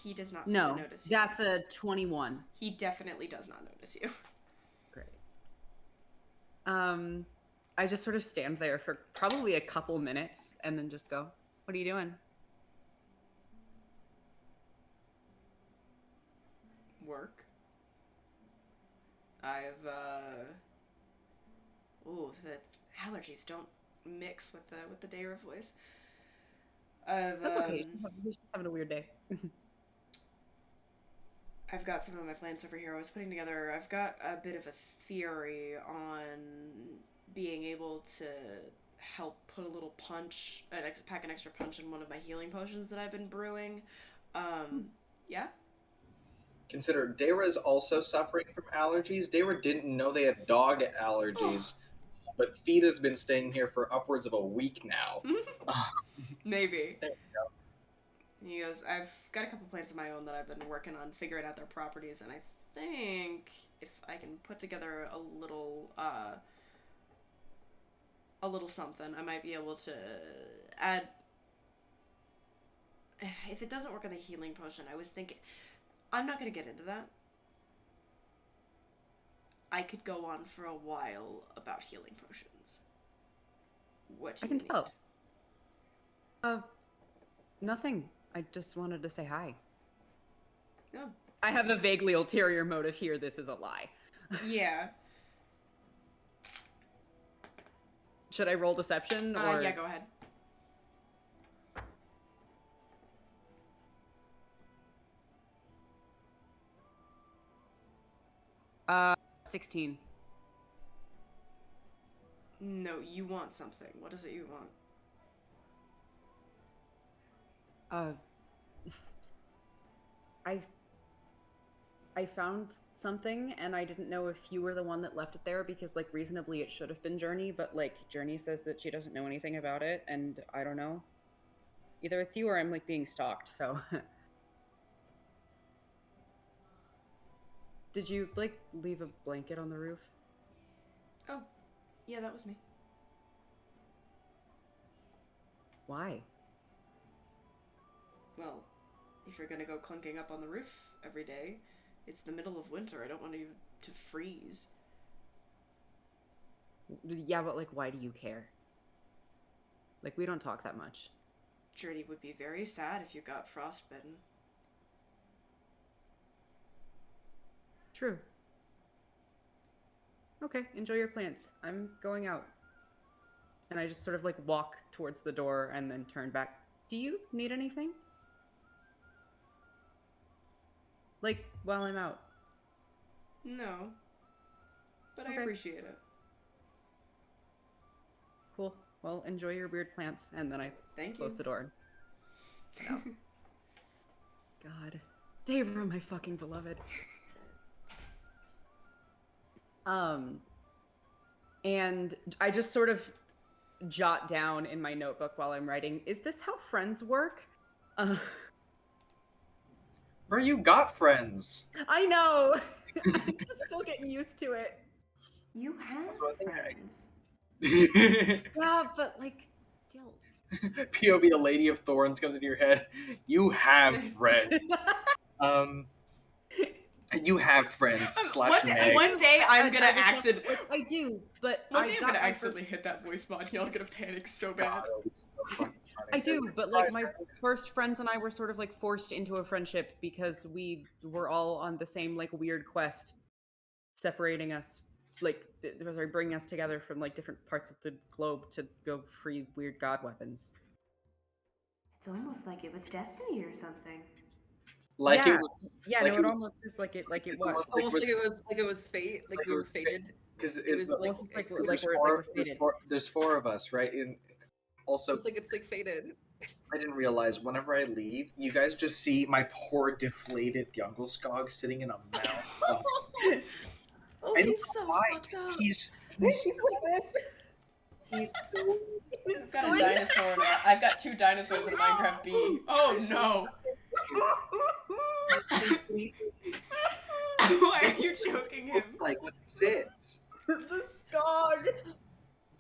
He does not seem to notice you. That's a 21. He definitely does not notice you. Great. I just sort of stand there for probably a couple minutes and then just go, "What are you doing?" Work. I've ooh, the allergies don't mix with the Dara voice. That's okay. He's just having a weird day. I've got some of my plants over here. I've got a bit of a theory on being able to help put a little punch, pack an extra punch in one of my healing potions that I've been brewing. Yeah? Consider Dara's also suffering from allergies. Dara didn't know they had dog allergies, but Fida's been staying here for upwards of a week now. Maybe. There we go. He goes, I've got a couple plants of my own that I've been working on figuring out their properties, and I think if I can put together a little something, I might be able to add... If it doesn't work on the healing potion, I was thinking... I'm not going to get into that. I could go on for a while about healing potions. What do you need? Tell. Nothing. I just wanted to say hi. Oh. I have a vaguely ulterior motive here. This is a lie. Yeah. Should I roll deception? Or... Yeah, go ahead. 16. No, you want something. What is it you want? I found something, and I didn't know if you were the one that left it there, because, like, reasonably it should have been Journey, but, like, Journey says that she doesn't know anything about it, and I don't know. Either it's you or I'm, like, being stalked, so... Did you, like, leave a blanket on the roof? Oh, yeah, that was me. Why? Well, if you're gonna go clunking up on the roof every day, it's the middle of winter. I don't want you to freeze. Yeah, but, like, why do you care? Like, we don't talk that much. Journey would be very sad if you got frostbitten. True. Okay, enjoy your plants. I'm going out. And I just sort of, like, walk towards the door and then turn back. Do you need anything? Like, while I'm out? No. But Okay. I appreciate it. Cool. Well, enjoy your weird plants. And then I close the door. No. God. Dara, my fucking beloved. And I just sort of jot down in my notebook while I'm writing, is this how friends work? Bro, you got friends. I know! I'm just still getting used to it. You have friends. Yeah, but, like, still. POV, a lady of thorns comes into your head. You have friends. You have friends. One day I'm gonna accidentally. I do, but One day I'm gonna accidentally hit that voice mod. Y'all gonna panic so bad. I do, but like my first friends and I were sort of like forced into a friendship because we were all on the same like weird quest, separating us, like bringing us together from like different parts of the globe to go free weird god weapons. It's almost like it was destiny or something. Like yeah. it was. Yeah, like no, it almost is like it was. Almost like it was fate. Like we were fated. Because it was like we're fated. There's four of us, right? And also, it's like fated. I didn't realize whenever I leave, you guys just see my poor deflated Jungleskog sitting in a mount. Oh, he's so fucked up. He's He's like this. he's so I've got a dinosaur. I've got 2 dinosaurs in Minecraft B. Oh no! Why are you choking him? like when he sits. The Skog.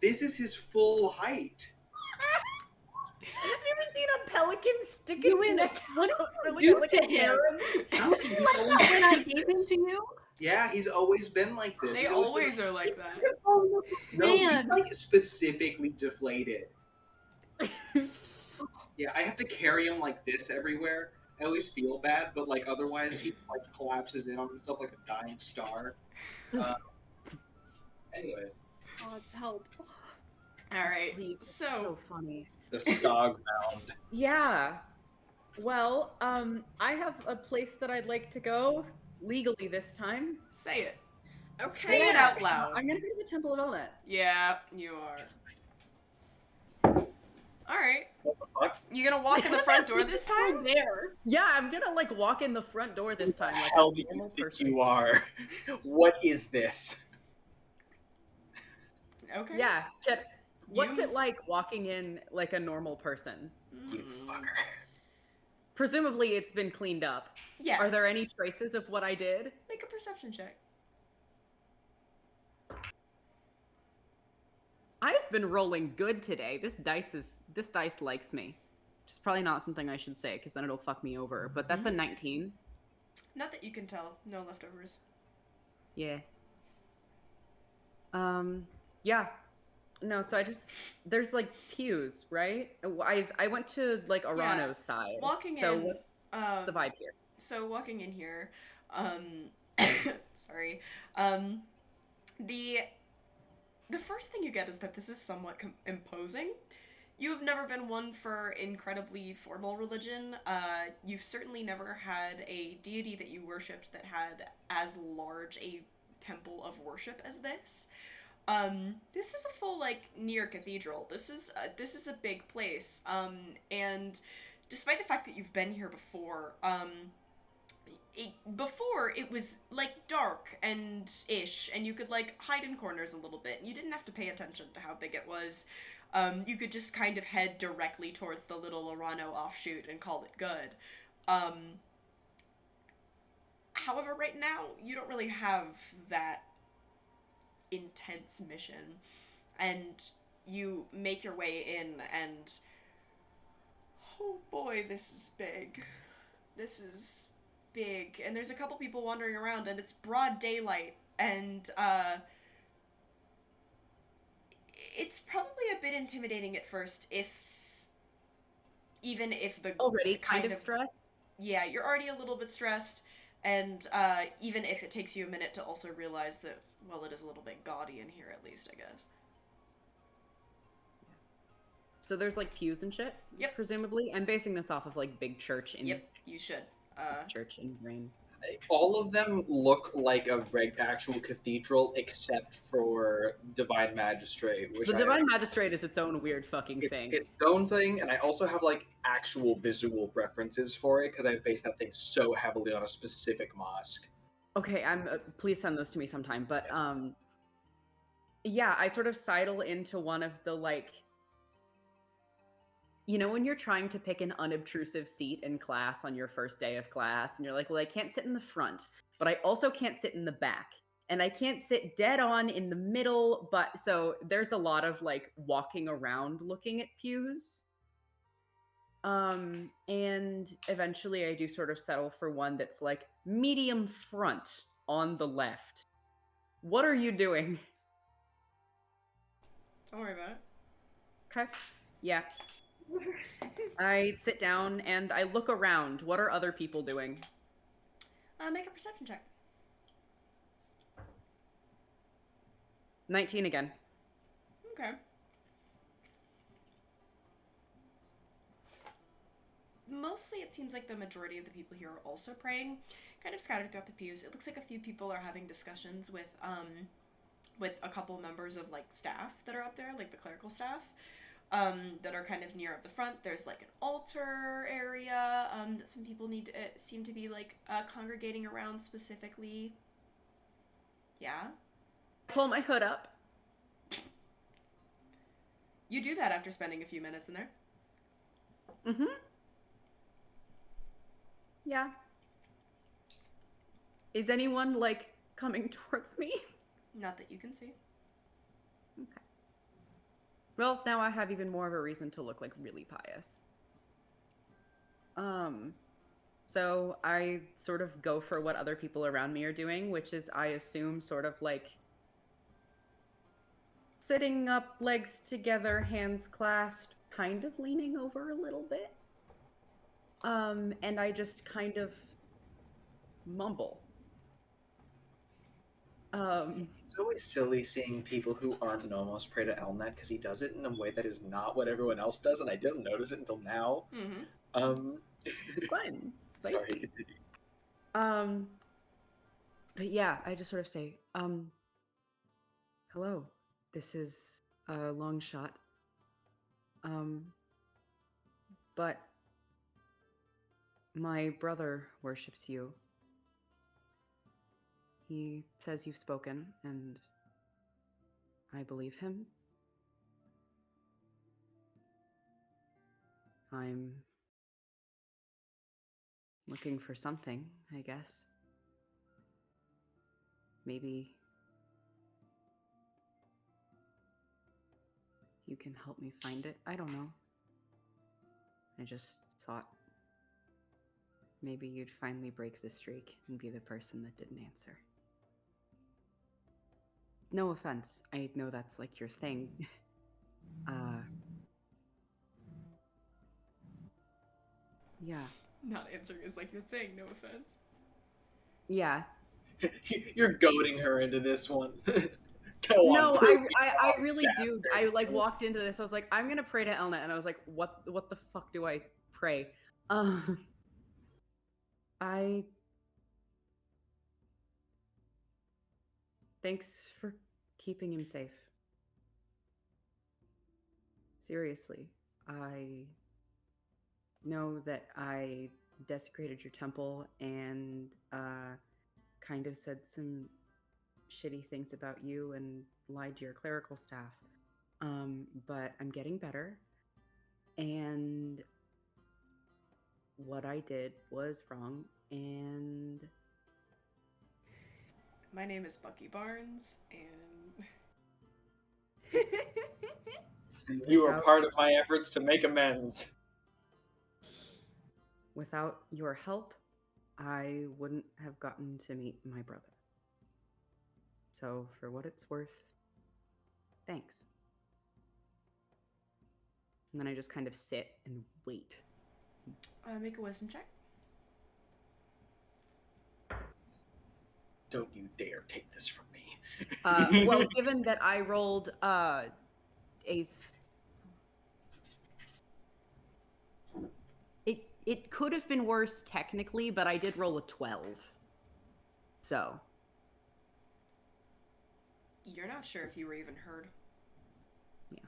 This is his full height. Have you ever seen a pelican stick its Ewan, neck what out did really you do like to a him? heron? He's always- When I gave him to you? yeah, he's always been like this. They He's always are like that. Oh, no, he's man. like specifically deflated. Yeah, I have to carry him like this everywhere. I always feel bad, but like otherwise he like collapses in on himself like a dying star. Anyways, God's help. Alright, He's so so funny. the Skog mound. Yeah. Well, I have a place that I'd like to go legally this time. say it. Okay. Say it out loud. I'm gonna go to the Temple of Elnet. Yeah, you are. Alright. What the fuck? You gonna walk in the front door this I'm time? there. Yeah, I'm gonna like walk in the front door this time. Who the Like hell a do you normal think person. you are? What is this? Okay. Yeah, Chip. What's You- it like walking in like a normal person? You Mm, fucker. Presumably, it's been cleaned up. Yes. Are there any traces of what I did? Make a perception check. I've been rolling good today. This dice likes me. Which is probably not something I should say because then it'll fuck me over. But that's a 19. Not that you can tell. No leftovers. Yeah. Yeah. No, so there's like pews, right? I went to like Arano's side. Walking so in. what's the vibe here? So walking in here, sorry, the first thing you get is that this is somewhat imposing. You have never been one for incredibly formal religion. You've certainly never had a deity that you worshipped that had as large a temple of worship as this. This is a full, like, near cathedral. This is a big place. And despite the fact that you've been here before, before it was like dark and ish, and you could like hide in corners a little bit. You didn't have to pay attention to how big it was. You could just kind of head directly towards the little Arano offshoot and call it good. However, right now you don't really have that intense mission, and you make your way in, and oh boy, this is big. This is big, and there's a couple people wandering around, and it's broad daylight, and it's probably a bit intimidating at first, even if the Already kind of stressed? Yeah, you're already a little bit stressed, and even if it takes you a minute to also realize that, well, it is a little bit gaudy in here, at least, I guess. So there's like pews and shit? Yep. Presumably? I'm basing this off of like big church in Yep, you should. church in Rain. All of them look like a actual cathedral, except for Divine Magistrate, which The Divine Magistrate is its own weird fucking it's thing. its own thing, and I also have like actual visual references for it because I based that thing so heavily on a specific mosque. Okay, please send those to me sometime. But Yes. yeah, I sort of sidle into one of the like, you know, when you're trying to pick an unobtrusive seat in class on your first day of class, and you're like, well, I can't sit in the front, but I also can't sit in the back, and I can't sit dead on in the middle. But so there's a lot of like walking around looking at pews. And eventually I do sort of settle for one that's like medium front on the left. What are you doing? Don't worry about it. Okay. Yeah. I sit down and I look around. What are other people doing? Make a perception check. 19 again. Okay. Mostly it seems like the majority of the people here are also praying, kind of scattered throughout the pews. It looks like a few people are having discussions with a couple members of like staff that are up there, like the clerical staff. that are kind of near up the front. There's like an altar area that some people seem to be like congregating around specifically. Yeah? Pull my hood up. You do that after spending a few minutes in there. Mm-hmm. Yeah. Is anyone, like, coming towards me? Not that you can see. Okay. Well, now I have even more of a reason to look, like, really pious. So I sort of go for what other people around me are doing, which is, I assume, sort of, like, sitting up, legs together, hands clasped, kind of leaning over a little bit. And I just kind of mumble. It's always silly seeing people who aren't Nomos pray to Elnet because he does it in a way that is not what everyone else does, and I didn't notice it until now. Mm-hmm. Fun. Spicy. Sorry, continue. But yeah, I just sort of say, hello, this is a long shot. But my brother worships you. He says you've spoken, and I believe him. I'm looking for something, I guess. Maybe you can help me find it. I don't know. I just thought maybe you'd finally break the streak and be the person that didn't answer. No offense. I know that's like your thing. Yeah. Not answering is like your thing, no offense. Yeah. You're goading her into this one. Go no, on, I really do. I like walked into this. I was like, I'm gonna pray to Elnet, and I was like, what the fuck do I pray? Thanks for keeping him safe. Seriously, I know that I desecrated your temple and kind of said some shitty things about you and lied to your clerical staff. But I'm getting better, and what I did was wrong, and my name is Bucky Barnes, and you are part of my efforts to make amends. Without your help, I wouldn't have gotten to meet my brother. So, for what it's worth, thanks. And then I just kind of sit and wait. Make a wisdom check. Don't you dare take this from me. Well, given that I rolled it could have been worse technically, but I did roll a 12. So. You're not sure if you were even heard. Yeah.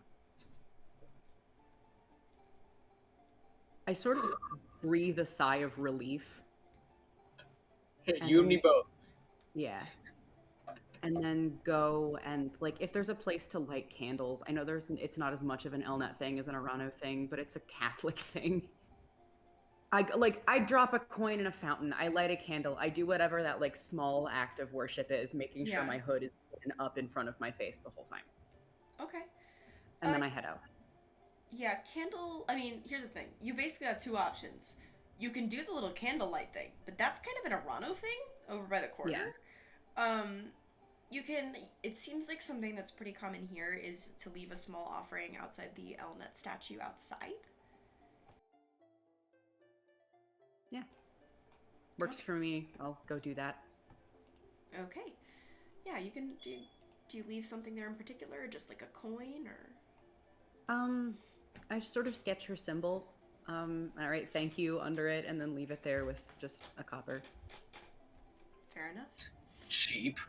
I sort of breathe a sigh of relief. You and me both. Yeah. And then go and, like, if there's a place to light candles, I know it's not as much of an Elnet thing as an Arano thing, but it's a Catholic thing. I drop a coin in a fountain, I light a candle, I do whatever that, like, small act of worship is, making sure my hood is up in front of my face the whole time. Okay. And then I head out. Yeah, candle, I mean, here's the thing. You basically have two options. You can do the little candlelight thing, but that's kind of an Arano thing over by the corner. Yeah. You can, it seems like something that's pretty common here is to leave a small offering outside the Elnet statue outside. Yeah. Works for me. I'll go do that. Okay. Yeah, you can do you leave something there in particular, or just like a coin, or? I sort of sketch her symbol. I write thank you under it and then leave it there with just a copper. Fair enough. Cheap.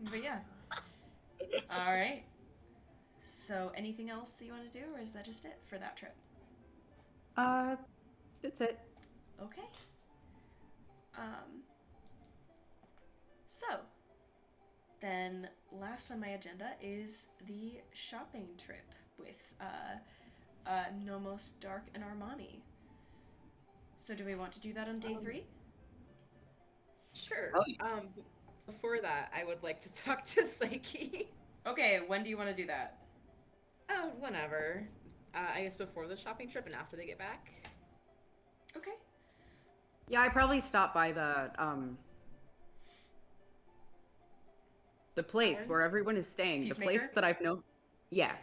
But yeah. Alright. So, anything else that you want to do, or is that just it for that trip? That's it. Okay. So, then last on my agenda is the shopping trip with Nomos, Dark, and Armani. So, do we want to do that on day 3? Sure. Oh, yeah. Before that, I would like to talk to Psyche. Okay, when do you want to do that? Whenever. I guess before the shopping trip and after they get back. Okay. Yeah, I probably stopped by the place where everyone is staying. Peacemaker? The place that I've known. Yeah.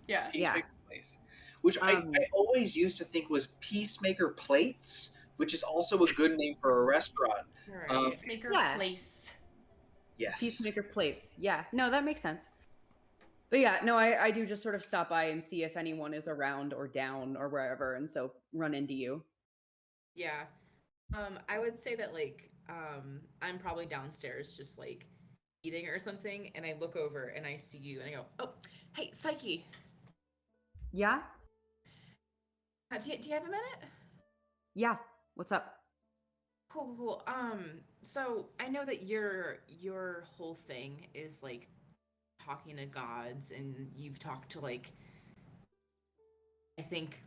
Yeah. Peacemaker Place, which I always used to think was Peacemaker Plates, which is also a good name for a restaurant. Right. Peacemaker Place. Yes. Peacemaker Plates. Yeah. No, that makes sense. But yeah, no, I do just sort of stop by and see if anyone is around or down or wherever, and so run into you. Yeah. I would say that, like, I'm probably downstairs just, like, eating or something, and I look over and I see you and I go, oh, hey, Psyche. Yeah? Do you have a minute? Yeah. What's up? Cool. So I know that your whole thing is, like, talking to gods, and you've talked to, like, I think,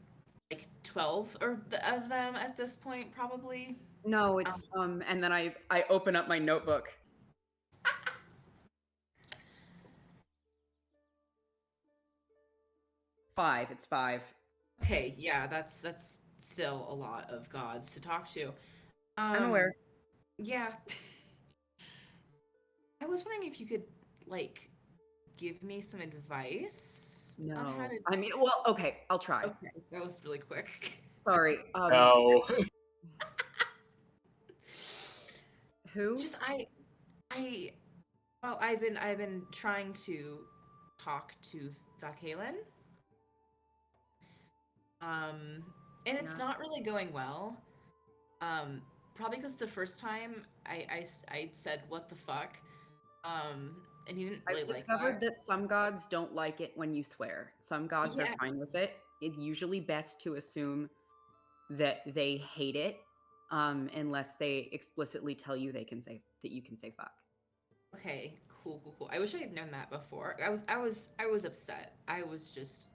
like 12 of them at this point, probably. No, it's and then I open up my notebook. 5. It's 5. Okay, yeah, that's still a lot of gods to talk to. I'm aware. Yeah. I was wondering if you could, like, give me some advice No. on how to... I mean, well, okay, I'll try. Okay, that was really quick. Sorry. No. Who? Just well, I've been trying to talk to Vakalen. And it's not really going well. Probably because the first time I said what the fuck. And he didn't really I've like discovered that some gods don't like it when you swear. Some gods are fine with it. It's usually best to assume that they hate it, unless they explicitly tell you that you can say fuck. Okay, cool. I wish I had known that before. I was upset. I was just,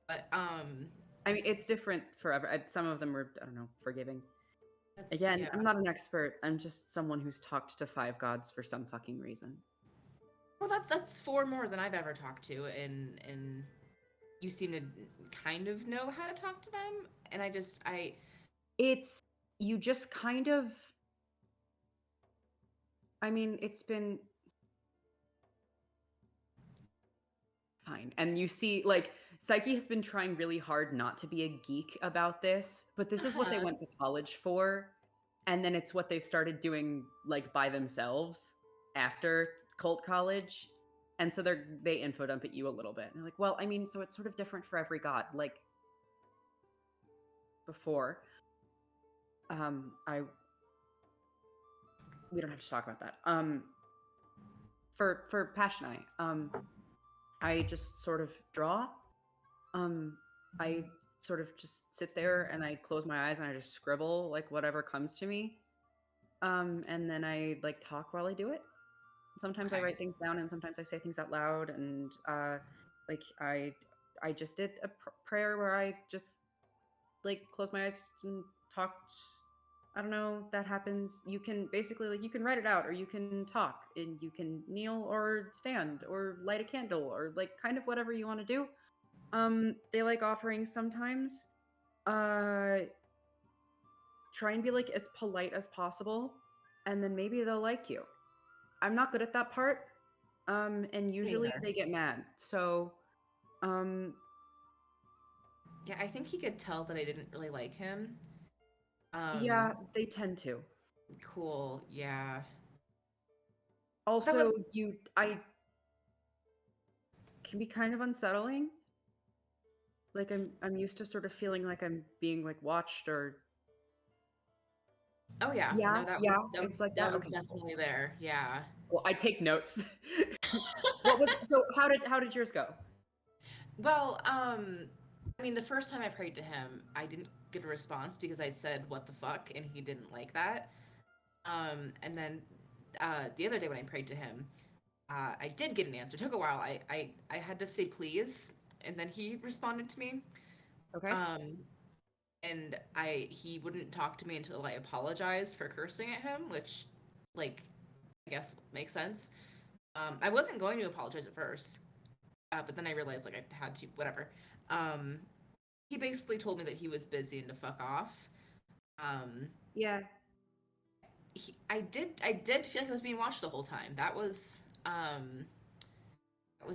but I mean, it's different forever. Some of them are, I don't know, forgiving. Again, yeah. I'm not an expert. I'm just someone who's talked to 5 gods for some fucking reason. Well, that's 4 more than I've ever talked to, and you seem to kind of know how to talk to them, and It's, you just kind of, I mean, it's been fine. And you see, like, Psyche has been trying really hard not to be a geek about this, but this is what they went to college for, and then it's what they started doing, like, by themselves after cult college, and so they info dump at you a little bit. And they're like, well, I mean, so it's sort of different for every god. Like, before, we don't have to talk about that. For Pash and I just sort of draw. I sort of just sit there and I close my eyes and I just scribble, like, whatever comes to me. And then I, like, talk while I do it. Sometimes I write things down and sometimes I say things out loud. And like, I just did a prayer where I just, like, closed my eyes and talked. I don't know, that happens. You can basically, like, you can write it out, or you can talk, and you can kneel or stand or light a candle, or, like, kind of whatever you want to do. They like offerings sometimes. Try and be, like, as polite as possible, and then maybe they'll like you. I'm not good at that part. And usually they get mad. So, yeah, I think he could tell that I didn't really like him. Yeah, they tend to. Cool, yeah. Also, I can be kind of unsettling. Like, I'm used to sort of feeling like I'm being, like, watched or. Oh yeah, Yeah, no, that yeah, was it's like that. was Okay, definitely there. Yeah. Well, I take notes. So how did yours go? Well, I mean, the first time I prayed to him, I didn't get a response because I said "what the fuck" and he didn't like that. And then the other day when I prayed to him, I did get an answer. It took a while. I had to say please, and then he responded to me. Okay. And he wouldn't talk to me until I apologized for cursing at him, which, like, I guess makes sense. I wasn't going to apologize at first, but then I realized like I had to. Whatever. He basically told me that he was busy and to fuck off. Yeah. I did feel like I was being watched the whole time. That was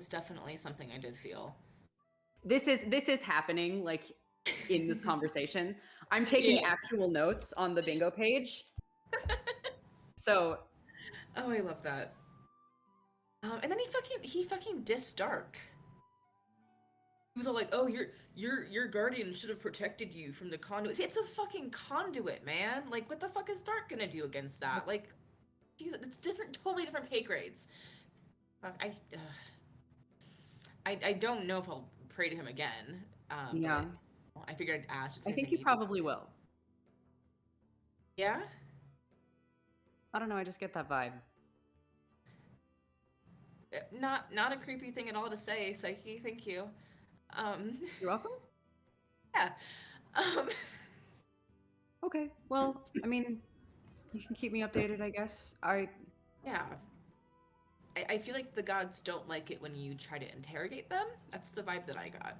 definitely something I did feel. This is happening like in this conversation. I'm taking actual notes on the bingo page. So, oh, I love that. And then he fucking dissed Dark. He was all like, "Oh, your guardian should have protected you from the conduit." See, it's a fucking conduit, man. Like, what the fuck is Dark gonna do against that? Like, Jesus, it's different, totally different pay grades. I don't know if I'll pray to him again. yeah. But I figured I'd ask. I think you probably will. Yeah? I don't know, I just get that vibe. Not a creepy thing at all to say, Psyche. Thank you. You're welcome. Yeah. Okay. Well, I mean, you can keep me updated, I guess. Yeah. I feel like the gods don't like it when you try to interrogate them. That's the vibe that I got.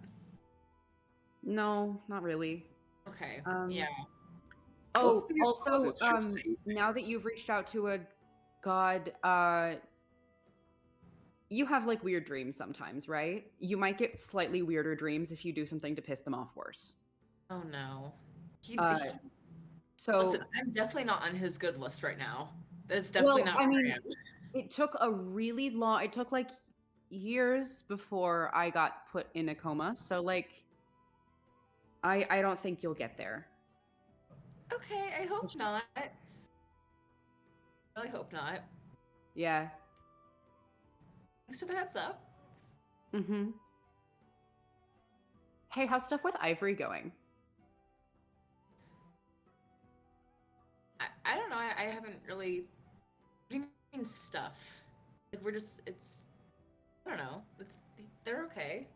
No, not really. Okay. Yeah. Both Oh, these also, causes true savings. now that you've reached out to a god, you have like weird dreams sometimes, right? You might get slightly weirder dreams if you do something to piss them off worse. Oh no. So listen, I'm definitely not on his good list right now. That's definitely not where I am. It took like years before I got put in a coma. So like, I don't think you'll get there. Okay, I hope not. I really hope not. Yeah. Thanks for the heads up. Mm-hmm. Hey, how's stuff with Ivory going? I don't know. I haven't really. What do you mean stuff? Like it's. I don't know. They're okay.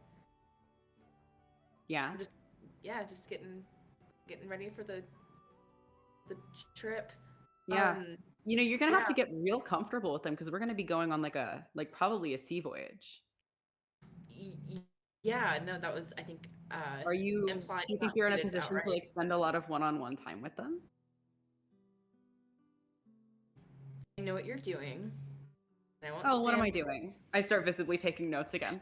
Yeah. We're just getting ready for the trip. Yeah. You're gonna have to get real comfortable with them because we're gonna be going on like probably a sea voyage. Yeah, no, that was, I think, Are you implying. You think you're in a position to like spend a lot of one-on-one time with them? I know what you're doing. What am I doing? I start visibly taking notes again.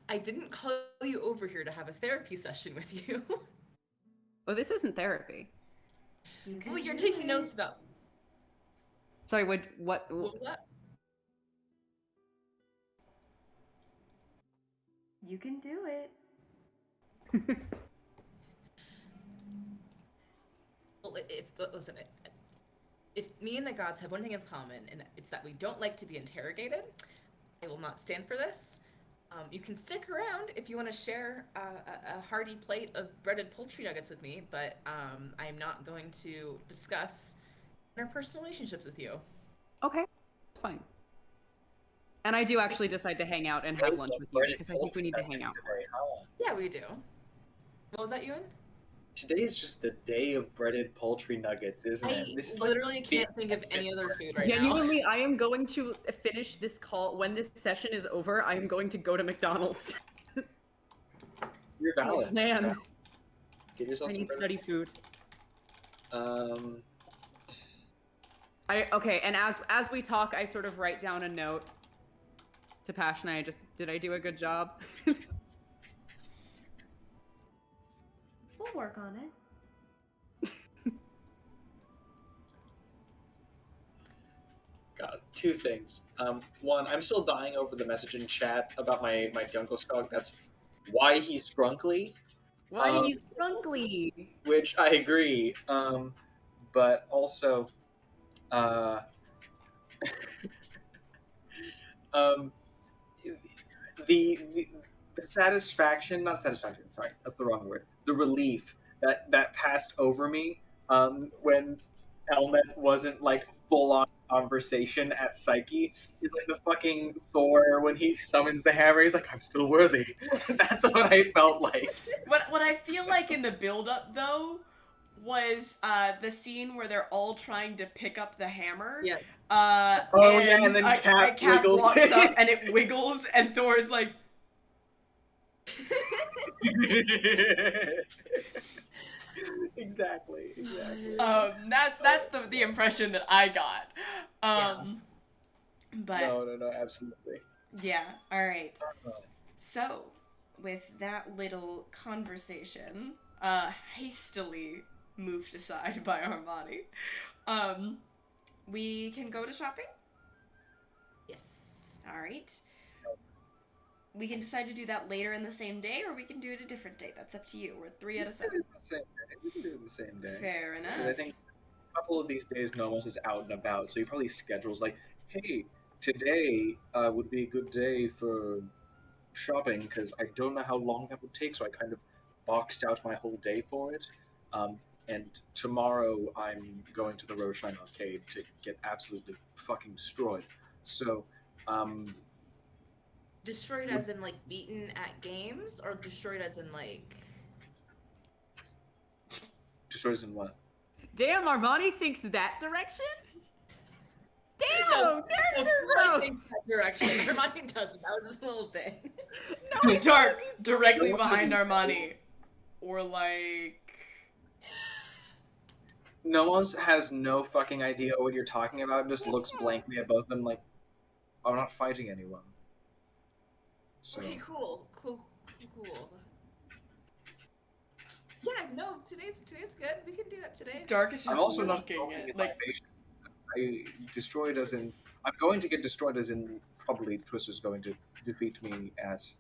I didn't call you over here to have a therapy session with you. Oh, this isn't therapy. Well, you're taking notes about. Sorry, what was that? You can do it. Well, if me and the gods have one thing in common, and it's that we don't like to be interrogated, I will not stand for this. You can stick around if you want to share a hearty plate of breaded poultry nuggets with me, but I am not going to discuss our personal relationships with you. Okay, fine. And I do actually decide to hang out and have lunch with you because I think we need to hang out. Yeah, we do. What was that, Ewan? Today's just the day of breaded poultry nuggets, isn't it? This literally can't think of any other food right now. Genuinely, I am going to finish this call. When this session is over, I am going to go to McDonald's. You're valid. Man. Get yourself I some need study food. Okay, and as we talk, I sort of write down a note to Passion. Did I do a good job? We'll work on it. God, two things. One, I'm still dying over the message in chat about my Jungle Skog. That's why he's scrunkly. Why he's scrunkly? Which I agree. But also, the satisfaction, not satisfaction, sorry, that's the wrong word. The relief that passed over me when Elmet wasn't like full on conversation at Psyche is like the fucking Thor when he summons the hammer. He's like, I'm still worthy. That's what I felt like. What I feel like in the build up though was the scene where they're all trying to pick up the hammer. Yeah. And then Cap walks up and it wiggles, and Thor's like. Exactly. That's the impression that I got. But no, absolutely. Yeah. All right. So, with that little conversation, hastily moved aside by Armani, we can go to shopping. Yes. All right. We can decide to do that later in the same day, or we can do it a different day. That's up to you. We're 3 out of 7. We can do it the same day. Fair enough. I think a couple of these days Nomos is out and about, so he probably schedules like, hey, today would be a good day for shopping because I don't know how long that would take, so I kind of boxed out my whole day for it. And tomorrow I'm going to the Roshan Arcade to get absolutely fucking destroyed. So, destroyed as in like beaten at games, or destroyed as in like destroyed as in what? Damn, Armani thinks that direction? Damn! No, Floyd thinks that direction. Armani doesn't. That was his little thing. No, Dark, directly behind Armani. Or like... Nomos has no fucking idea what you're talking about and just looks blankly at both of them like, I'm not fighting anyone. So. Okay, cool. Yeah, no, today's good. We can do that today. Dark is just I'm also looking not at, like, I destroyed as in, I'm going to get destroyed as in, probably Twister's going to defeat me at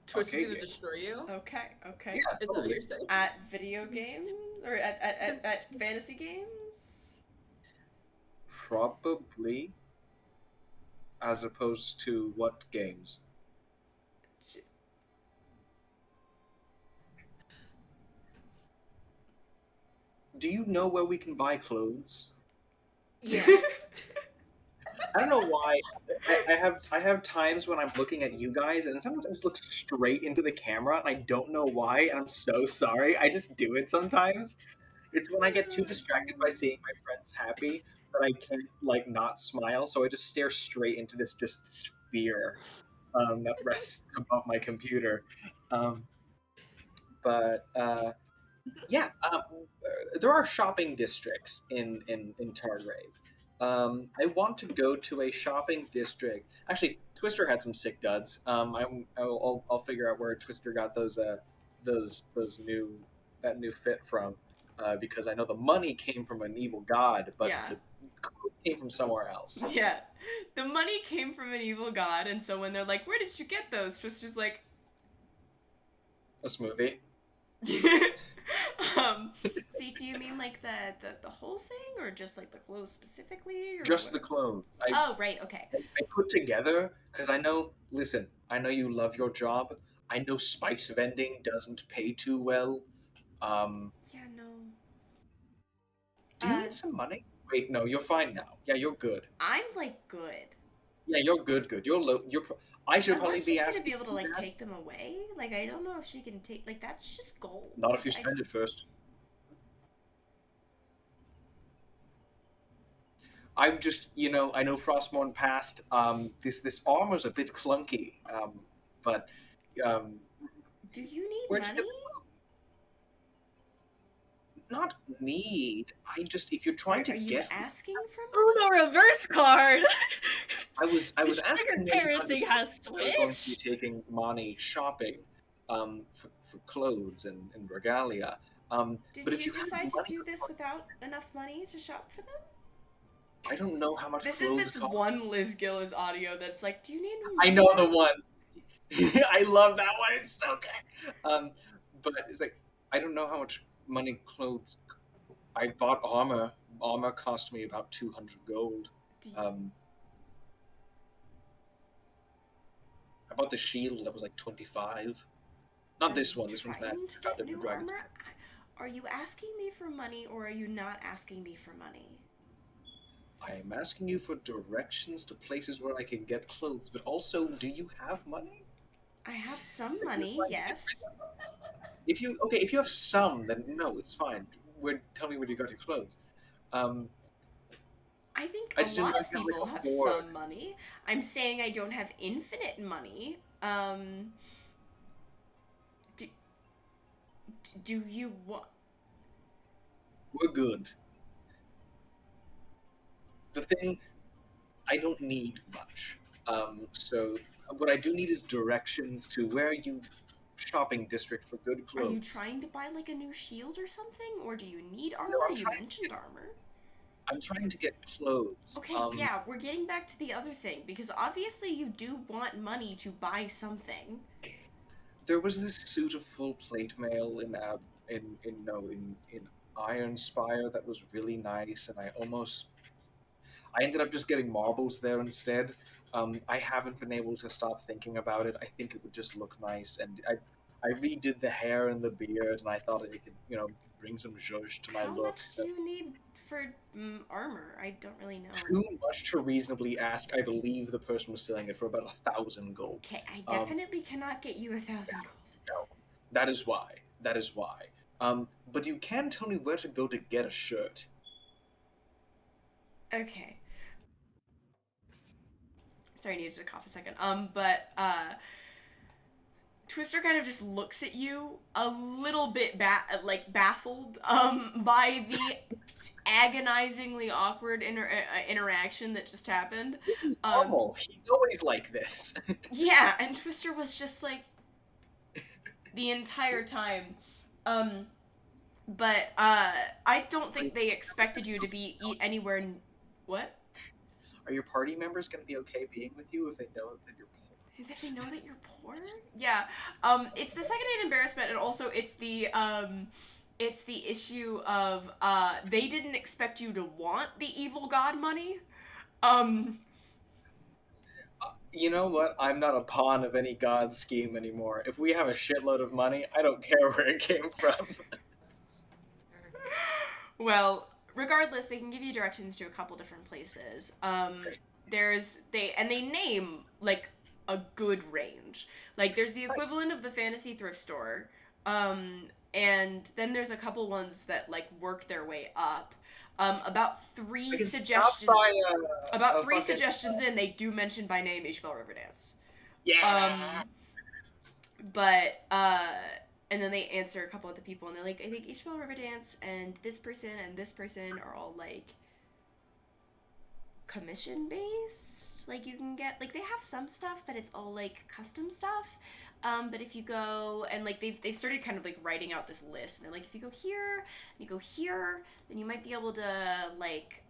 Twister's gonna destroy you? Okay. Yeah, Is that what you're saying? At video games? Or at fantasy games? Probably. As opposed to what games? Do you know where we can buy clothes? Yes. I don't know why. I have times when I'm looking at you guys, and sometimes I just look straight into the camera, and I don't know why, and I'm so sorry. I just do it sometimes. It's when I get too distracted by seeing my friends happy that I can't, like, not smile, so I just stare straight into this just sphere that rests above my computer. Yeah, there are shopping districts in Targrave. I want to go to a shopping district. Actually, Twister had some sick duds. I'll figure out where Twister got those new fit from, because I know the money came from an evil god, but the clothes came from somewhere else. Yeah, the money came from an evil god, and so when they're like, "Where did you get those?" Twister's like, "A smoothie." See, do you mean like the whole thing, or just like the clothes specifically? Or just what? the clothes. Oh, right, okay. I put together, because I know, listen, I know you love your job. I know spice vending doesn't pay too well. Yeah, no. Do you need some money? Wait, no, you're fine now. Yeah, you're good. I'm like good. Yeah, you're good. I should probably be asking. She's gonna be able to like take them away. Like, I don't know if she can take. Like, that's just gold. Not if you spend it first. I'm just, I know Frostmourne passed. This armor's a bit clunky. But. Do you need money? Not need. If you're trying to get. Are you asking for money? Uno reverse card. I was asking. Parenting has switched. I was going to be taking Mani shopping, for clothes and regalia. Did you decide to do this without enough money to shop for them? I don't know how much. This is this one Liz Gillis audio that's like, do you need? I know the one. I love that one. It's so good. But it's like, I don't know how much money clothes. I bought armor. Armor cost me about 200 gold. I'm I bought the shield that was like 25. Not this one. This one's bad. Trying to get new armor? Are you asking me for money, or are you not asking me for money? I am asking you for directions to places where I can get clothes, but also, do you have money? I have some money, yes. If you have some, then no, it's fine. Tell me where you got your clothes. I think a lot of people have some money. I'm saying I don't have infinite money. Do you want? We're good. The thing, I don't need much. So what I do need is directions to where you shopping district for good clothes. Are you trying to buy like a new shield or something, or do you need armor? No, you mentioned armor. I'm trying to get clothes. Okay, yeah, we're getting back to the other thing, because obviously you do want money to buy something. There was this suit of full plate mail in Iron Spire that was really nice, and I ended up just getting marbles there instead. I haven't been able to stop thinking about it. I think it would just look nice, and I redid the hair and the beard, and I thought it could, bring some zhuzh to my look. How much do you need for armor? I don't really know. Too much to reasonably ask. I believe the person was selling it for about 1,000 gold. Okay, I definitely cannot get you 1,000 gold. No, that is why. But you can tell me where to go to get a shirt. Okay. Sorry, I needed to cough a second. Twister kind of just looks at you a little bit baffled by the agonizingly awkward interaction that just happened. He's normal. He's always like this. Yeah, and Twister was just like the entire time. But I don't think they expected you to be anywhere. What? Are your party members going to be okay being with you if they know that you're poor? If they know that you're poor? Yeah. It's the second-hand embarrassment, and also it's the issue of they didn't expect you to want the evil god money. You know what? I'm not a pawn of any god scheme anymore. If we have a shitload of money, I don't care where it came from. Well, regardless, they can give you directions to a couple different places. They name like a good range. Like there's the equivalent of the fantasy thrift store, and then there's a couple ones that like work their way up. About three suggestions in, they do mention by name Ishbel Riverdance. Yeah. And then they answer a couple of the people, and they're like, I think Ishbel Riverdance and this person are all like commission based. Like you can get, like, they have some stuff, but it's all like custom stuff. But if you go and like they've started kind of like writing out this list, and they're like, if you go here and you go here, then you might be able to like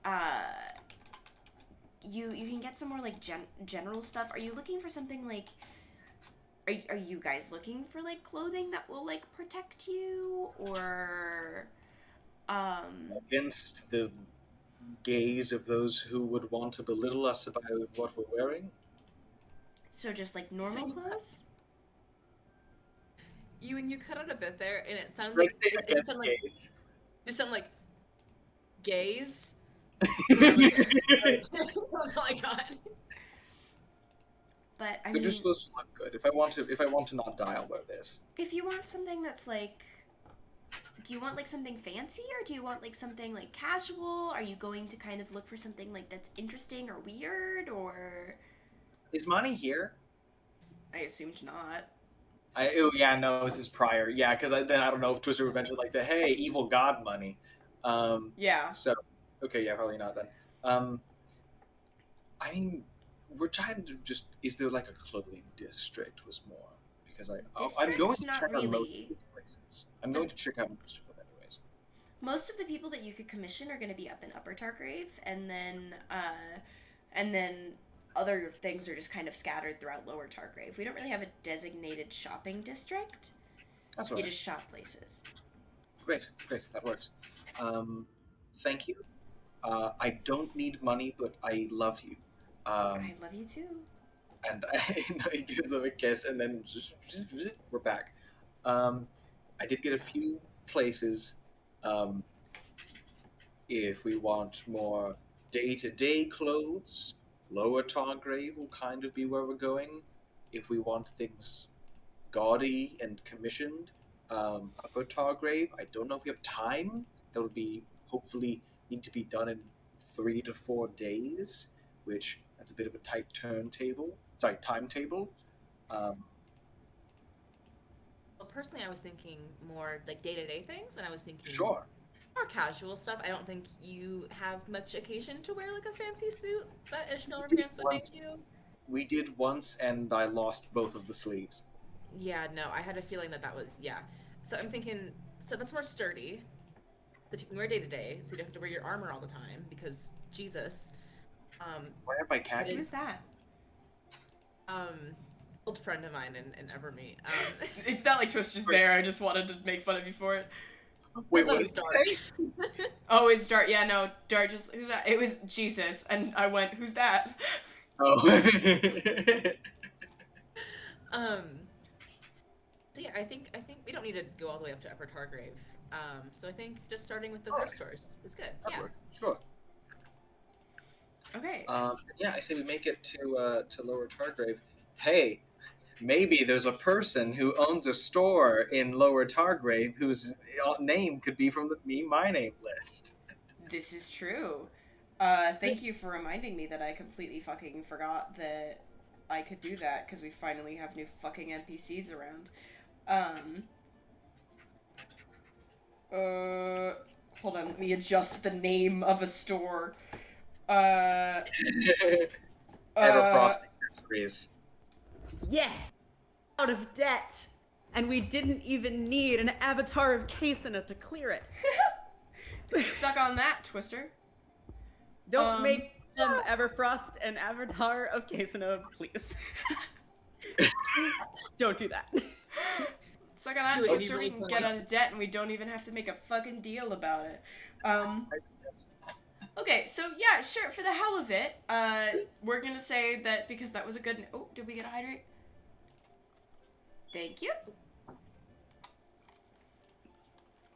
you can get some more like general stuff. Are you looking for something like? Are you guys looking for like clothing that will like protect you, or against the gaze of those who would want to belittle us about what we're wearing? So just like normal clothes? You cut out a bit there, and it sounds like it just sounded like gaze. That's all I got. But I They're mean, just supposed to look good. If I want to not die, I'll wear this. If you want something that's like, do you want like something fancy, or do you want like something like casual? Are you going to kind of look for something like that's interesting or weird, or? Is Mhairi here? I assumed not. This is prior. Yeah, because then I don't know if Twister would mention like the hey evil god money. Yeah. So, okay, yeah, probably not then. I mean, we're trying to just. Is there like a clothing district? Was more because I'm going to check out most of these places. I'm going to check out most of them anyways. Most of the people that you could commission are going to be up in Upper Targrave, and then other things are just kind of scattered throughout Lower Targrave. We don't really have a designated shopping district. That's all right. You just shop places. Great, that works. Thank you. I don't need money, but I love you. I love you too. And he gives them a kiss, and then we're back. I did get a few places. If we want more day-to-day clothes, Lower Targrave will kind of be where we're going. If we want things gaudy and commissioned, Upper Targrave, I don't know if we have time. That would be hopefully need to be done in 3 to 4 days, which that's a bit of a tight timetable. Well, personally, I was thinking more like day-to-day things, and I was thinking Sure. more casual stuff. I don't think you have much occasion to wear like a fancy suit that Ishmael or pants would make you. We did once, and I lost both of the sleeves. Yeah, no, I had a feeling that was, yeah. So I'm thinking, so that's more sturdy. That you can wear day to day, so you don't have to wear your armor all the time, because Jesus. Why have my khakis? Who's that? Old friend of mine in Evermeet. It's not like Twister's there, I just wanted to make fun of you for it. Wait, what was is Dart. Oh, it's Dart. Yeah, no, Dart just, who's that? It was Jesus, and I went, who's that? Oh. So yeah, I think we don't need to go all the way up to Upper Targrave. So I think just starting with the thrift stores is good. Yeah. Sure. Okay. Yeah, I say we make it to Lower Targrave. Hey, maybe there's a person who owns a store in Lower Targrave whose name could be from my name list. This is true. Thank you for reminding me that I completely fucking forgot that I could do that, because we finally have new fucking NPCs around. Hold on, let me adjust the name of a store. Everfrost accessories. Yes! Out of debt! And we didn't even need an avatar of Kasuna to clear it. Suck on that, Twister. Don't make Everfrost an avatar of Kasuna, please. Don't do that. Suck on that, Twister. We can get out of debt and we don't even have to make a fucking deal about it. Okay, so yeah, sure, for the hell of it, we're gonna say that because that was a good... Oh, did we get a hydrate? Thank you.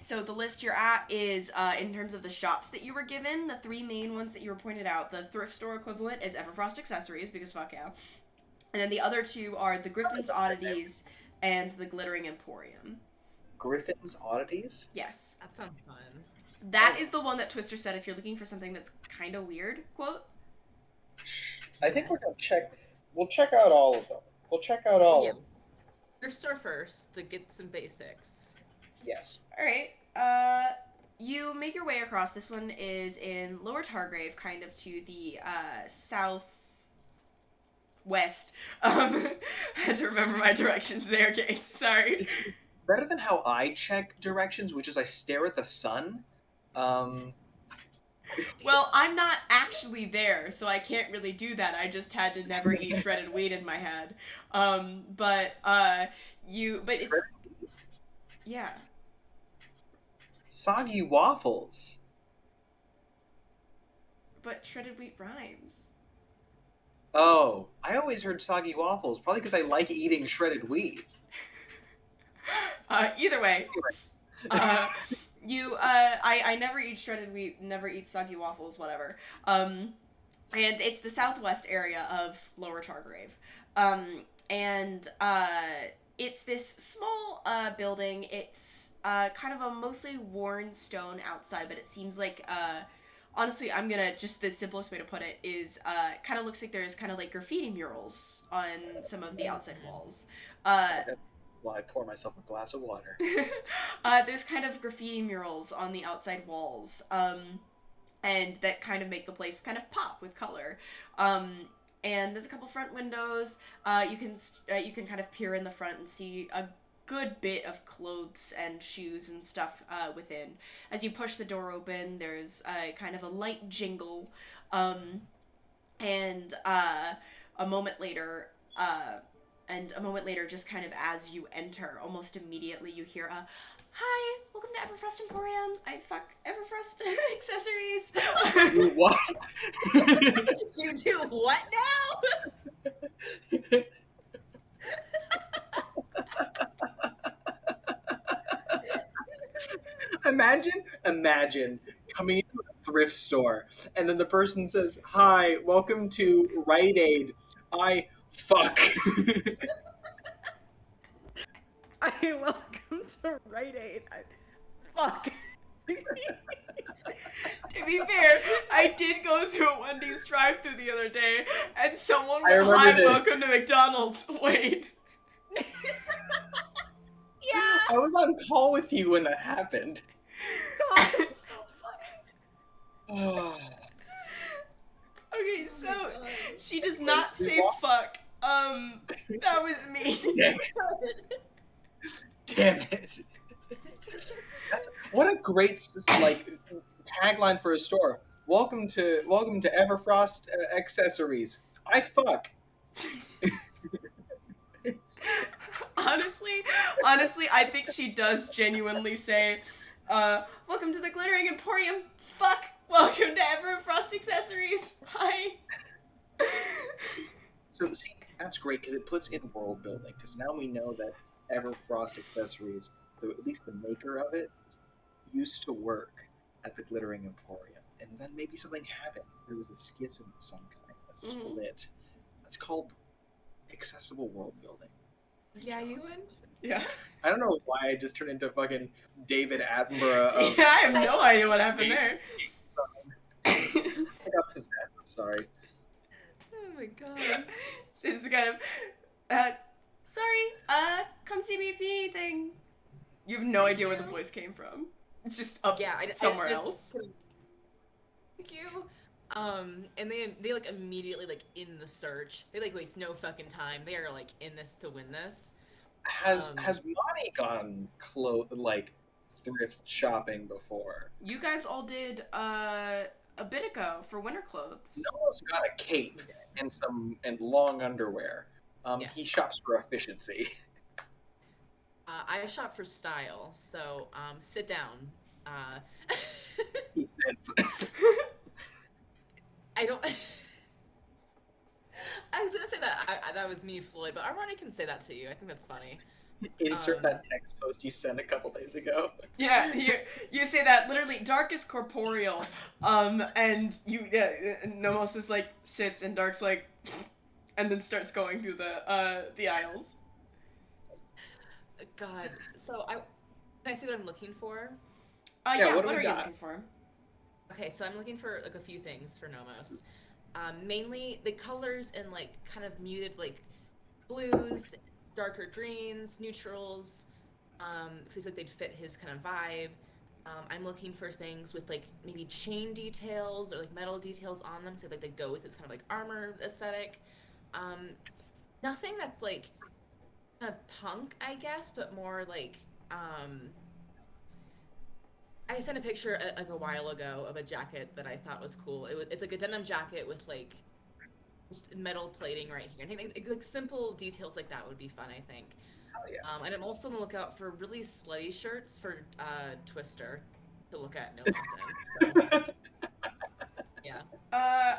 So the list you're at is, in terms of the shops that you were given, the 3 main ones that you were pointed out. The thrift store equivalent is Everfrost Accessories, because fuck yeah. And then the other 2 are the Griffin's Oddities and the Glittering Emporium. Griffin's Oddities? Yes. That sounds fun. That is the one that Twister said if you're looking for something that's kind of weird, quote. I think we're gonna check... We'll check out all of them. We'll check out all of them. Thrift store first, to get some basics. Yes. Alright, you make your way across. This one is in Lower Targrave, kind of to the, southwest. I had to remember my directions there, Kate, sorry. It's better than how I check directions, which is I stare at the sun. Well, I'm not actually there, so I can't really do that. I just had to never eat shredded wheat in my head. But it's... Yeah. Soggy waffles. But shredded wheat rhymes. Oh, I always heard soggy waffles, probably because I like eating shredded wheat. Either way, I never eat shredded wheat, never eat soggy waffles, whatever. And it's the southwest area of Lower Targrave. It's this small building. It's kind of a mostly worn stone outside, but it seems like, honestly, just the simplest way to put it is, kind of looks like there's kind of like graffiti murals on some of the outside walls. While I pour myself a glass of water. There's kind of graffiti murals on the outside walls, and that kind of make the place kind of pop with color. And there's a couple front windows. You can kind of peer in the front and see a good bit of clothes and shoes and stuff within. As you push the door open, there's kind of a light jingle, and a moment later, just kind of as you enter, almost immediately you hear a, "Hi, welcome to Everfrost Emporium. I fuck Everfrost accessories." What? You do what now? Imagine coming into a thrift store and then the person says, "Hi, welcome to Rite Aid. Fuck." Welcome to Rite Aid. Fuck. To be fair, I did go through a Wendy's drive-thru the other day, and someone I went, remember "Hi, this. welcome to McDonald's." Wait. Yeah. I was on call with you when that happened. God, that's so funny. Okay, so God. she does not say fuck. That was me. Damn it. What a great tagline for a store. Welcome to Everfrost accessories. I fuck. Honestly, I think she does genuinely say, welcome to the Glittering Emporium. Fuck. Welcome to Everfrost accessories. Hi. So see, that's great because it puts in world building. Because now we know that Everfrost accessories, at least the maker of it, used to work at the Glittering Emporium, and then maybe something happened. There was a schism of some kind, a split. That's called accessible world building. Yeah, Ewan? Yeah. I don't know why I just turned into fucking David Attenborough. Yeah, I have no idea what happened there. I got possessed. I'm sorry. Oh my god. So it's kind of, sorry, come see me if you need anything. You have no idea where the voice came from. It's just up somewhere else. Thank you. And they like immediately like in the search. They like waste no fucking time. They are like in this to win this. Has Mhairi gone thrift shopping before? You guys all did a bit ago for winter clothes. Nomos got a cape and long underwear. Yes. He shops for efficiency. I shop for style, so sit down. He sits. I don't. I was gonna say that that was me, Floyd, but Armani can say that to you. I think that's funny. Insert that text post you sent a couple days ago. Yeah, you say that literally. Dark is corporeal, and Nomos is like sits and Dark's like, and then starts going through the aisles. God, so can I see what I'm looking for? Yeah, what are we you got? looking for? Okay, so I'm looking for like a few things for Nomos. Mainly the colors in like kind of muted like blues, darker greens, neutrals. Seems like they'd fit his kind of vibe. I'm looking for things with like maybe chain details or like metal details on them, so like they go with his kind of like armor aesthetic. Nothing that's like kind of punk, I guess, but more like I sent a picture like a while ago of a jacket that I thought was cool. It's like a denim jacket with like just metal plating right here. I think like simple details like that would be fun, I think. Hell yeah. And I'm also on the lookout for really slutty shirts for Twister to look at Nomos in. So, yeah.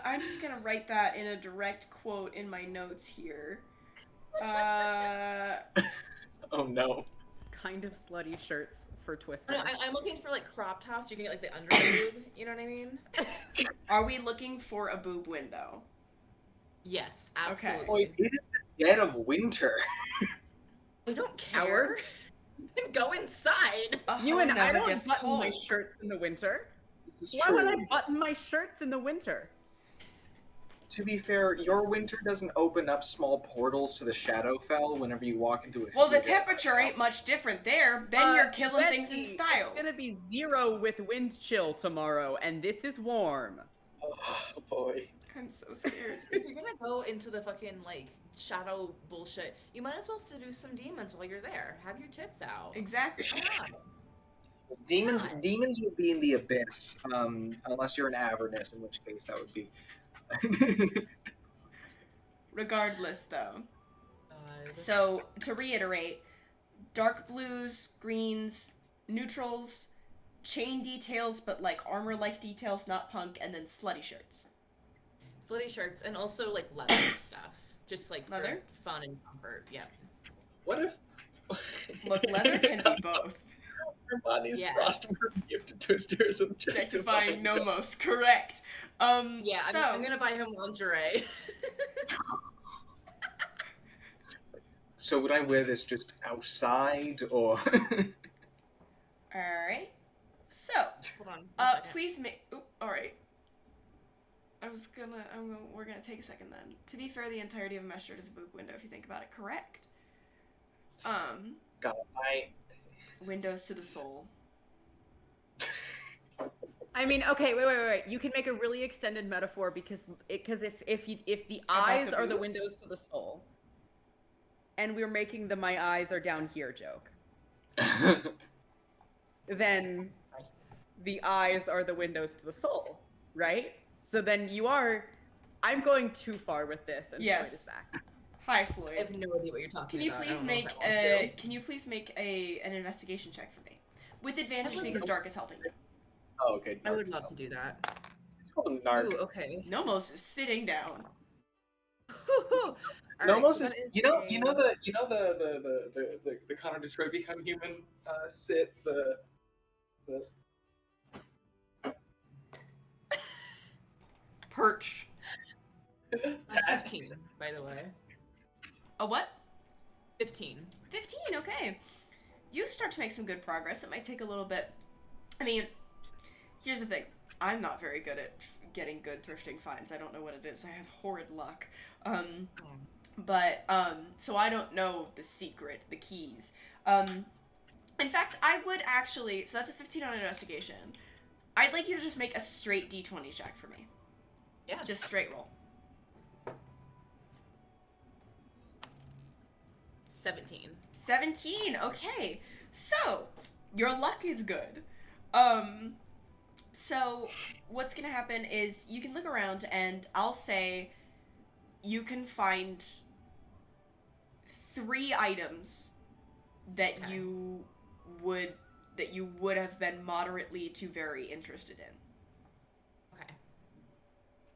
I'm just gonna write that in a direct quote in my notes here. Oh no. Kind of slutty shirts for Twister. No, I'm looking for like crop tops. You can get like the under boob. You know what I mean? Are we looking for a boob window? Yes, Okay. absolutely. Boy, it is the dead of winter. I don't care. Go inside. You and I never don't gets button cold. my shirts in the winter. This is Why true. would I button my shirts in the winter? To be fair, your winter doesn't open up small portals to the Shadowfell whenever you walk into it. Well, the temperature ain't much different there. Then you're killing Betsy, things in style. It's gonna be 0 with wind chill tomorrow, and this is warm. Oh boy. I'm so scared. If you're gonna go into the fucking like shadow bullshit, you might as well seduce some demons while you're there. Have your tits out. Exactly. Come on. Demons would be in the abyss, unless you're an Avernus, in which case that would be. Regardless, though. So, to reiterate, dark blues, greens, neutrals, chain details, but like armor-like details, not punk, and then slutty shirts. Slutty shirts and also like leather stuff. just like Leather? for fun and comfort. Yeah. What if? Look, leather can be both. Armani's Yes. frostworm gift twister is Objectifying Nomos, correct. Yeah, so I'm gonna buy him lingerie. So would I wear this just outside, or? all right. So, Hold on. one second. please make. All right. We're gonna take a second then. To be fair, the entirety of a mesh shirt is a boob window if you think about it. Correct. God, Windows to the soul. I mean, okay, wait. You can make a really extended metaphor because if the eyes are the boobs? windows to the soul, and we're making the "my eyes are down here" joke, then the eyes are the windows to the soul, right? So then I'm going too far with this, and Yes. Floyd is back. Hi, I Floyd. have no idea what you're talking Can you about. please I don't know if make I want to. Can you please make an investigation check for me, with advantage because Dark is helping you. Oh, okay. I would love to do that. It's called Narc. Ooh, okay. Nomos is sitting down. All right, Nomos so is, that is you know the Connor Detroit Become Human sit the Perch. 15, by the way. A what? 15. 15, okay. You start to make some good progress. It might take a little bit. I mean, here's the thing. I'm not very good at getting good thrifting finds. I don't know what it is. I have horrid luck. So I don't know the secret, the keys. In fact, I would actually, so that's a 15 on investigation. I'd like you to just make a straight D20 check for me. Yeah. Just straight roll. 17. 17, okay. So, your luck is good. So what's gonna happen is you can look around and I'll say you can find 3 items that Okay. you would have been moderately to very interested in. Okay.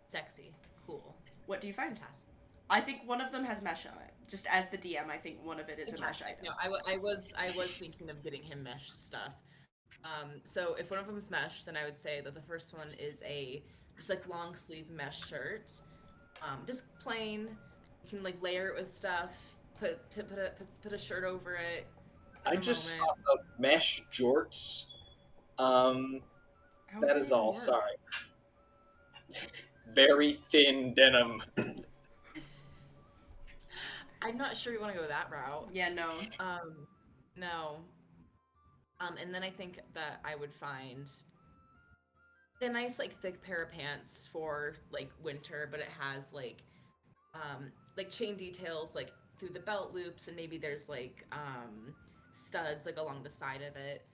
Sexy. Cool. What do you find? Fantastic. I think one of them has mesh on it. Just as the DM, I think one of it is a mesh item. No, I was thinking of getting him mesh stuff. So if one of them is mesh, then I would say that the first one is just like long sleeve mesh shirt. Just plain. You can like layer it with stuff. Put a shirt over it. I just saw a mesh jorts. That is all. Sorry. Very thin denim. I'm not sure we want to go that route. Yeah, no. No. And then I think that I would find a nice like thick pair of pants for like winter, but it has like chain details like through the belt loops, and maybe there's like studs like along the side of it.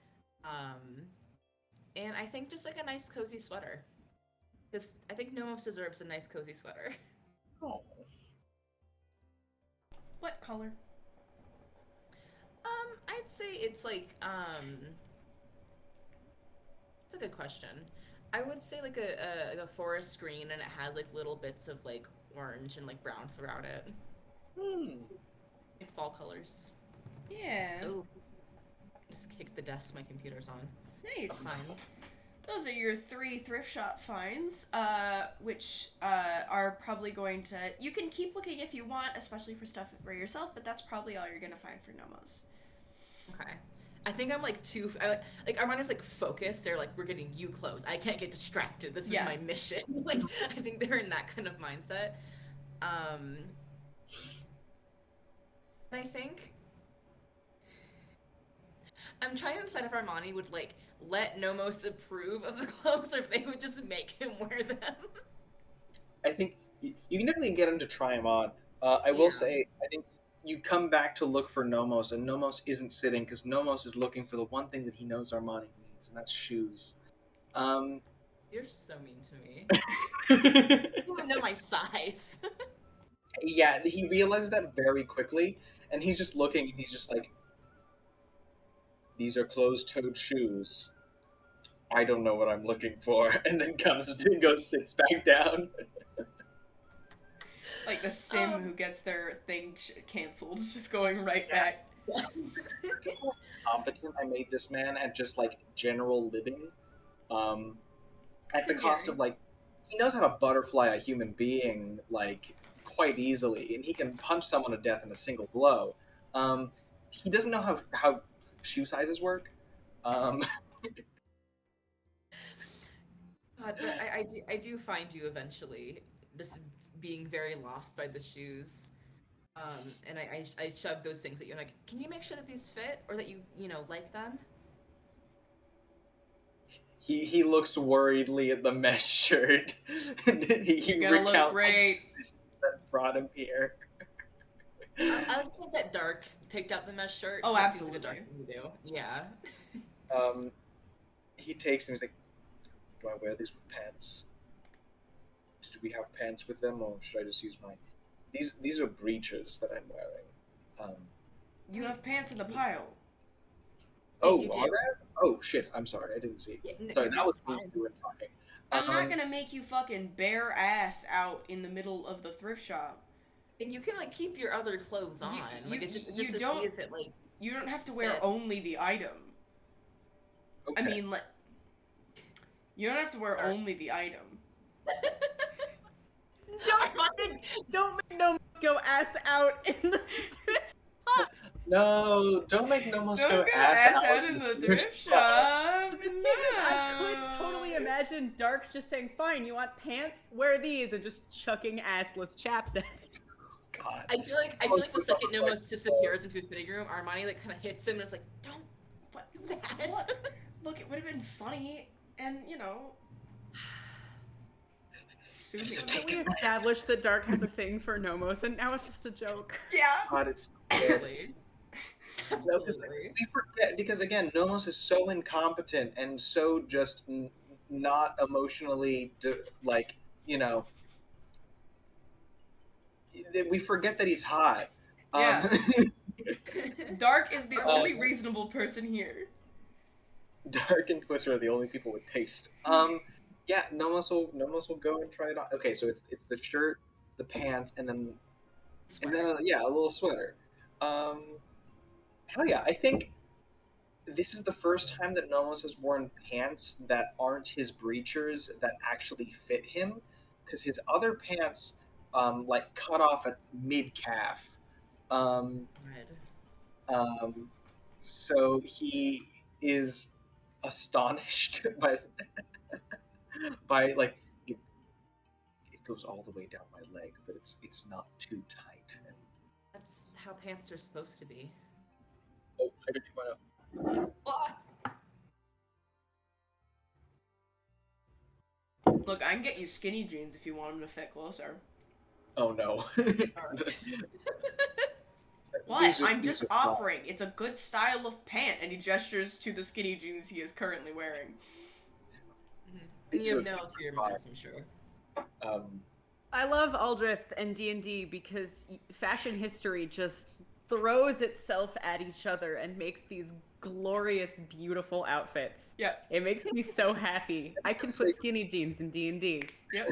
And I think just like a nice cozy sweater, because I think Nomos deserves a nice cozy sweater. Oh. What color? I'd say it's like it's a good question. I would say like a forest green, and it has like little bits of like orange and like brown throughout it. Like fall colors. Yeah. Ooh. Just kicked the desk my computer's on. Nice. Fine. Those are your 3 thrift shop finds, which are probably going to... You can keep looking if you want, especially for stuff for yourself, but that's probably all you're going to find for Nomos. Okay. I think I'm like Armani's like focused. They're like, we're getting you clothes. I can't get distracted. This is my mission. Like, I think they're in that kind of mindset. I think I'm trying to decide if Armani would like let Nomos approve of the clothes, or if they would just make him wear them. I think you can definitely get him to try them on. I will say, I think you come back to look for Nomos, and Nomos isn't sitting because Nomos is looking for the one thing that he knows Armani needs, and that's shoes. You're so mean to me. You don't even know my size. Yeah, he realizes that very quickly, and he's just looking, and he's just like, these are closed-toed shoes. I don't know what I'm looking for, and then goes sits back down. Like the sim who gets their thing canceled, just going right back. Competent, I made this man at just like general living, at the cost of like, he knows how to butterfly a human being like quite easily, and he can punch someone to death in a single blow. He doesn't know how shoe sizes work. God, but I do find you eventually just being very lost by the shoes. And I shove those things at you and like, can you make sure that these fit or that you like them? He looks worriedly at the mesh shirt. And he You're gonna look recounts great. the decisions that brought him here. I think that Dark picked out the mesh shirt. Oh, That seems like a absolutely. Dark thing to do. Yeah. He takes them. He's like, "Do I wear these with pants? Do we have pants with them, or should I just use my? These are breeches that I'm wearing." You have pants in the pile. Oh, you are do. there? Oh shit! I'm sorry, I didn't see. Yeah, Sorry, that was me fine. who were talking. I'm not gonna make you fucking bare ass out in the middle of the thrift shop. And you can like keep your other clothes on. Like it's just to see if it like. You don't have to wear fits. only the item. Okay. I mean, like, you don't have to wear Dark. only the item. Don't make Nomos go ass out in the. No, don't make Nomos Don't go go ass out in the thrift shop. I could No. totally imagine Dark just saying, "Fine, you want pants? Wear these," and just chucking assless chaps at it. God. I feel like the second Nomos disappears into his fitting room, Armani like kind of hits him and is like, "Don't What? that." What? Look, it would have been funny, and you know. Just Can we establish that Dark has a thing for Nomos, and now it's just a joke? Yeah. God, it's Absolutely. No, 'cause we forget, because again, Nomos is so incompetent and so just not emotionally like, you know, we forget that he's hot. Yeah. Dark is the only reasonable person here. Dark and Twister are the only people with taste. Yeah, Nomos will go and try it on. Okay, so it's the shirt, the pants, and then yeah, a little sweater. Hell yeah, I think this is the first time that Nomos has worn pants that aren't his breechers that actually fit him, because his other pants like cut off at mid calf. So he is astonished by like it goes all the way down my leg, but it's not too tight. And, That's how pants are supposed to be. oh, I got 2.0. Look, I can get you skinny jeans if you want them to fit closer. Oh no. What? I'm just offering. It's a good style of pant, and he gestures to the skinny jeans he is currently wearing. And you have no fear motives, I'm sure. I love Aldrithe and D&D because fashion history just throws itself at each other and makes these glorious, beautiful outfits. Yeah. It makes me so happy. I can put skinny jeans in D&D. Yep.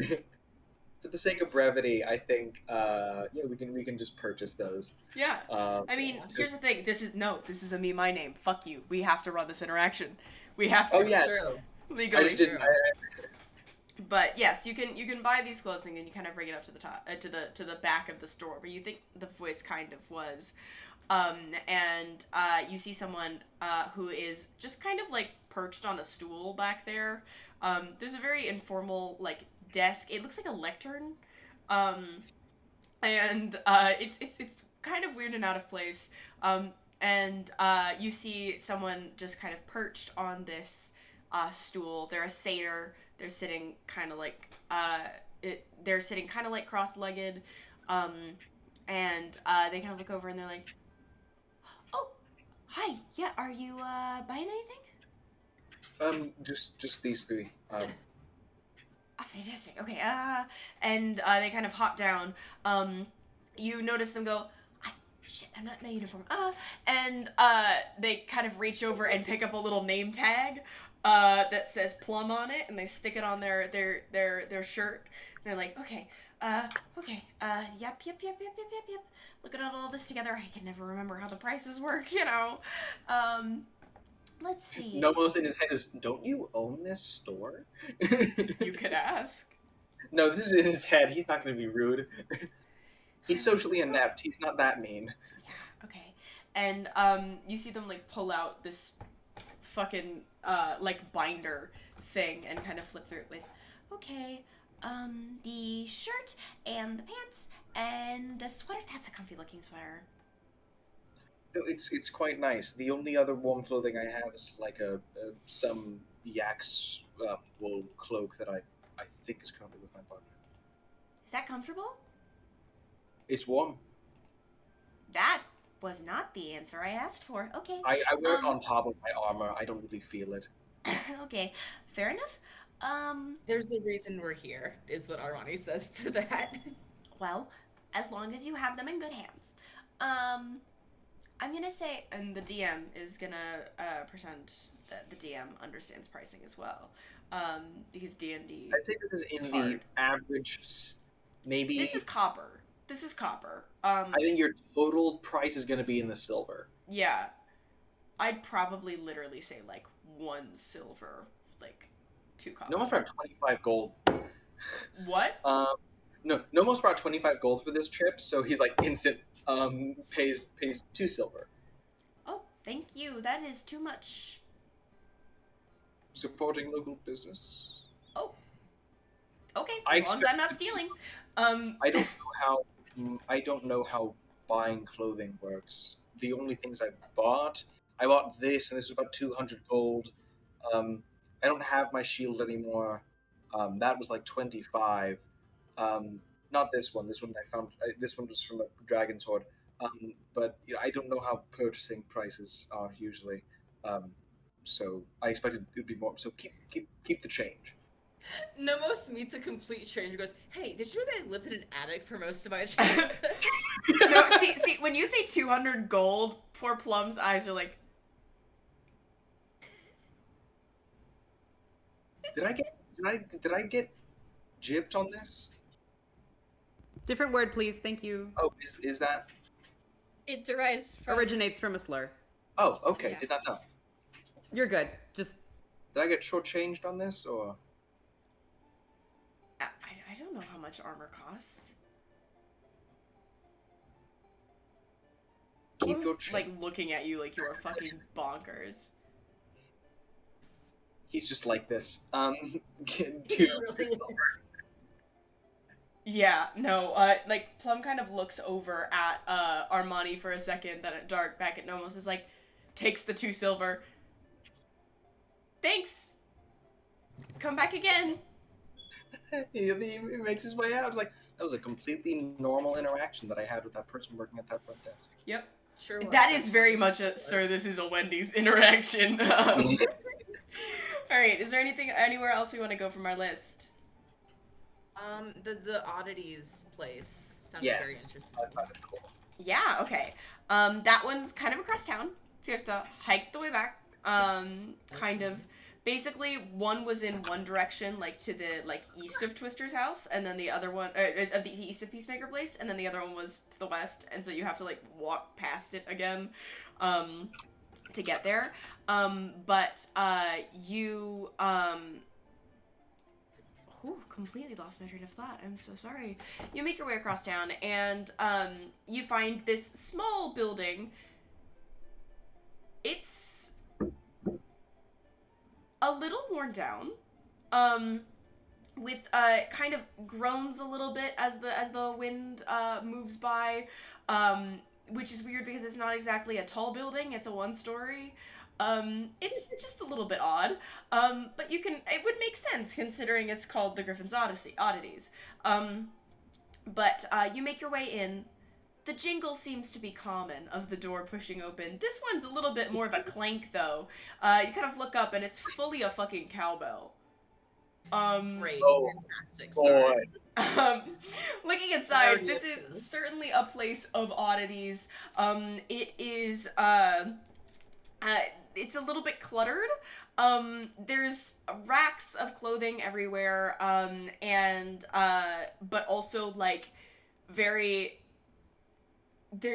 For the sake of brevity, I think yeah, we can just purchase those. Yeah. I mean, here's the thing. This is a me, my name. Fuck you. We have to run this interaction. We have to. Oh yeah. True. Legally. I just didn't. But yes, you can buy these clothing and you kind of bring it up to the top, to the back of the store where you think the voice kind of was, and you see someone who is just kind of like perched on a stool back there. There's a very informal like desk. It looks like a lectern, and it's kind of weird and out of place. And you see someone just kind of perched on this stool. They're a satyr. They're sitting kind of like cross-legged, and they kind of look over and they're like, "Oh, hi. Yeah, are you buying anything?" Just these three. Fantastic. Okay. And they kind of hop down. You notice them go, shit, I'm not in my uniform. And they kind of reach over and pick up a little name tag that says Plum on it, and they stick it on their shirt. And they're like, okay, Okay. Yep. Looking at all this together, I can never remember how the prices work, you know. Let's see. Nomos in his head is, don't you own this store? You could ask. No, this is in his head. He's not going to be rude. He's socially inept. He's not that mean. Yeah, okay. And, you see them, like, pull out this fucking, like, binder thing and kind of flip through it with, okay, the shirt and the pants and the sweater. That's a comfy looking sweater. No, it's quite nice. The only other warm clothing I have is like some yak's wool cloak that I think is currently with my partner. Is that comfortable? It's warm. That was not the answer I asked for. Okay. I wear it on top of my armor. I don't really feel it. Okay, fair enough. There's a reason we're here, is what Armani says to that. Well, as long as you have them in good hands. I'm gonna say, and the DM is gonna pretend that the DM understands pricing as well, because D&D. I'd say this is in the average, maybe. This is copper. I think your total price is gonna be in the silver. Yeah, I'd probably literally say like 1 silver, like 2 copper. Nomos brought 25 gold. What? No, Nomos brought 25 gold for this trip, so he's like instant. Pays 2 silver. Oh, thank you. That is too much. Supporting local business. Oh. Okay, as long as I'm not stealing. I don't know how buying clothing works. The only things I bought this, and this was about 200 gold. I don't have my shield anymore. That was like 25. Not this one. This one I found. This one was from a dragon's hoard. But you know, I don't know how purchasing prices are usually. So I expected it would be more. So keep the change. Nomos meets a complete stranger. Goes, hey, did you know that I lived in an attic for most of my childhood? No, see, when you say 200 gold, poor Plum's eyes are like. Did I get gypped on this? Different word, please. Thank you. Oh, is that? It derives from... Originates from a slur. Oh, okay. Yeah. Did not know. You're good. Just... Did I get shortchanged on this, or? I don't know how much armor costs. Keep your Plum's, like, looking at you like you are fucking bonkers. He's just like this. He really is. Yeah, no, like, Plum kind of looks over at, Armani for a second, then at Dark, back at Nomos, is like, takes the 2 silver. Thanks! Come back again! he makes his way out. I was like, that was a completely normal interaction that I had with that person working at that front desk. Yep. Sure was. That is very much a, sir, this is a Wendy's interaction. Alright, is there anywhere else we want to go from our list? The oddities place sounds Yes, very interesting. I thought it cool. Yeah, okay. That one's kind of across town, so you have to hike the way back. Kind of. Basically, one was in one direction, like to the east of Twister's house, and then the other one, of the east of Peacemaker Place, and then the other one was to the west, and so you have to like walk past it again, to get there. You completely lost my train of thought. I'm so sorry. You make your way across town, and you find this small building. It's a little worn down, with kind of groans a little bit as the wind moves by, which is weird because it's not exactly a tall building. It's a 1-story. It's just a little bit odd, but it would make sense considering it's called the Griffin's Oddities. You make your way in. The jingle seems to be common of the door pushing open. This one's a little bit more of a clank, though. You kind of look up, and it's fully a fucking cowbell. Great, Oh, fantastic. boy. Sorry. Looking inside, this is certainly a place of oddities. It is, it's a little bit cluttered. There's racks of clothing everywhere, and but also like there's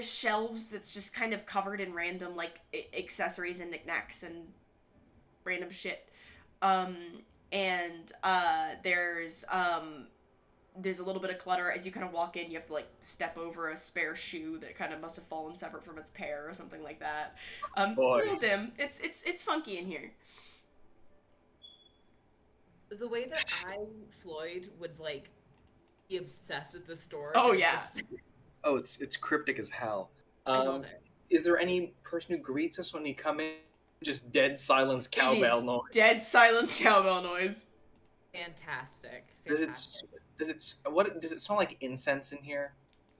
shelves that's just kind of covered in random like accessories and knickknacks and random shit. And there's a little bit of clutter. As you kind of walk in, you have to like step over a spare shoe that kind of must have fallen separate from its pair or something like that. It's a little dim. It's funky in here. The way that Floyd, would like be obsessed with the store. Oh yeah. Oh, it's cryptic as hell. I love it. Is there any person who greets us when we come in? Just dead silence cowbell noise. Dead silence cowbell noise. Fantastic. Does it smell like incense in here?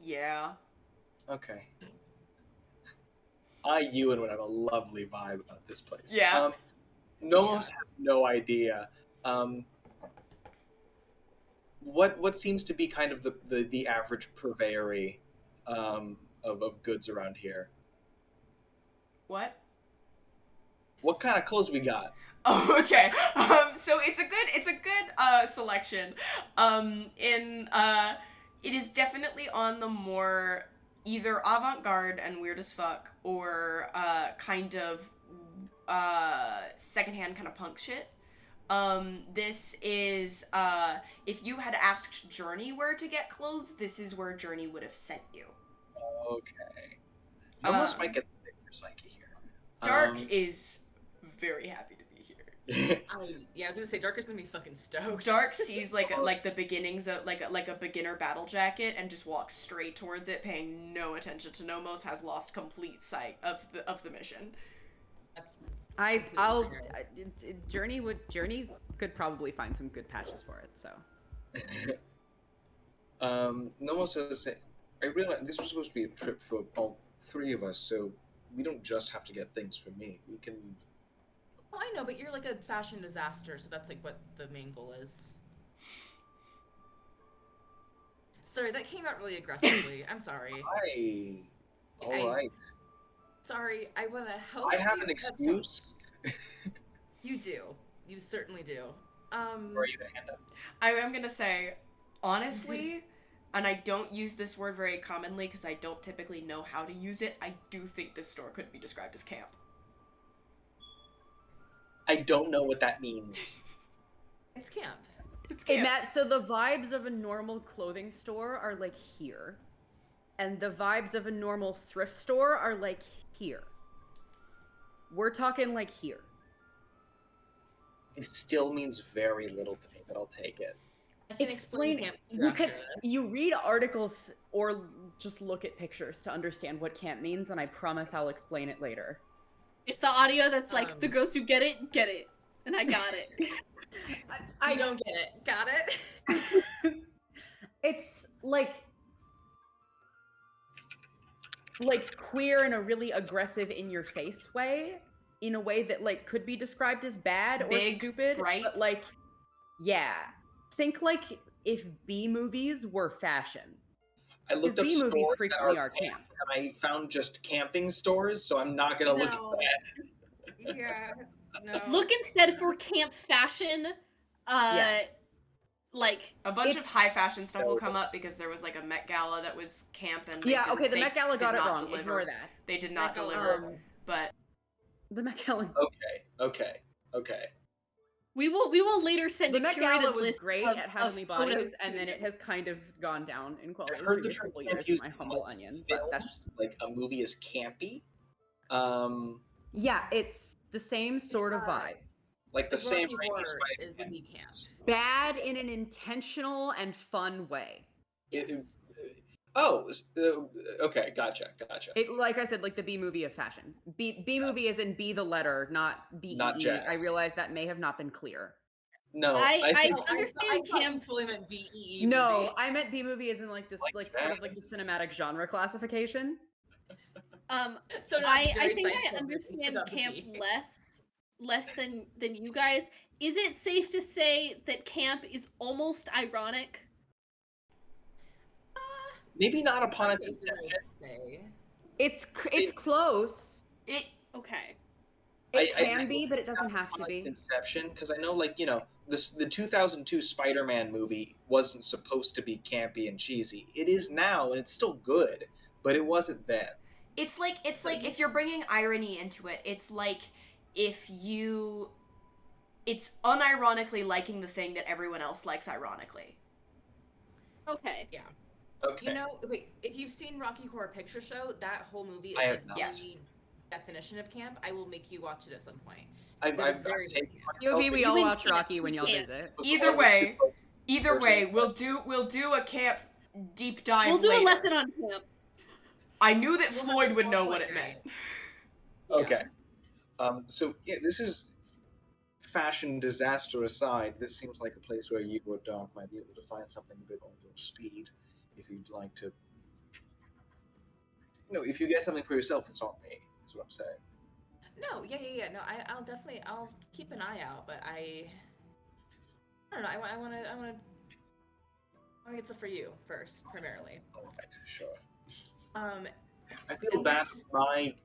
Yeah. Okay. Ewan would have a lovely vibe about this place. Yeah. Nomos has no idea. What seems to be kind of the average purveyory of goods around here? What? What kind of clothes we got? Oh, okay. So it's a good selection. It is definitely on the more either avant-garde and weird as fuck, or kind of secondhand kind of punk shit. This is if you had asked Journey where to get clothes, this is where Journey would have sent you. Okay. Nomos might get something for Psyche here. Dark is very happy to be here. I was gonna say Dark is gonna be fucking stoked. Dark sees like the beginnings of like a beginner battle jacket and just walks straight towards it, paying no attention to Nomos. Has lost complete sight of the mission. That's Journey could probably find some good patches for it. So. Nomos says, I realize this was supposed to be a trip for all three of us, so we don't just have to get things for me. We can. Oh, I know, but you're like a fashion disaster, so that's like what the main goal is. Sorry, that came out really aggressively. I'm sorry. All right. Sorry, I want to help. I have an excuse. You do. You certainly do. Or are you the hand up? I am gonna say, honestly, and I don't use this word very commonly because I don't typically know how to use it, I do think this store could be described as camp. I don't know what that means. It's camp. It's camp. Hey, Matt, so the vibes of a normal clothing store are like here. And the vibes of a normal thrift store are like here. We're talking like here. It still means very little to me, but I'll take it. I can explain camp to you after this. You read articles or just look at pictures to understand what camp means, and I promise I'll explain it later. It's the audio that's like, the girls who get it, and I got it. I don't get it. Got it? It's like queer in a really aggressive, in-your-face way, in a way that like could be described as bad or stupid, bright. But like, yeah, think like if B movies were fashion. I looked up B movies stores frequently that are camp, and I found just camping stores, so I'm not gonna look at that. Yeah. No. Look instead for camp fashion. Like a bunch of high fashion stuff will come up because there was like a Met Gala that was camp and the Met Gala got it wrong. Ignore that. They did not deliver, but the Met Gala. Okay. we will later send The a Met curated Gala was list great of, at Heavenly of Bodies, photos and then to it has kind of gone down in quality. I've heard in the recent term years, used my to humble like onion, film, but that's just like a movie is campy. Yeah, it's the same sort of vibe. Like the same Rocky Raimi Horror Spider-Man. would be camp. Bad in an intentional and fun way. Yes. Okay, gotcha. It, like I said, like the B movie of fashion. B movie is in B the letter, not B. Not jazz. I realize that may have not been clear. No, I think understand I thought you camp. fully meant BEE. No, movie. I meant B movie as in like this, Like like sort of like the cinematic genre classification. So not I Jerry think Seinfeld I understand movie. camp less than you guys. Is it safe to say that camp is almost ironic? maybe not upon Some its cases, inception. I'd say. It's close. it Okay. It can be, but it doesn't have to be. Inception, because I know, like, the 2002 Spider-Man movie wasn't supposed to be campy and cheesy. It is now, and it's still good, but it wasn't then. It's like if you're bringing irony into it, it's like if you... It's unironically liking the thing that everyone else likes ironically. Okay. Yeah. Okay. Wait, if you've seen Rocky Horror Picture Show, that whole movie is Yes. the definition of camp. I will make you watch it at some point. I've POV, we all watch Rocky when y'all visit. Either way, we'll do a camp deep dive. We'll do later. a lesson on camp. I knew that Floyd would know what it meant. Okay. So yeah, this is fashion disaster aside. This seems like a place where you or Dark might be able to find something a bit on your speed, if you'd like to. If you get something for yourself, it's on me. Is what I'm saying. No, yeah. No, I'll keep an eye out, but I don't know. I want to get stuff for you first, primarily. All right, sure. I feel bad. My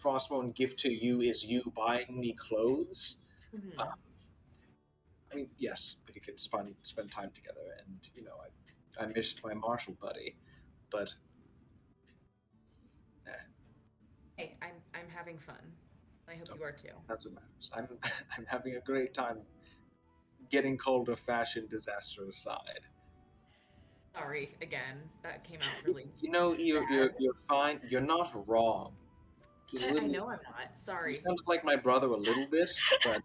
Frostbone gift to you is you buying me clothes. Mm-hmm. I mean, yes, we could spend time together, and I missed my martial buddy, but hey, I'm having fun. I hope you are too. That's what matters. I'm having a great time. Getting called a fashion disaster aside. Sorry again. That came out really. You're fine. You're not wrong. I know I'm not. Sorry. You sound like my brother a little bit, but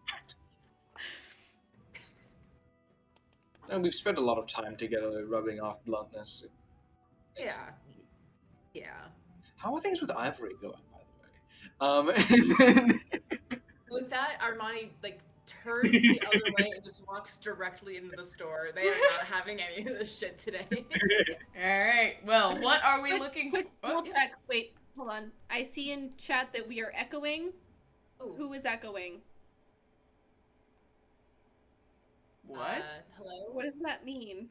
and we've spent a lot of time together, rubbing off bluntness. Yeah. How are things with Ivory going, by the way? And then with that, Armani turns the other way and just walks directly into the store. They are not having any of this shit today. All right. Well, what are we looking for? Oh, yeah. Wait, hold on. I see in chat that we are echoing. Ooh. Who is echoing? What? Hello? What does that mean?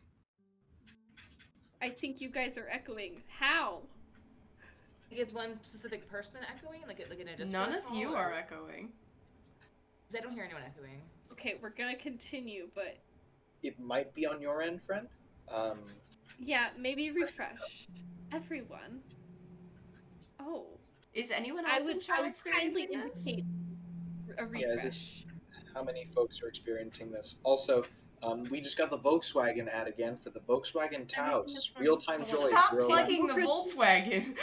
I think you guys are echoing. How? Is one specific person echoing? Like in a Discord None of call, you or... are echoing. Because I don't hear anyone echoing. Okay, we're gonna continue, but... It might be on your end, friend. Yeah, maybe refresh. Everyone. Oh. Is anyone else in chat experiencing this? A refresh. How many folks are experiencing this? Also, we just got the Volkswagen ad again for the Volkswagen Taos. Real-time joy. Stop plugging the Volkswagen.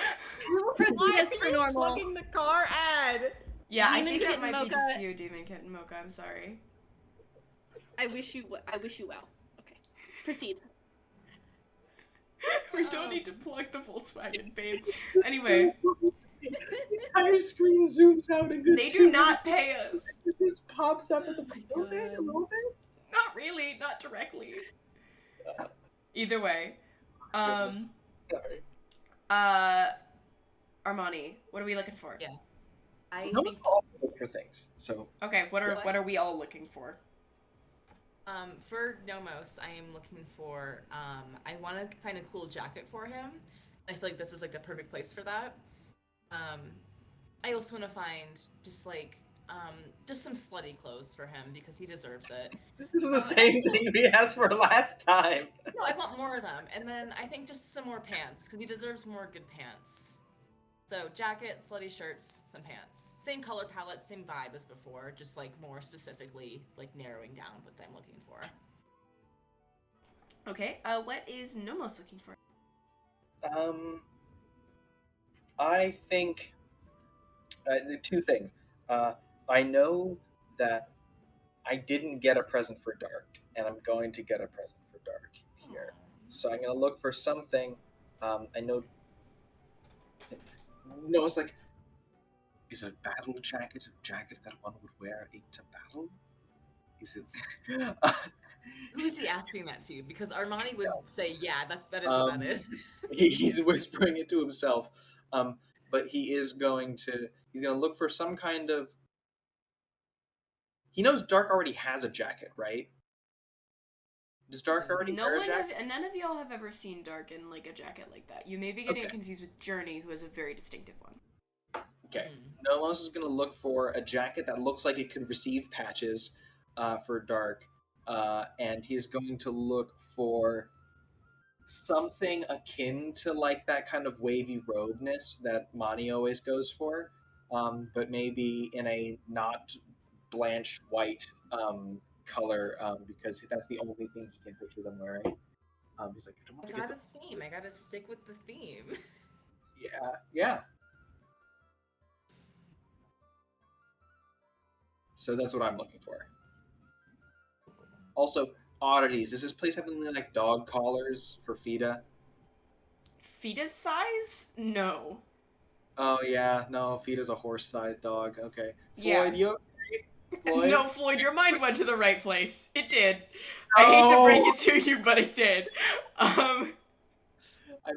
Why are you plugging the car ad? Yeah, Demon I think that Kitten might be Mocha. just you, Demon Kitten Mocha. I'm sorry. I wish you well. Okay. Proceed. We don't need to plug the Volkswagen, babe. Anyway. The entire screen zooms out and they do not pay us. It just pops up at the a little bit. Not really, not directly. Either way. Sorry. Armani, what are we looking for? Yes. I think all look for things. So okay, what are we all looking for? For Nomos, I am looking for I want to find a cool jacket for him. I feel like this is the perfect place for that. I also want to find just some slutty clothes for him because he deserves it. This is the same thing we asked for last time. No, I want more of them, and then I think just some more pants because he deserves more good pants. So jacket, slutty shirts, some pants. Same color palette, same vibe as before, just more specifically narrowing down what I'm looking for. Okay, what is Nomos looking for? I think two things. I know that I didn't get a present for Dark, and I'm going to get a present for Dark here. So I'm going to look for something. I know. No, it's is a battle jacket a jacket that one would wear into battle? Is it? Who is he asking that to? Because Armani would say, yeah, that is what that is. He's whispering it to himself. But he's going to look for some kind of... He knows Dark already has a jacket, right? Does Dark already wear a jacket? None of y'all have ever seen Dark in a jacket like that. You may be getting it confused with Journey, who has a very distinctive one. Okay. Nomos is gonna look for a jacket that looks like it could receive patches for dark, and he's going to look for something akin to like that kind of wavy robeness that Mani always goes for, but maybe in a not blanched white color, because that's the only thing he can picture them wearing. He's like, I don't want I to get got a theme. I gotta stick with the theme. yeah. So that's what I'm looking for. Also, oddities. Does this place have any like dog collars for Fida? Fida's size? No. Oh yeah, no. Fida's a horse-sized dog. Okay. Yeah. Floyd, you okay? Floyd? No, Floyd, your mind went to the right place. It did. I hate to break it to you, but it did. I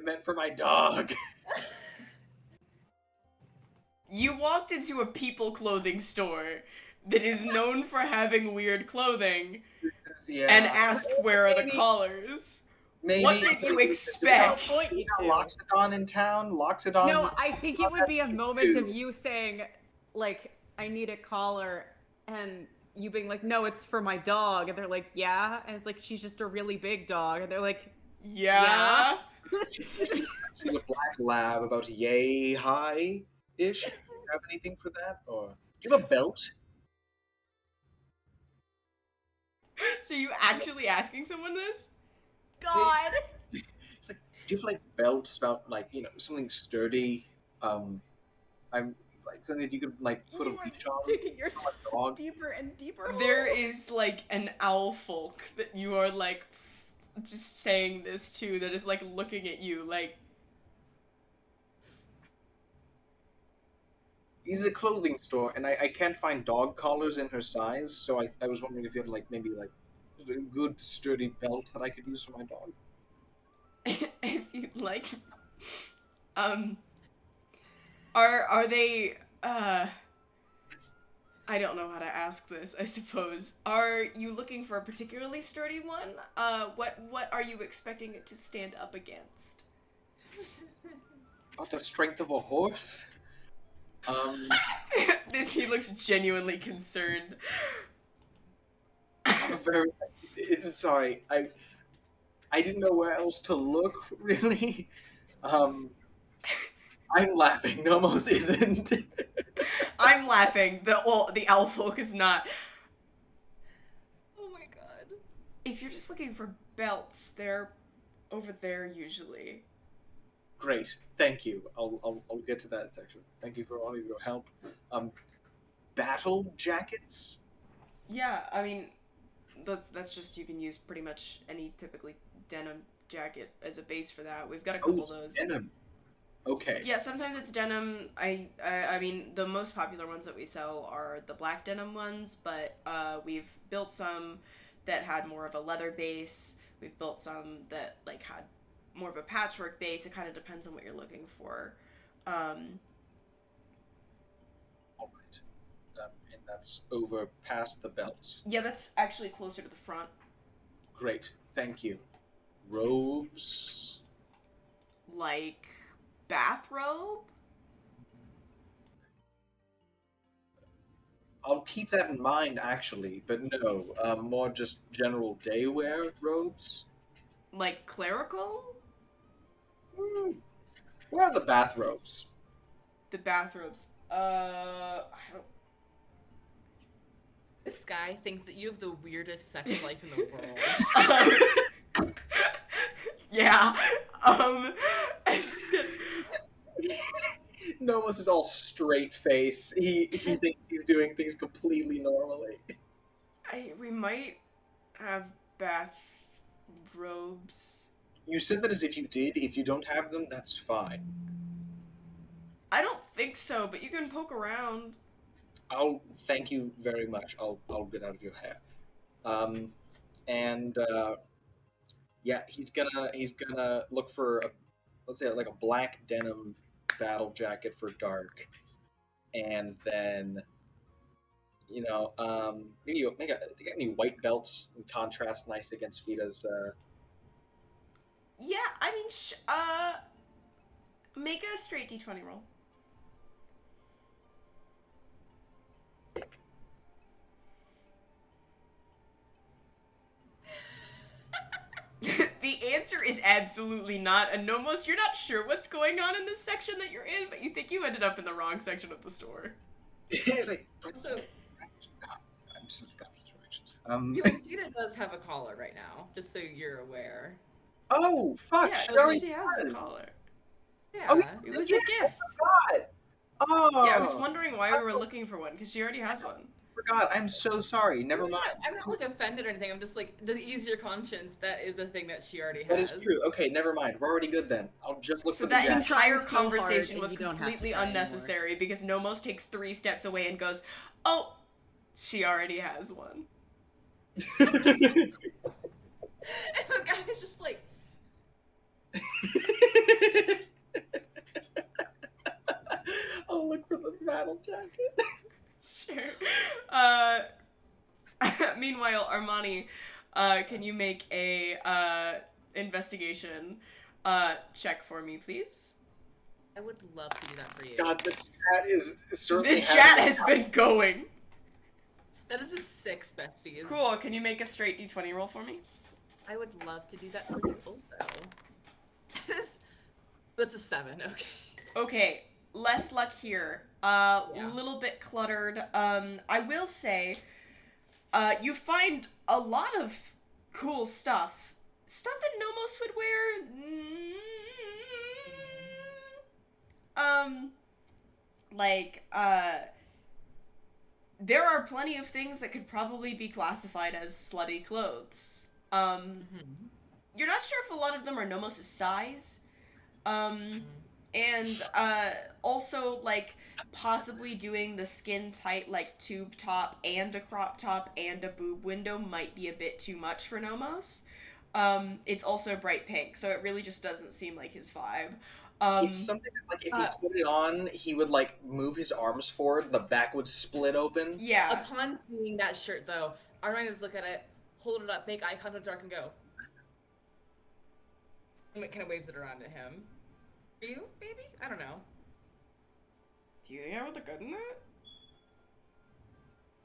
meant for my dog. You walked into a people clothing store that is known for having weird clothing and asked where are the collars. Maybe What did you expect? Loxodon in town? Loxodon? No, I think it would be a moment of you saying, like, I need a collar, and you being like, no, it's for my dog. And they're like, yeah? And it's like, she's just a really big dog. And they're like, yeah? She's a black lab about yay high-ish. Do you have anything for that? Or do you have a belt? So you actually asking someone this? God! It's like, do you have like belts about like, you know, something sturdy? I'm like something that you could like put a leash on. Taking yourself deeper and deeper. There is like an owl folk that you are like just saying this to that is like looking at you like. This is a clothing store, and I can't find dog collars in her size, so I was wondering if you had like maybe like a good sturdy belt that I could use for my dog. If you'd like. Are they I don't know how to ask this, I suppose. Are you looking for a particularly sturdy one? What are you expecting it to stand up against? About the strength of a horse? He looks genuinely concerned. Sorry, I didn't know where else to look, really. I'm laughing. Nomos isn't. I'm laughing. The owl folk is not. Oh my god. If you're just looking for belts, they're over there usually. Great, thank you. I'll get to that section. Thank you for all of your help. Battle jackets? Yeah, I mean, that's just, you can use pretty much any typically denim jacket as a base for that. We've got a couple of those. Denim. Okay. Yeah, sometimes it's denim. I mean, the most popular ones that we sell are the black denim ones, but we've built some that had more of a leather base. We've built some that like had more of a patchwork base. It kind of depends on what you're looking for. All right. And that's over past the belts. Yeah, that's actually closer to the front. Great, thank you. Robes? Like bathrobe? I'll keep that in mind, actually, but no, more just general day wear robes? Like clerical? Where are the bathrobes? The bathrobes. I don't... This guy thinks that you have the weirdest sex life in the world. Yeah. Nomos is all straight face. He thinks he's doing things completely normally. We might have bathrobes. You said that as if you did. If you don't have them, that's fine. I don't think so, but you can poke around. I'll thank you very much. I'll get out of your hair. Yeah, he's gonna look for let's say like a black denim battle jacket for dark, and then maybe you got any white belts in contrast, nice against Fida's. Yeah, I mean, make a straight d20 roll. answer is absolutely not. And Nomos, you're not sure what's going on in this section that you're in, but you think you ended up in the wrong section of the store. It's like, So, I'm so bad with directions. Cheetah does have a collar right now, just so you're aware. Oh, fuck, Yeah, she already she has a does. collar. Yeah. Oh, It was a gift. God. Oh. Yeah, I was wondering why we were looking for one, because she already has one. Forgot. I'm so sorry. Never No, mind. I'm not like offended or anything. I'm just like, to ease your conscience, that is a thing that she already has. That is true. Okay, never mind. We're already good then. I'll just look So for the that jacket. entire Trying so hard conversation and was you don't have to completely try unnecessary because Nomos takes 3 steps away and goes, "Oh, she already has one." And the guy is just like, I'll look for the battle jacket. Sure. Meanwhile, Armani, can you make a investigation check for me, please? I would love to do that for you. God, the chat is certainly. The chat has been going. That is a 6, besties. Cool. Can you make a straight d20 roll for me? I would love to do that for you also. That's a 7, okay. Okay, less luck here. Yeah. Little bit cluttered. I will say, you find a lot of cool stuff. Stuff that Nomos would wear. There are plenty of things that could probably be classified as slutty clothes. You're not sure if a lot of them are Nomos' size. And also, like, possibly doing the skin-tight, like, tube top and a crop top and a boob window might be a bit too much for Nomos. It's also bright pink, so it really just doesn't seem like his vibe. It's something that, like, if he put it on, he would, like, move his arms forward, the back would split open. Yeah. Upon seeing that shirt, though, Armani would look at it, hold it up, make eye contact with Dark, and go. And it kind of waves it around at him. Are you, maybe? I don't know. Do you think I would look good in that?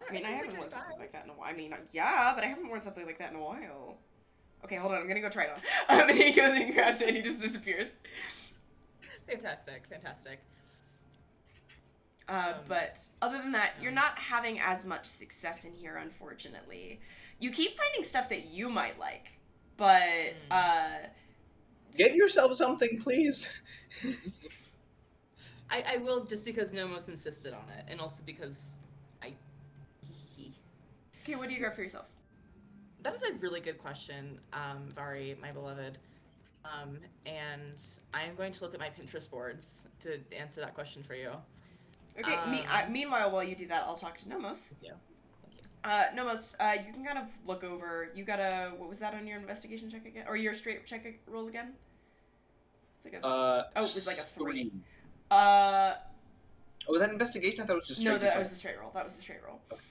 I mean, I haven't worn something like that in a while. I mean, yeah, but I haven't worn something like that in a while. Okay, hold on, I'm gonna go try it on. And he goes and he grabs it and he just disappears. Fantastic, fantastic. But other than that, you're not having as much success in here, unfortunately. You keep finding stuff that you might like, but, Get yourself something, please. I will, just because Nomos insisted on it, and also because Okay, what do you grab for yourself? That is a really good question, Vari, my beloved. And I am going to look at my Pinterest boards to answer that question for you. Okay, meanwhile, while you do that, I'll talk to Nomos. Thank you. Nomos, you can kind of look over, you got a, what was that on your investigation check again? Or your straight check roll again? It's like a, it was like a 3. Oh, was that investigation? I thought it was just straight. No, that was the straight roll. That was the straight roll. Okay.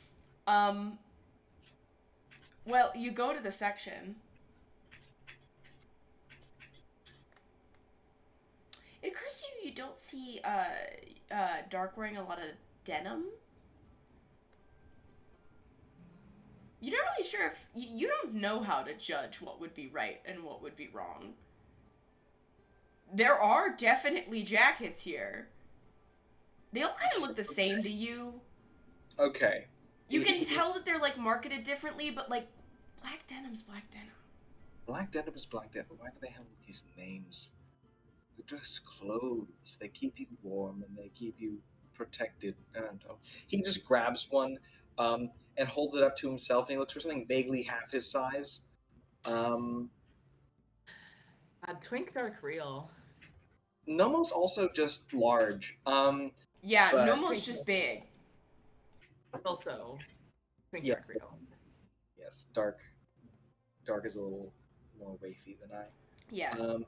Well, you go to the section. It occurs to you don't see Dark wearing a lot of denim. You're not really sure if you don't know how to judge what would be right and what would be wrong. There are definitely jackets here. They all kind of look the same to you. Okay. You can tell that they're, like, marketed differently, but, like, black denim's black denim. Black denim is black denim. Why do they have these names? They're just clothes. They keep you warm and they keep you protected. I don't know. He just grabs one and holds it up to himself, and he looks for something vaguely half his size. Twink Dark Real. Nomos also just large. Yeah, but- Nomos just big. Also, Twink Yes. Dark Real. Yes, dark. Dark is a little more wafy than I. Yeah.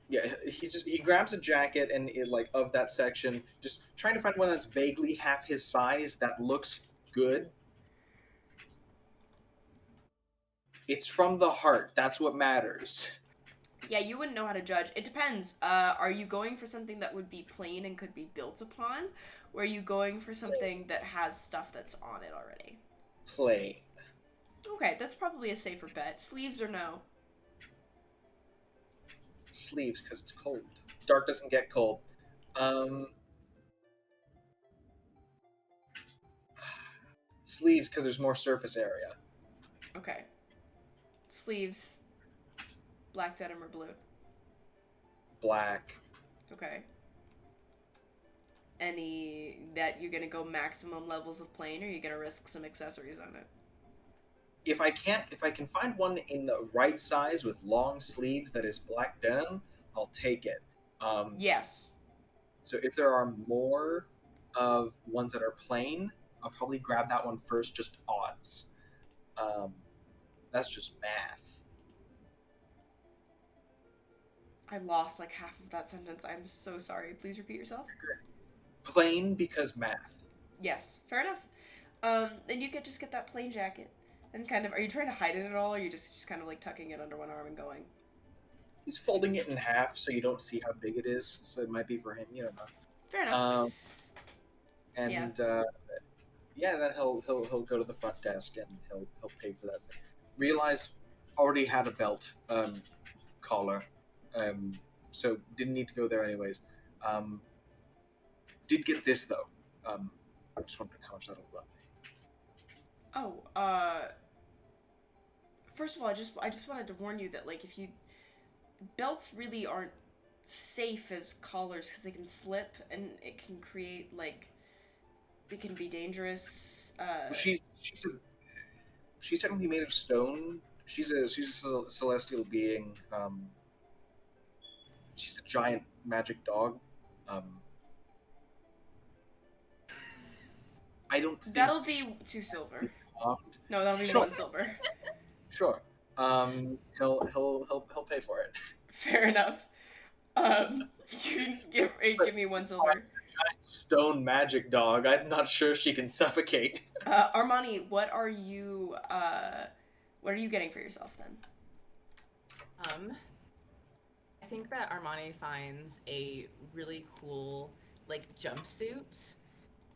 Yeah, he grabs a jacket and of that section, just trying to find one that's vaguely half his size that looks good. It's from the heart. That's what matters. Yeah, you wouldn't know how to judge. It depends. Are you going for something that would be plain and could be built upon? Or are you going for something that has stuff that's on it already? Plain. Okay, that's probably a safer bet. Sleeves or no? Sleeves, because it's cold. Dark doesn't get cold. Sleeves, because there's more surface area. Okay. Sleeves. Black denim or blue? Black. Okay. Any that you're gonna go maximum levels of plain, or you're gonna risk some accessories on it? If I can find one in the right size with long sleeves that is black denim, I'll take it. Yes. So if there are more of ones that are plain, I'll probably grab that one first, just odds. That's just math. I lost like half of that sentence. I'm so sorry. Please repeat yourself. Plain because math. Yes, fair enough. Then you could just get that plain jacket. And kind of, are you trying to hide it at all, or are you just kind of like tucking it under one arm and going? He's folding it in half so you don't see how big it is. So it might be for him, you don't know. Fair enough. Then he'll go to the front desk and he'll pay for that thing. Realized already had a belt collar, so didn't need to go there anyways. Did get this though. I'm just wondering how much that'll run me. First of all, I just wanted to warn you that like if you belts really aren't safe as collars because they can slip and it can create like it can be dangerous. She's technically made of stone. She's a celestial being. She's a giant magic dog. I don't think that'll be 2 silver. No, that'll be Sure. 1 silver. Sure. He'll pay for it. Fair enough. You can give me 1 silver. Stone magic dog. I'm not sure she can suffocate. Armani, what are you getting for yourself then? I think that Armani finds a really cool like jumpsuit,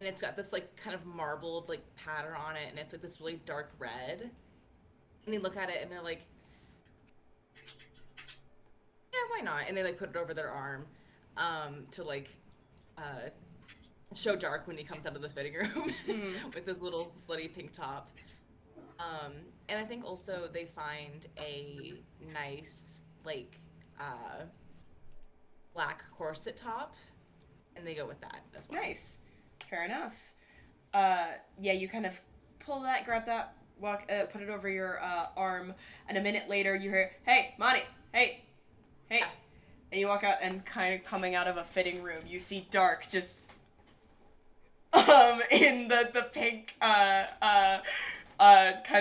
and it's got this like kind of marbled like pattern on it, and it's like this really dark red. And they look at it and they're like, yeah, why not? And they like put it over their arm to like show Dark when he comes out of the fitting room with his little slutty pink top. And I think also they find a nice like black corset top, and they go with that as well. Nice. Fair enough. You kind of pull that, grab that, put it over your arm, and a minute later you hear, "Hey, Monty! Hey! Hey!" Yeah. And you walk out, and kind of coming out of a fitting room, you see Dark just in the pink kind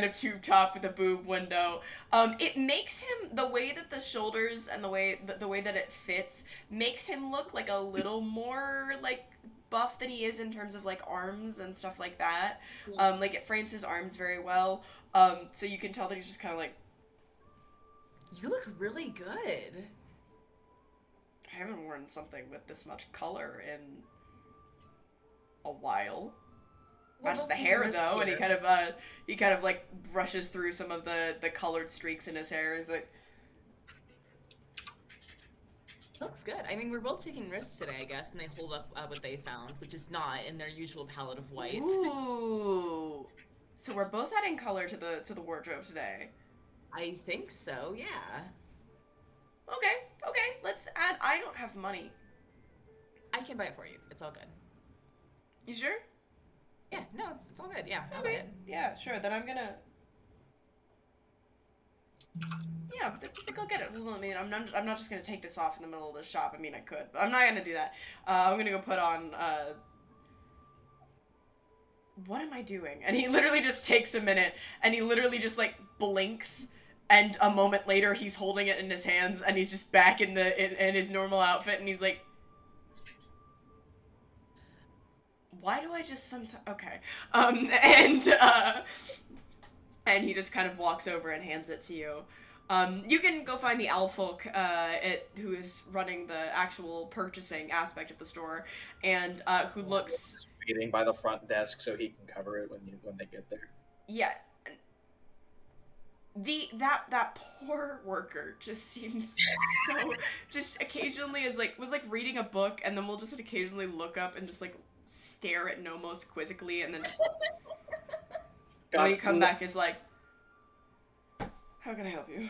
of tube top with a boob window. It makes him, the way that the shoulders and the way that it fits makes him look like a little more like buff than he is in terms of like arms and stuff like that. Like it frames his arms very well. So you can tell that he's just kind of like, You look really good. I haven't worn something with this much color in a while. Not just the hair though, and he kind of like brushes through some of the colored streaks in his hair. He's like, Looks good. I mean, we're both taking risks today, I guess, and they hold up what they found, which is not in their usual palette of white. ooh. So we're both adding color to the wardrobe today. I think so, yeah. Okay, let's add. I don't have money. I can buy it for you. It's all good. You sure? Yeah, no, it's all good. Yeah, I'll buy Okay. it. Yeah, sure. Then I'm gonna. Yeah, I think I'll get it. I mean, I'm not just gonna take this off in the middle of the shop. I mean, I could, but I'm not gonna do that. I'm gonna go put on. What am I doing? And he literally just takes a minute, and he literally just like blinks, and a moment later he's holding it in his hands, and he's just back in his normal outfit, and he's like, why do I just sometimes... Okay. And he just kind of walks over and hands it to you. You can go find the Alfolk, who is running the actual purchasing aspect of the store, and who looks... Waiting by the front desk so he can cover it when they get there. Yeah. that poor worker just seems so just occasionally was like reading a book, and then we'll just occasionally look up and just like stare at Nomos quizzically, and then just when you come back is like, how can I help you?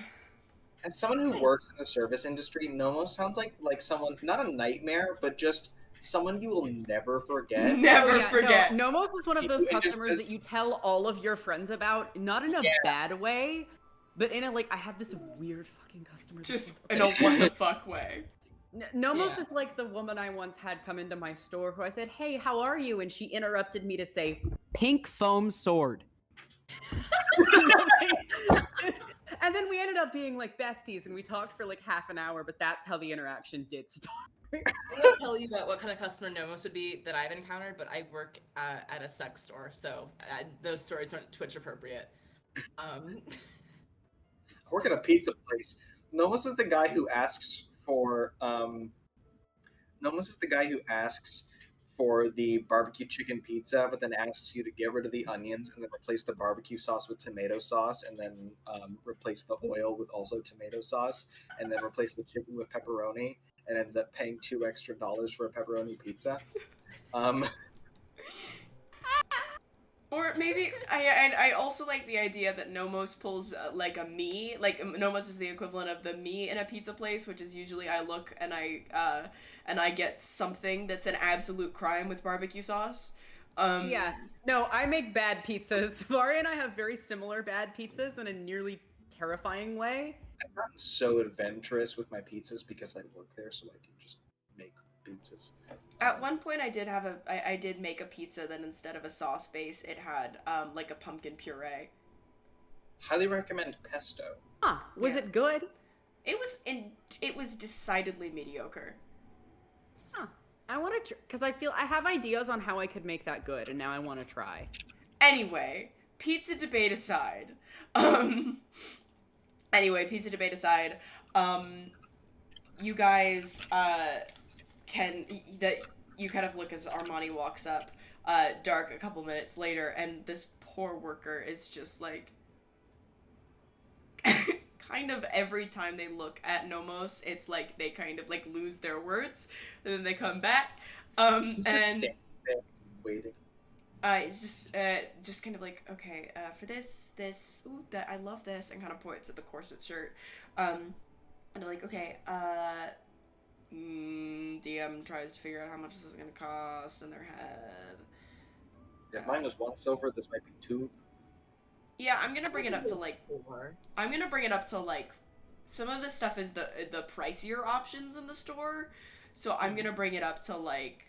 As someone who works in the service industry, Nomos sounds like someone, not a nightmare, but just someone you will never forget. Never forget. No, Nomos is one of those customers that you tell all of your friends about, not in a bad way, but in a like, I had this weird fucking customer. Just in a what the fuck way. Nomos is like the woman I once had come into my store who I said, "Hey, how are you?" And she interrupted me to say, "Pink foam sword." And then we ended up being like besties, and we talked for like half an hour, but that's how the interaction did start. I'm gonna tell you about what kind of customer Nomos would be that I've encountered, but I work at a sex store, so those stories aren't Twitch appropriate. I work at a pizza place. Nomos is the guy who asks for the barbecue chicken pizza, but then asks you to get rid of the onions and then replace the barbecue sauce with tomato sauce, and then replace the oil with also tomato sauce, and then replace the chicken with pepperoni, and ends up paying $2 extra for a pepperoni pizza. Or maybe I also like the idea that Nomos pulls like a me, like Nomos is the equivalent of the me in a pizza place, which is usually I look and I get something that's an absolute crime with barbecue sauce. No, I make bad pizzas. Mhairi and I have very similar bad pizzas in a nearly terrifying way. I've gotten so adventurous with my pizzas because I work there, so I can just make pizzas. At one point, I did make a pizza that instead of a sauce base, it had like a pumpkin puree. Highly recommend pesto. Was it good? It was decidedly mediocre. I want to, because I feel I have ideas on how I could make that good, and now I want to try. Anyway, pizza debate aside. You guys you kind of look as Armani walks up, dark a couple minutes later, and this poor worker is just like kind of every time they look at Nomos, it's like they kind of like lose their words, and then they come back, and waiting. It's just kind of like, okay, for this, ooh, I love this, and kind of points at the corset shirt, and they're like, okay, DM tries to figure out how much this is gonna cost in their head. If mine was 1 silver, this might be 2. Yeah, I'm gonna bring it up to like 4. I'm gonna bring it up to like, some of this stuff is the pricier options in the store, so I'm gonna bring it up to like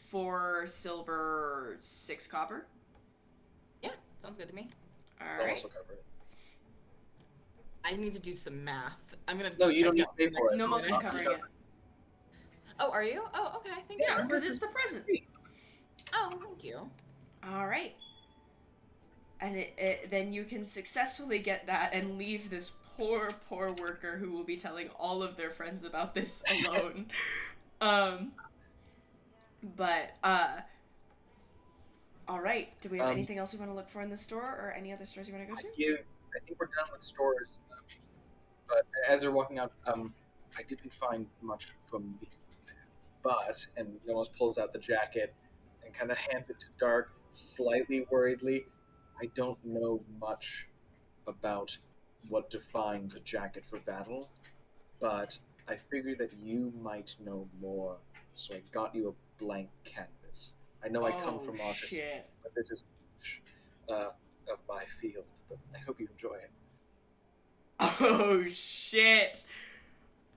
4 silver, 6 copper. Yeah, sounds good to me. All I'll right. also cover it. I need to do some math. I'm gonna. No, you don't need to pay for it. Nomos is covering it. Oh, are you? Oh, okay. Thank you. Yeah, because it's the present. Oh, thank you. All right. And then you can successfully get that and leave this poor worker who will be telling all of their friends about this alone. But all right. Do we have anything else we want to look for in the store, or any other stores you want to go to? I think we're done with stores. But as they're walking out, I didn't find much from me. But, and Nomos pulls out the jacket and kind of hands it to Dark, slightly worriedly. I don't know much about what defines a jacket for battle, but I figure that you might know more, so I got you a blank canvas. I know I come from Odyssey, but this is of my field, but I hope you enjoy it. Oh, shit.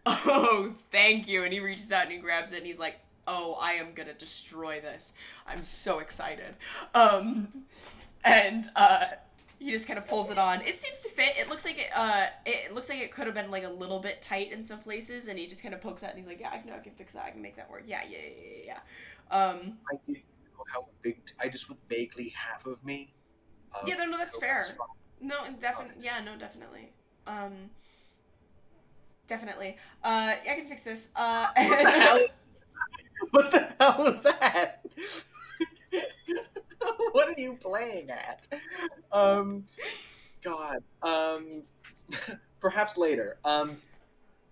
Oh, thank you. And he reaches out and he grabs it and he's like, oh, I am gonna destroy this. I'm so excited. He just kind of pulls it on. It seems to fit. It looks like it could have been like a little bit tight in some places, and he just kind of pokes out and he's like, yeah, I can fix that. I can make that work. Yeah. I didn't know how big. I just went vaguely half of me. Yeah, no, that's fair. No, definitely. Yeah, no, definitely. Definitely. I can fix this. What the hell was that? What are you playing at? God. Perhaps later.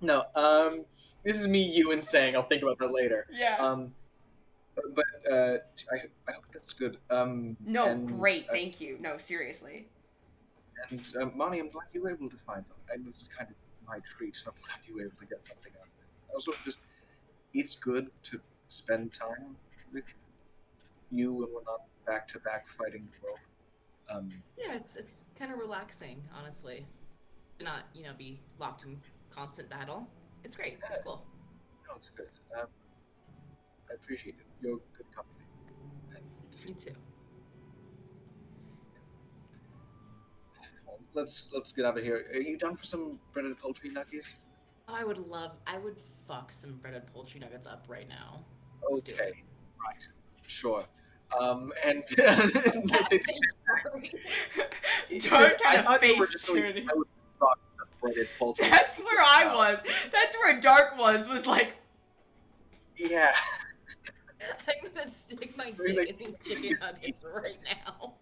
No. This is me, Ewan, saying I'll think about that later. Yeah. But I hope that's good. No, and, great, thank you. No, seriously. And Monty, I'm glad you were able to find something. And this is kind of my treat. So I'm glad you were able to get something out of it. Also, it's good to spend time with you when we're not back to back fighting the world. Yeah, it's kind of relaxing, honestly, to not be locked in constant battle. It's great. It's cool. No, it's good. I appreciate it. You're good company. You too. Let's get out of here. Are you done for some breaded poultry nuggies? I would fuck some breaded poultry nuggets up right now. Let's do it. Okay, right, sure. And Dark I had a thought you were face just going turning. I would fuck some breaded poultry. That's where I was. That's where Dark was like. Yeah. I'm gonna stick my dick in these chicken nuggets right now.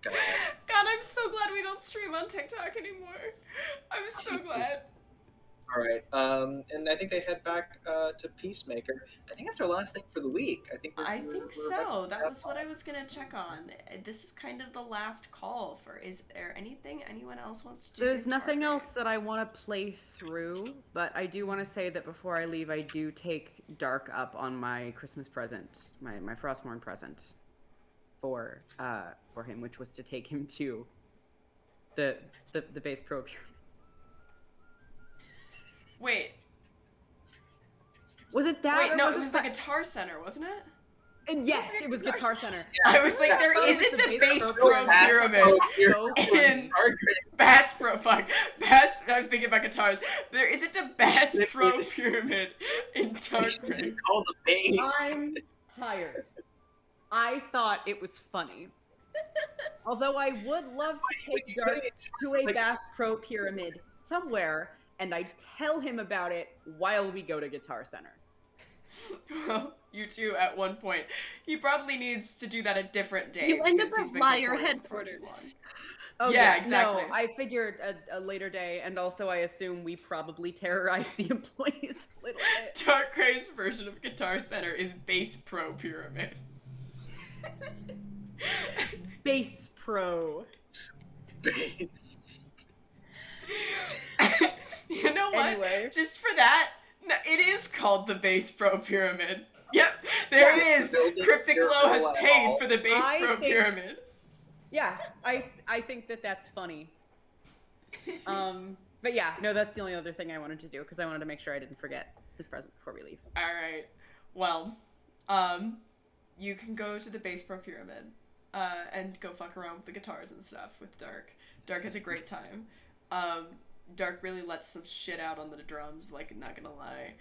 God, I'm so glad we don't stream on TikTok anymore. I'm so glad. All right. And I think they head back to Peacemaker. I think that's our last thing for the week. I think we're so. That was what I was gonna check on. This is kind of the last call for. Is there anything anyone else wants to do? There's nothing else that I want to play through, but I do want to say that before I leave, I do take Dark up on my Christmas present, my Frostmourne present, for him, which was to take him to the base pro pyramid. Wait. Was it that? Wait, no, it was the Guitar Center, wasn't it? And yes, it was Guitar Center. I was like, there isn't a Bass Pro Pyramid in Bass Pro. Fuck, Bass. I was thinking about guitars. There isn't a Bass Pro Pyramid in Targrave. Call the bass. I'm tired. I thought it was funny. Although I would love to take Dark to a Bass Pro Pyramid somewhere, and I tell him about it while we go to Guitar Center. Well, you two at one point. He probably needs to do that a different day. You end up at Meyer headquarters. Oh, yeah, exactly. No, I figured a later day, and also I assume we probably terrorize the employees a little bit. Targrave's version of Guitar Center is Bass Pro Pyramid. Bass Pro. Bass. You know what? Anyway. Just for that, no, it is called the Bass Pro Pyramid. Yep, there it is. Cryptic Glow has paid for the Bass Pro Pyramid. Yeah, I think that's funny. But yeah, no, that's the only other thing I wanted to do, because I wanted to make sure I didn't forget his present before we leave. All right. Well, you can go to the Bass Pro Pyramid, and go fuck around with the guitars and stuff with Dark. Dark has a great time. Dark really lets some shit out on the drums, like, not gonna lie.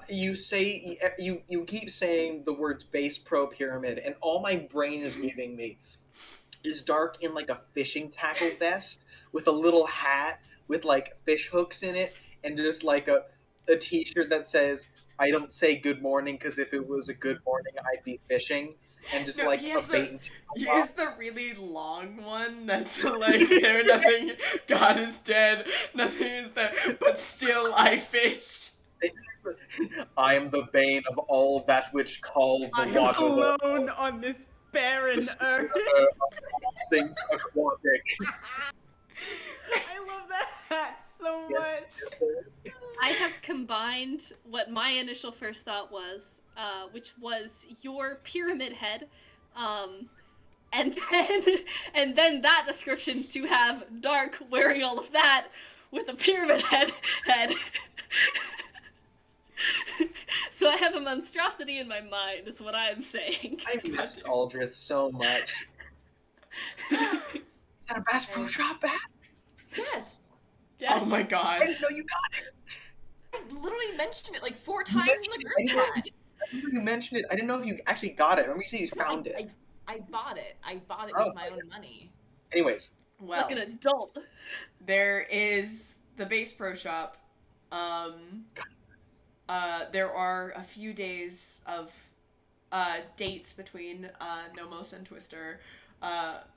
You keep saying the words Bass Pro Pyramid, and all my brain is giving me is Dark in like a fishing tackle vest with a little hat with like fish hooks in it, and just like a t-shirt that says, "I don't say good morning because if it was a good morning I'd be fishing," and just like a bait and tackle. He has the really long one that's like, there nothing, God is dead, nothing is there, but still I fish. I am the bane of all that which call the water. I am alone on this barren earth. Things aquatic. I love that hat so much. I have combined what my initial first thought was, which was your pyramid head, and then that description to have Dark wearing all of that with a pyramid head. So I have a monstrosity in my mind, is what I'm saying. I missed Aldrithe so much. Is that a Bass Pro Shop hat? Yes. Oh my god. I didn't know you got it. I literally mentioned it like 4 times in the group chat. I remember you mentioned it. I didn't know if you actually got it. I remember you said you found it. I bought it. I bought it with my own money. Anyways. Well, like an adult. There is the Bass Pro Shop. There are a few days of dates between Nomos and Twister.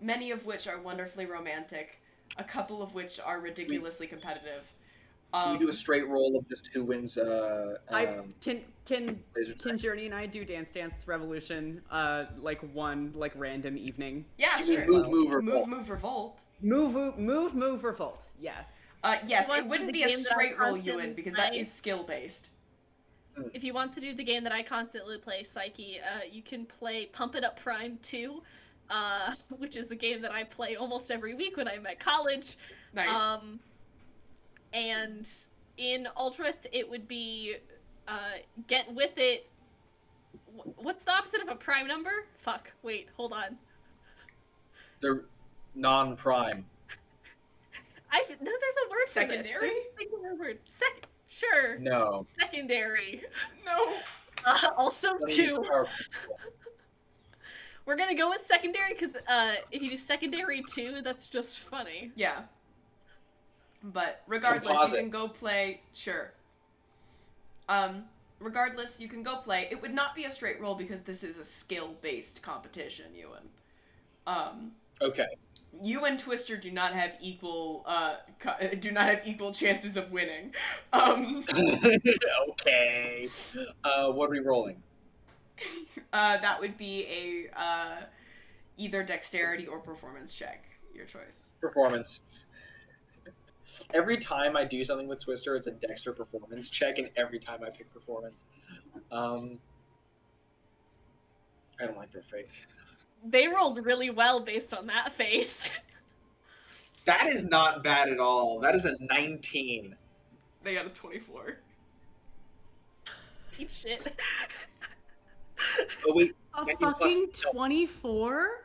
many of which are wonderfully romantic, a couple of which are ridiculously competitive. Can we do a straight roll of just who wins? Can Journey and I do Dance Dance Revolution, like one random evening? Yeah, you sure. Move, revolt. Move, revolt. Yes. Yes, it wouldn't be a straight roll, Ewan, because that is skill based. If you want to do the game that I constantly play, Psyche, you can play Pump It Up Prime 2, which is a game that I play almost every week when I'm at college. Nice. And in Aldrithe, it would be Get With It. What's the opposite of a prime number? Fuck. Wait, hold on. They're non-prime. No, there's a word secondary? for this. There's a singular word. Sure. No. Secondary. No. Also 2. We're gonna go with secondary because if you do secondary 2, that's just funny. Yeah. But regardless, Composite. you can go play. Sure. Regardless, you can go play. It would not be a straight roll because this is a skill-based competition, Ewan. Okay. You and Twister do not have equal chances of winning. Okay. What are we rolling? That would be a either dexterity or performance check. Your choice. Performance. Every time I do something with Twister, it's a Dexter performance check, and every time I pick performance. I don't like their face. They rolled really well based on that face. That is not bad at all. That is a 19. They got a 24. Eat shit. Oh wait, A 19 fucking plus, no. 24?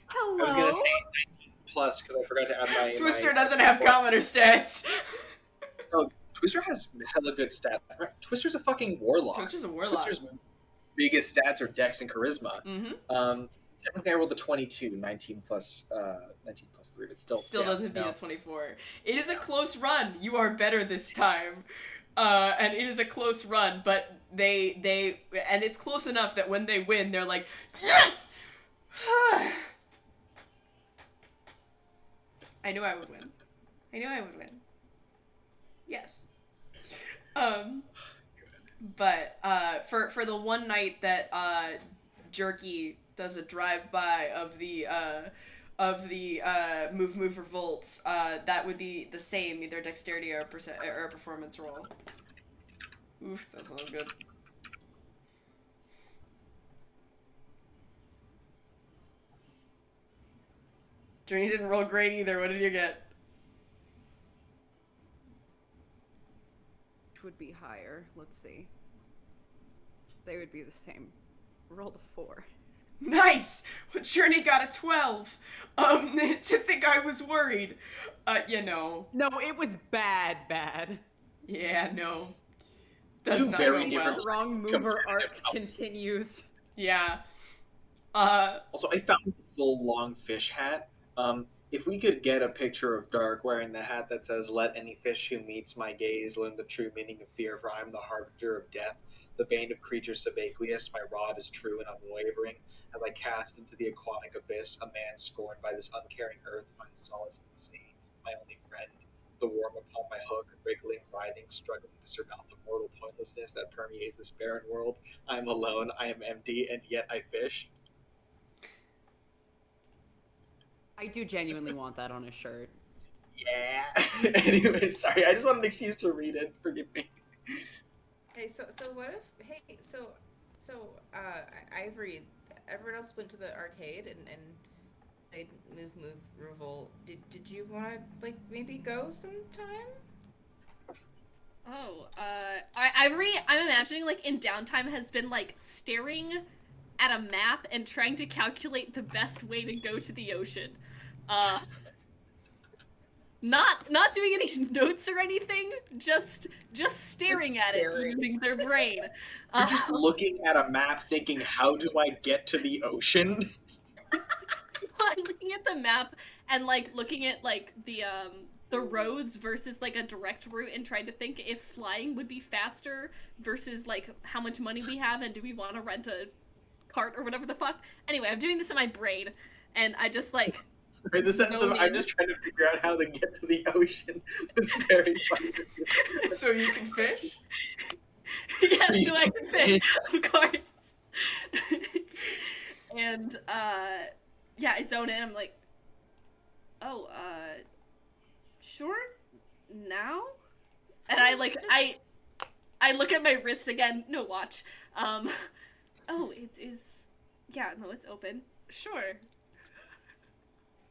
Hello? I was gonna say 19 plus because I forgot to add my... Twister doesn't have commoner stats. No, Twister has hella good stats. Twister's a fucking warlock. Twister's a warlock. Twister's biggest stats are Dex and Charisma. Mm-hmm. Technically I rolled a 22, 19 plus 3, but still doesn't beat a 24. It is a close run. You are better this time. And it is a close run, but and it's close enough that when they win, they're like, yes! I knew I would win. Yes. But for the one night that Jerky does a drive-by of the move revolts, that would be the same, either dexterity or a performance roll. Oof, that sounds good. Journey didn't roll great either. What did you get? Would be higher. Let's see. They would be the same. Rolled a 4. Nice! Journey got a 12. To think I was worried. No, it was bad. Yeah, no. Two very different Wrong mover arc continues. Yeah. Also, I found the full long fish hat. If we could get a picture of Dark wearing the hat that says, "Let any fish who meets my gaze learn the true meaning of fear, for I am the harbinger of death, the bane of creatures subaqueous, my rod is true and unwavering. As I cast into the aquatic abyss, a man scorned by this uncaring earth finds solace in the sea, my only friend. The worm upon my hook, wriggling, writhing, struggling to surmount the mortal pointlessness that permeates this barren world. I am alone, I am empty, and yet I fish." I do genuinely want that on a shirt. Yeah. Anyway, sorry, I just want an excuse to read it. Forgive me. Hey, so what if? Hey, so Ivory, everyone else went to the arcade and they move revolt. Did you want to like maybe go sometime? Oh, Ivory, I'm imagining like in downtime has been like staring at a map and trying to calculate the best way to go to the ocean. Not doing any notes or anything, just staring at it using their brain. You're just looking at a map thinking, how do I get to the ocean? I'm looking at the map and like looking at like the roads versus like a direct route and trying to think if flying would be faster versus like how much money we have and do we want to rent a cart or whatever the fuck. Anyway, I'm doing this in my brain and I just like. Sorry, the sentence of I'm just trying to figure out how to get to the ocean was very funny. So you can fish? Yes, So so I can fish, of course. And yeah, I zone in. I'm like, oh, sure, now. And I look at my wrist again. No watch. Oh, it is. Yeah, no, it's open. Sure.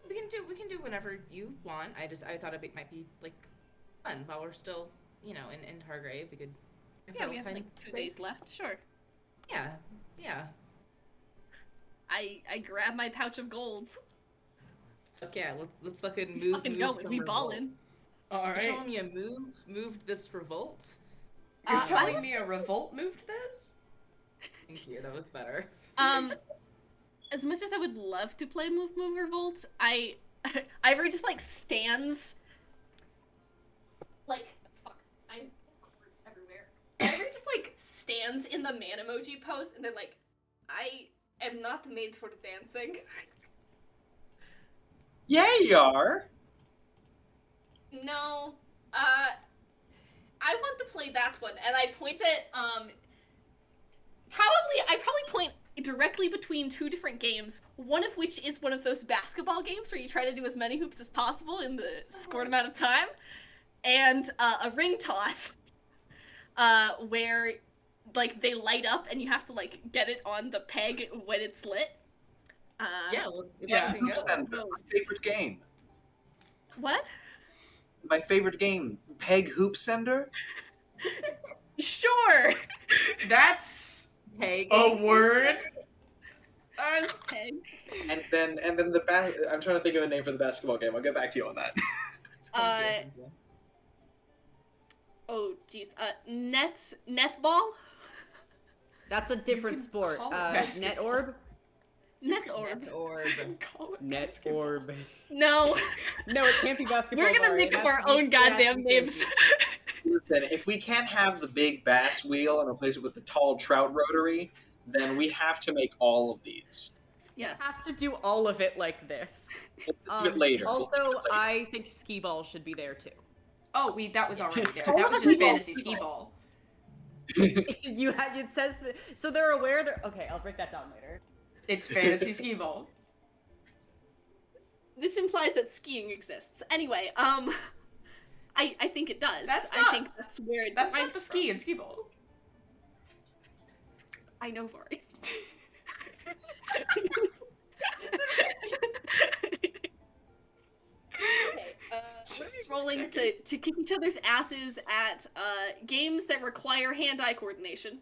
We can do whenever you want. I thought it might be like fun while we're still, in Targrave. We could. Yeah, we have like 2 days left. Sure. Yeah. I grab my pouch of golds. Okay, let's fucking move. Fucking move go. some We ballin'. revolts. All You're right. telling me a moved this revolt? You're telling me a revolt moved this? Thank you. That was better. As much as I would love to play Move Revolt, Ivory just like stands. Like fuck, I'm words everywhere. Ivory just like stands in the man emoji pose, and they're like, I am not made for dancing. Yeah, you are. No, I want to play that one, and I point at I probably point directly between 2 different games, one of which is one of those basketball games where you try to do as many hoops as possible in the scored amount of time, and a ring toss, where like they light up and you have to like get it on the peg when it's lit. Hoop Center, my favorite game. What? My favorite game, Peg Hoop Sender. Sure. That's Hey, a word. Peg. And then I'm trying to think of a name for the basketball game. I'll get back to you on that. Oh geez. Netball. That's a different sport. call it Net basketball. orb. Net orb. Net orb. Call it Net basketball. orb. No. No, it can't be basketball. We're gonna Mari. make It up has our to be- own it has to goddamn be names. fancy. Listen, if we can't have the big bass wheel and replace it with the tall trout rotary, then we have to make all of these. Yes. Have to do all of it like this. We'll do it later. We'll do Also, it later. I think skee ball should be there too. Oh, that was already there. All That of was us just skee-ball. fantasy skee ball. It says so. They're aware. Okay, I'll break that down later. It's fantasy skee ball. This implies that skiing exists. Anyway, I think it does. That's I not- think that's where it That's not derives the from. ski in skee ball. I know, Vari. Okay, we're rolling to kick each other's asses at games that require hand-eye coordination.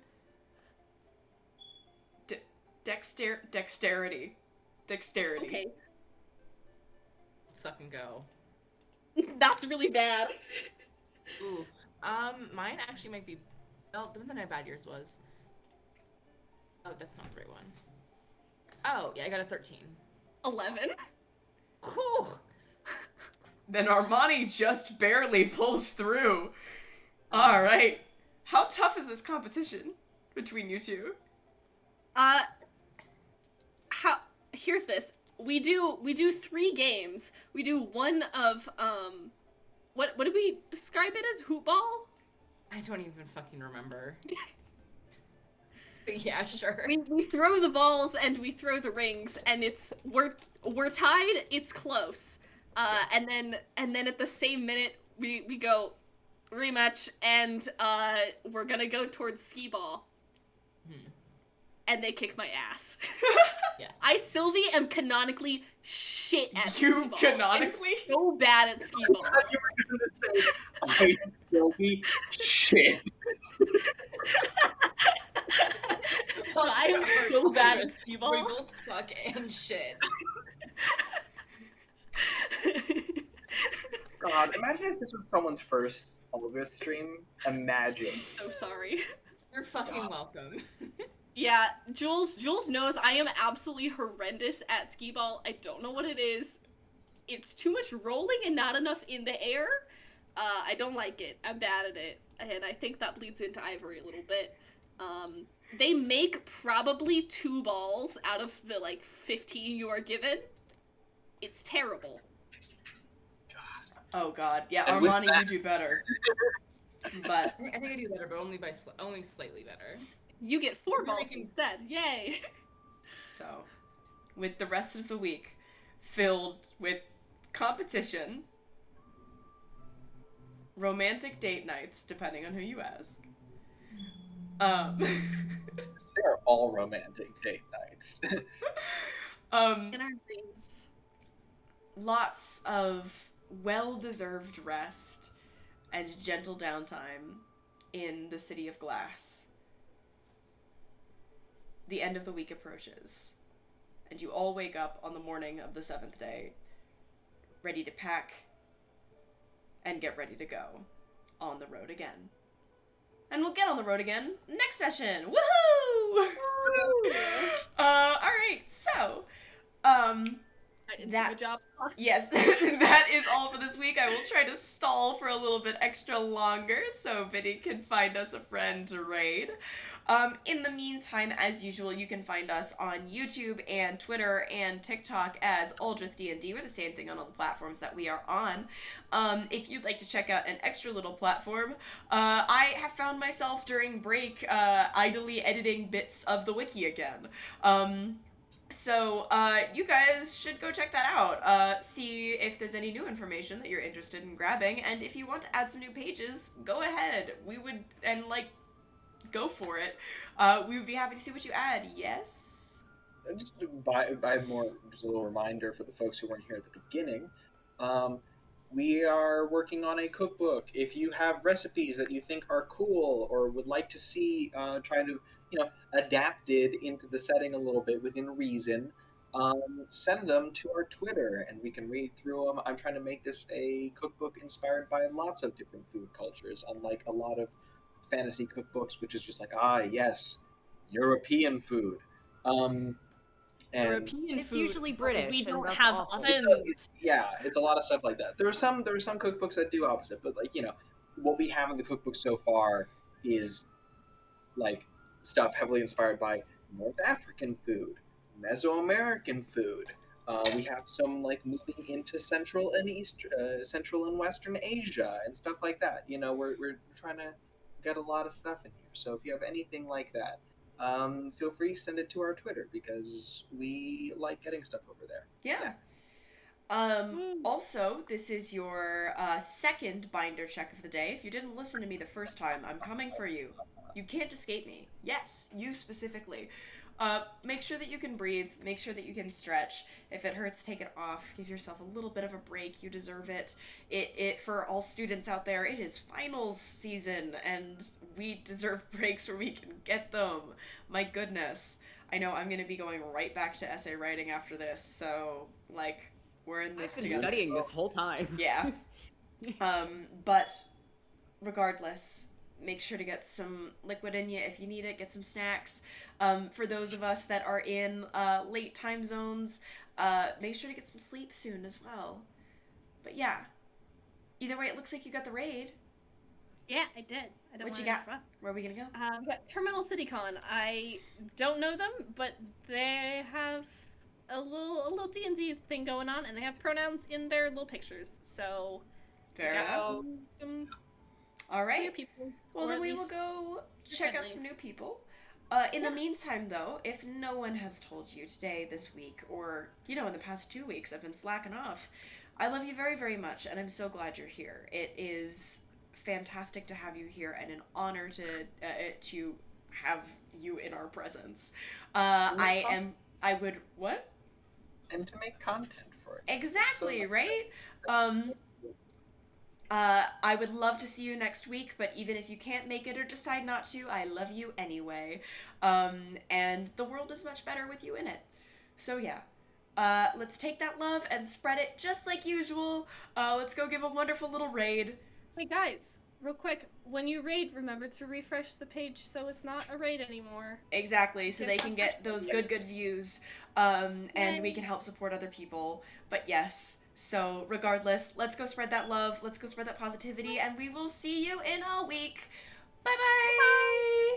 Dexterity. Okay, Let's fucking go. that's really bad. Ooh. Mine actually might be. Oh, depends on how bad yours was. Oh, that's not the right one. Oh, yeah, I got a 13. 11. Whew. Then Armani just barely pulls through. All right. How tough is this competition between you two? Here's this. We do 3 games. We do one of what did we describe it as? Hoop ball? I don't even fucking remember. Yeah, sure. We throw the balls and we throw the rings, and we're tied. It's close. Yes. And then at the same minute we go rematch, and we're gonna go towards skee ball. And they kick my ass. Yes. I, Silvi, am canonically shit at skee You ball. canonically? I'm so bad at skee ball. You were going to say, I Silvi, shit. I am so bad at skee ball. We both suck and shit. God, imagine if this was someone's first Aldrithe stream. Imagine. So sorry. You're fucking welcome. Yeah, Jules knows I am absolutely horrendous at skee ball. I don't know what it is. It's too much rolling and not enough in the air. I don't like it. I'm bad at it. And I think that bleeds into Ivory a little bit. They make probably 2 balls out of the, 15 you are given. it's terrible. Oh God, yeah, And with Armani, that- you do better. But I think I do better, but only slightly better. You get 4 balls Freaking- instead. Yay! so, with the rest of the week filled with competition, romantic date nights, depending on who you ask. They're all romantic date nights. In our dreams. Lots of well-deserved rest and gentle downtime in the City of Glass. The end of the week approaches, and you all wake up on the morning of the 7th day, ready to pack and get ready to go on the road again. And we'll get on the road again next session. Woohoo! Alright, so, I didn't that- do a job. yes, that is all for this week. I will try to stall for a little bit extra longer so Vinny can find us a friend to raid. In the meantime, as usual, you can find us on YouTube and Twitter and TikTok as Aldrithe D&D. We're the same thing on all the platforms that we are on. If you'd like to check out an extra little platform, I have found myself during break idly editing bits of the wiki again. So, you guys should go check that out. See if there's any new information that you're interested in grabbing, and if you want to add some new pages, go ahead. We would, and go for it. We would be happy to see what you add. Yes? Just by more, just a little reminder for the folks who weren't here at the beginning. We are working on a cookbook. If you have recipes that you think are cool or would like to see try to, adapted into the setting a little bit within reason, send them to our Twitter and we can read through them. I'm trying to make this a cookbook inspired by lots of different food cultures, unlike a lot of fantasy cookbooks, which is just like, yes, European food. And European It's food. usually British. We and don't that's have awful. ovens. it's a lot of stuff like that. There are some cookbooks that do opposite, but what we have in the cookbook so far is stuff heavily inspired by North African food, Mesoamerican food. We have some moving into Central and Western Asia and stuff like that. We're trying to get a lot of stuff in here. So if you have anything like that, feel free to send it to our Twitter because we like getting stuff over there. Yeah. Also, this is your second binder check of the day. If you didn't listen to me the first time, I'm coming for you. You can't escape me. Yes, you specifically. Make sure that you can breathe. Make sure that you can stretch. If it hurts, take it off. Give yourself a little bit of a break. You deserve it. It for all students out there, it is finals season, and we deserve breaks where we can get them. My goodness. I know I'm going to be going right back to essay writing after this, so, we're in this I've been together. studying this whole time. Yeah. But regardless, make sure to get some liquid in you if you need it. Get some snacks. For those of us that are in late time zones, make sure to get some sleep soon as well. But yeah, either way, it looks like you got the raid. Yeah, I did. I don't What you wanna got? interrupt. Where are we gonna go? We got Terminal CityCon. I don't know them, but they have a little D&D thing going on, and they have pronouns in their little pictures. So Fair we got enough. some All right. queer people. Well, or then at we will least go check out friendly. some new people. In the meantime, though, if no one has told you today, this week, or, in the past 2 weeks, I've been slacking off, I love you very, very much, and I'm so glad you're here. It is fantastic to have you here, and an honor to have you in our presence. I would, what? And to make content for it. Exactly, So- right? I would love to see you next week, but even if you can't make it or decide not to, I love you anyway. And the world is much better with you in it. So yeah. Let's take that love and spread it just like usual. Let's go give a wonderful little raid. Hey guys, real quick, when you raid, remember to refresh the page so it's not a raid anymore. Exactly, so they can get those good views. And we can help support other people. But yes, so regardless, let's go spread that love, let's go spread that positivity, and we will see you in a week. Bye-bye!